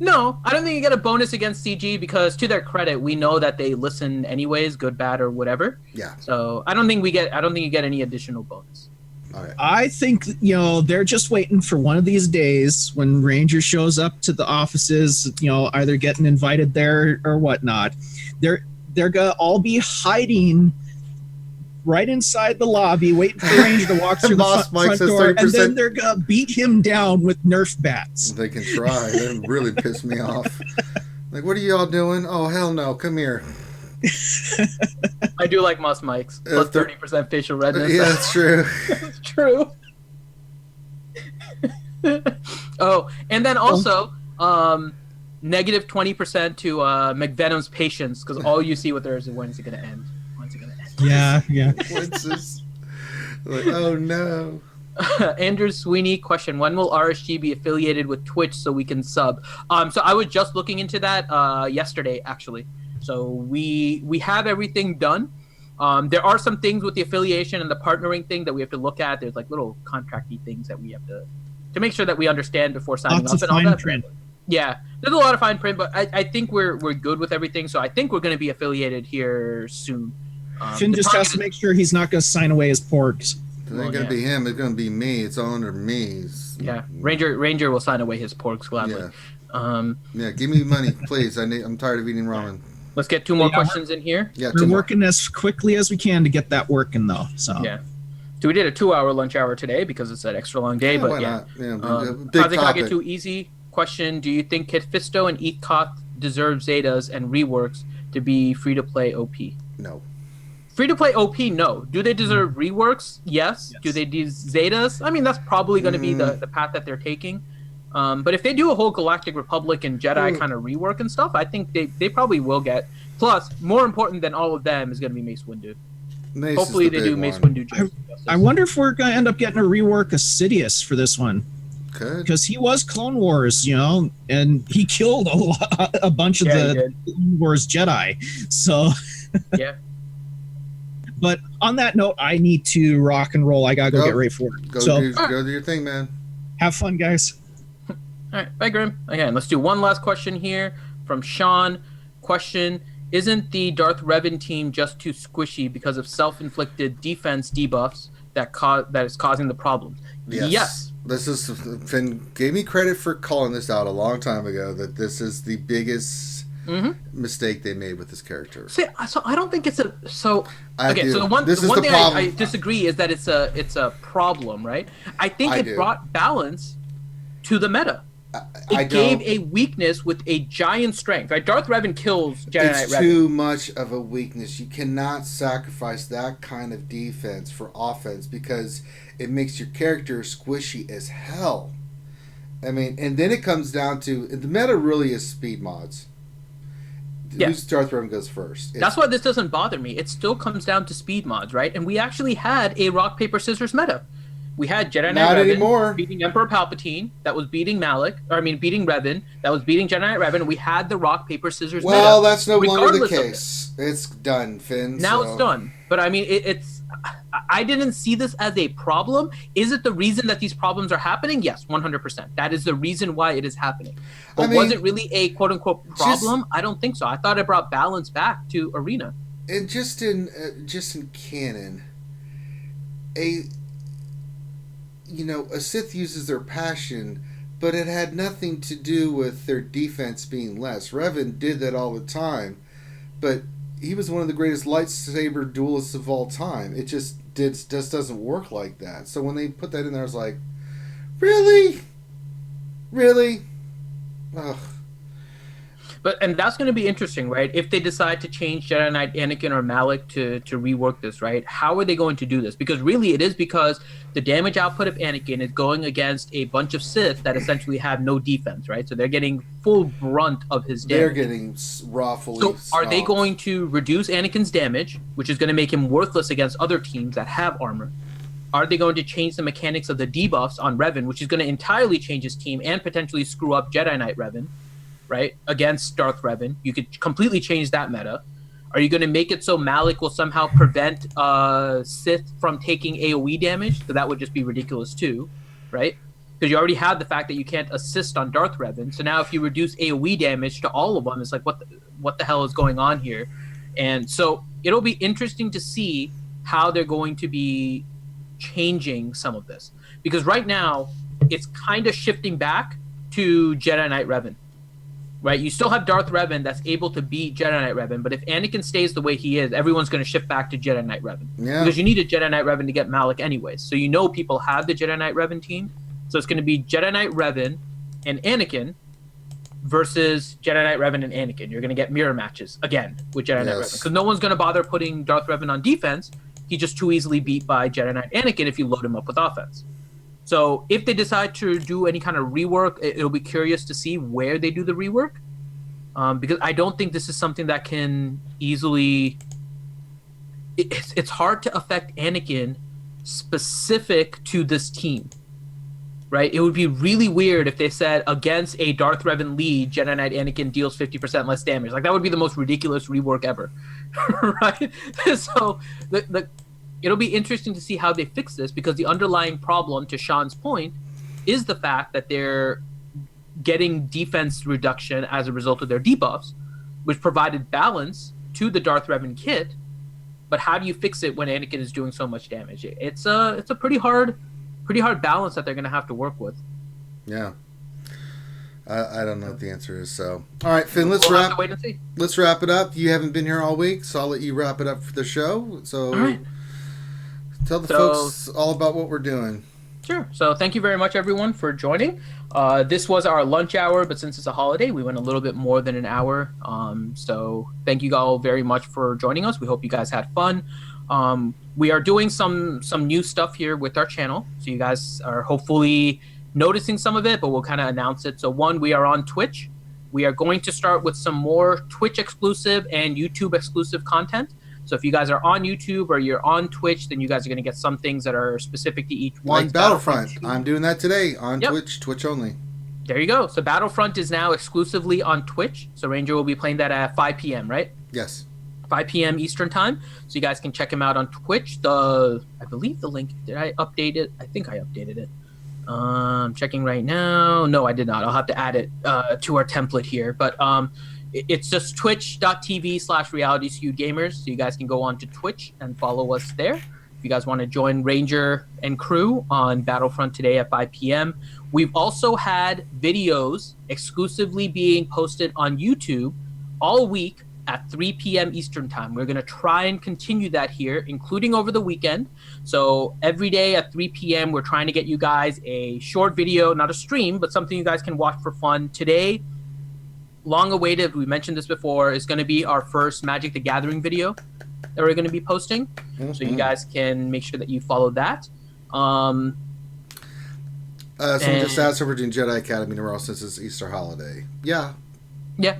No, I don't think you get a bonus against CG because, to their credit, we know that they listen anyways, good, bad, or whatever. Yeah. So I don't think you get any additional bonus. All right. I think they're just waiting for one of these days when Ranger shows up to the offices. Either getting invited there or whatnot. They're gonna all be hiding right inside the lobby, waiting for Ranger to walk through the front door, and then they're gonna beat him down with Nerf bats. They can try. That really pissed me off. Like, what are y'all doing? Oh, hell no! Come here. I do like Moss mics. Plus 30% facial redness. Yeah, that's true. That's true. Oh, and then also, negative 20% to McVenom's patience because all you see with her is when is it going to end? Yeah. What's this? Like, oh no. Andrew Sweeney, question: when will RSG be affiliated with Twitch so we can sub? So I was just looking into that yesterday, actually. So we have everything done. There are some things with the affiliation and the partnering thing that we have to look at. There's like little contracty things that we have to make sure that we understand before signing up and all that. Print. Yeah, there's a lot of fine print, but I think we're good with everything. So I think we're going to be affiliated here soon. Finn just has to make sure he's not going to sign away his porgs. It ain't going to be him. It's going to be me. It's all under me. Yeah, Ranger will sign away his porgs gladly. Yeah, give me money, please. I'm tired of eating ramen. Let's get 2 more questions in here. Yeah, we're working as quickly as we can to get that working, though. So yeah. So we did a 2-hour lunch hour today because it's an extra long day. But yeah. Kazekage Too Easy question: do you think Kitfisto and Eatkoth deserve Zetas and reworks to be free to play OP? No. Free to play OP, no. Do they deserve reworks? Yes. Do they do Zetas? I mean, that's probably going to be the path that they're taking. But if they do a whole Galactic Republic and Jedi kind of rework and stuff, I think they probably will get. Plus, more important than all of them is going to be Mace Windu. Hopefully they do Mace Windu justice. I wonder if we're going to end up getting a rework of Sidious for this one. Because he was Clone Wars, and he killed a bunch of the Clone Wars Jedi. So yeah. But on that note, I need to rock and roll. I gotta go get ready for it. Go do your thing, man. Have fun, guys. All right, bye, Grim. Again, let's do one last question here from Sean. Question: isn't the Darth Revan team just too squishy because of self-inflicted defense debuffs that is causing the problem? Yes. This is Finn gave me credit for calling this out a long time ago. That this is the biggest mistake they made with this character. See, so I don't think it's a so. Okay, so the one thing I disagree is that it's a problem, right? I think it brought balance to the meta. It gave a weakness with a giant strength. Right? Darth Revan kills Jedi Knight Revan. It's too much of a weakness. You cannot sacrifice that kind of defense for offense because it makes your character squishy as hell. I mean, and then it comes down to the meta really is speed mods. Who's Darth Revan goes first. That's why this doesn't bother me. It still comes down to speed mods, right? And we actually had a rock paper scissors meta. We had Jedi Knight Revan beating Emperor Palpatine, that was beating beating Revan, that was beating Jedi Knight Revan. We had the rock paper scissors meta. Well, that's no longer the case. It's done, Finn. Now it's done. But I mean, I didn't see this as a problem. Is it the reason that these problems are happening? Yes, 100%. That is the reason why it is happening. But was it really a quote-unquote problem? I don't think so. I thought it brought balance back to Arena. And just in canon, a Sith uses their passion, but it had nothing to do with their defense being less. Revan did that all the time, but he was one of the greatest lightsaber duelists of all time. It just doesn't work like that. So when they put that in there, I was like, really? Ugh. And that's going to be interesting, right? If they decide to change Jedi Knight Anakin or Malik to rework this, right? How are they going to do this? Because really it is because the damage output of Anakin is going against a bunch of Sith that essentially have no defense, right? So they're getting full brunt of his damage. They're getting rawfully So are they going to reduce Anakin's damage, which is going to make him worthless against other teams that have armor? Are they going to change the mechanics of the debuffs on Revan, which is going to entirely change his team and potentially screw up Jedi Knight Revan? right, against Darth Revan. You could completely change that meta. Are you going to make it so Malik will somehow prevent Sith from taking AoE damage? So that would just be ridiculous too, right? Because you already have the fact that you can't assist on Darth Revan. So now if you reduce AoE damage to all of them, it's like, what the hell is going on here? And so it'll be interesting to see how they're going to be changing some of this. Because right now, it's kind of shifting back to Jedi Knight Revan. Right, you still have Darth Revan that's able to beat Jedi Knight Revan, but if Anakin stays the way he is, everyone's going to shift back to Jedi Knight Revan. Yeah. Because you need a Jedi Knight Revan to get Malik anyways. So people have the Jedi Knight Revan team. So it's going to be Jedi Knight Revan and Anakin versus Jedi Knight Revan and Anakin. You're going to get mirror matches again with Jedi Knight Revan. Because no one's going to bother putting Darth Revan on defense. He's just too easily beat by Jedi Knight Anakin if you load him up with offense. So if they decide to do any kind of rework, it'll be curious to see where they do the rework. Because I don't think this is something that can easily... It's hard to affect Anakin specific to this team, right? It would be really weird if they said against a Darth Revan lead, Jedi Knight Anakin deals 50% less damage. Like, that would be the most ridiculous rework ever, right? So it'll be interesting to see how they fix this, because the underlying problem, to Sean's point, is the fact that they're getting defense reduction as a result of their debuffs, which provided balance to the Darth Revan kit. But how do you fix it when Anakin is doing so much damage? It's a pretty hard balance that they're going to have to work with. Yeah, I don't know what the answer is. So, all right, Finn, let's have to wait and see. Let's wrap it up. You haven't been here all week, so I'll let you wrap it up for the show. So, all right. Tell the folks all about what we're doing. Sure. So thank you very much, everyone, for joining. This was our lunch hour, but since it's a holiday, we went a little bit more than an hour. So thank you all very much for joining us. We hope you guys had fun. We are doing some new stuff here with our channel. So you guys are hopefully noticing some of it, but we'll kind of announce it. So one, we are on Twitch. We are going to start with some more Twitch exclusive and YouTube exclusive content. So if you guys are on YouTube or you're on Twitch, then you guys are going to get some things that are specific to each one. Like Battlefront. I'm doing that today on Twitch only. There you go. So Battlefront is now exclusively on Twitch. So Ranger will be playing that at 5 p.m., right? Yes. 5 p.m. Eastern time. So you guys can check him out on Twitch. I believe the link, did I update it? I think I updated it. I'm checking right now. No, I did not. I'll have to add it to our template here. But it's just twitch.tv/realityskewedgamers. So you guys can go on to Twitch and follow us there. If you guys want to join Ranger and crew on Battlefront today at 5 p.m. We've also had videos exclusively being posted on YouTube all week at 3 p.m. Eastern time. We're going to try and continue that here, including over the weekend. So every day at 3 p.m., we're trying to get you guys a short video, not a stream, but something you guys can watch for fun. Today, long awaited, we mentioned this before, is going to be our first Magic the Gathering video that we're going to be posting. Mm-hmm. So you guys can make sure that you follow that. Someone just asked if we're doing Jedi Academy tomorrow since it's Easter holiday. Yeah,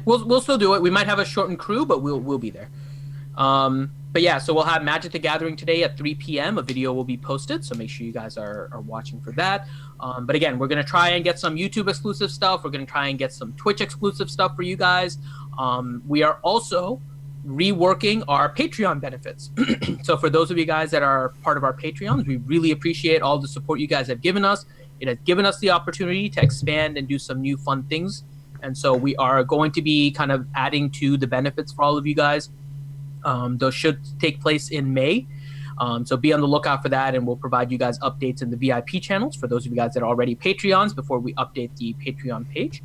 we'll still do it. We might have a shortened crew, but we'll be there. But yeah, so we'll have Magic the Gathering today at 3 p.m. A video will be posted, so make sure you guys are watching for that. But again, we're going to try and get some YouTube exclusive stuff. We're going to try and get some Twitch exclusive stuff for you guys. We are also reworking our Patreon benefits. So for those of you guys that are part of our Patreons, we really appreciate all the support you guys have given us. It has given us the opportunity to expand and do some new fun things. And so we are going to be kind of adding to the benefits for all of you guys. Those should take place in May. So be on the lookout for that, and we'll provide you guys updates in the VIP channels for those of you guys that are already Patreons before we update the Patreon page.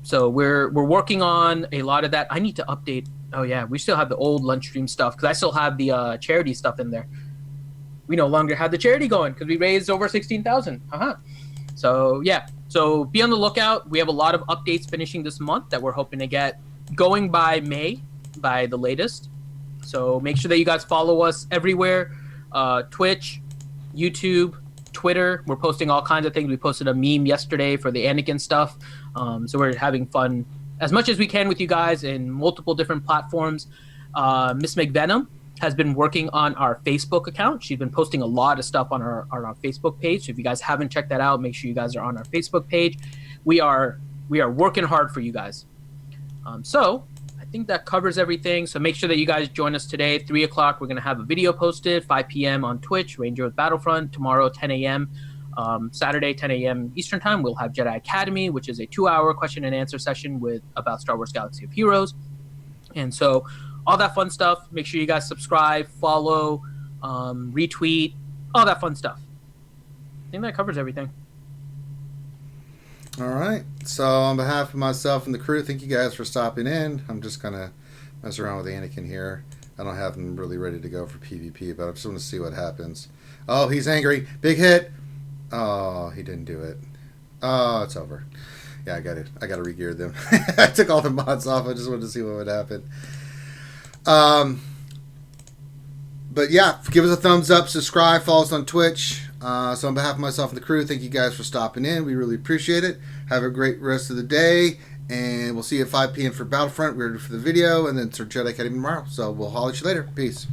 So we're working on a lot of that. I need to update. Oh yeah, we still have the old lunch stream stuff because I still have the charity stuff in there. We no longer have the charity going because we raised over 16,000. So yeah, so be on the lookout. We have a lot of updates finishing this month that we're hoping to get going by May, by the latest. So make sure that you guys follow us everywhere. Twitch, YouTube, Twitter. We're posting all kinds of things. We posted a meme yesterday for the Anakin stuff. So we're having fun as much as we can with you guys in multiple different platforms. Miss McVenom has been working on our Facebook account. She's been posting a lot of stuff on our Facebook page. So if you guys haven't checked that out, make sure you guys are on our Facebook page. We are We are working hard for you guys. So I think that covers everything. So make sure that you guys join us today, 3 o'clock. We're going to have a video posted, 5 p.m. on Twitch, Ranger with Battlefront. Tomorrow, 10 a.m. Saturday, 10 a.m. Eastern Time, we'll have Jedi Academy, which is a 2-hour question and answer session about Star Wars Galaxy of Heroes. And so all that fun stuff. Make sure you guys subscribe, follow, retweet, all that fun stuff. I think that covers everything. All right. So on behalf of myself and the crew, thank you guys for stopping in. I'm just going to mess around with Anakin here. I don't have him really ready to go for PvP, but I just want to see what happens. Oh, he's angry. Big hit. Oh, he didn't do it. Oh, it's over. Yeah, I got to re-gear them. I took all the mods off. I just wanted to see what would happen. But yeah, give us a thumbs up, subscribe, follow us on Twitch. So on behalf of myself and the crew, thank you guys for stopping in. We really appreciate it. Have a great rest of the day, and we'll see you at 5 p.m. for Battlefront. We're ready for the video, and then for Jedi Academy tomorrow. So we'll holler at you later. Peace.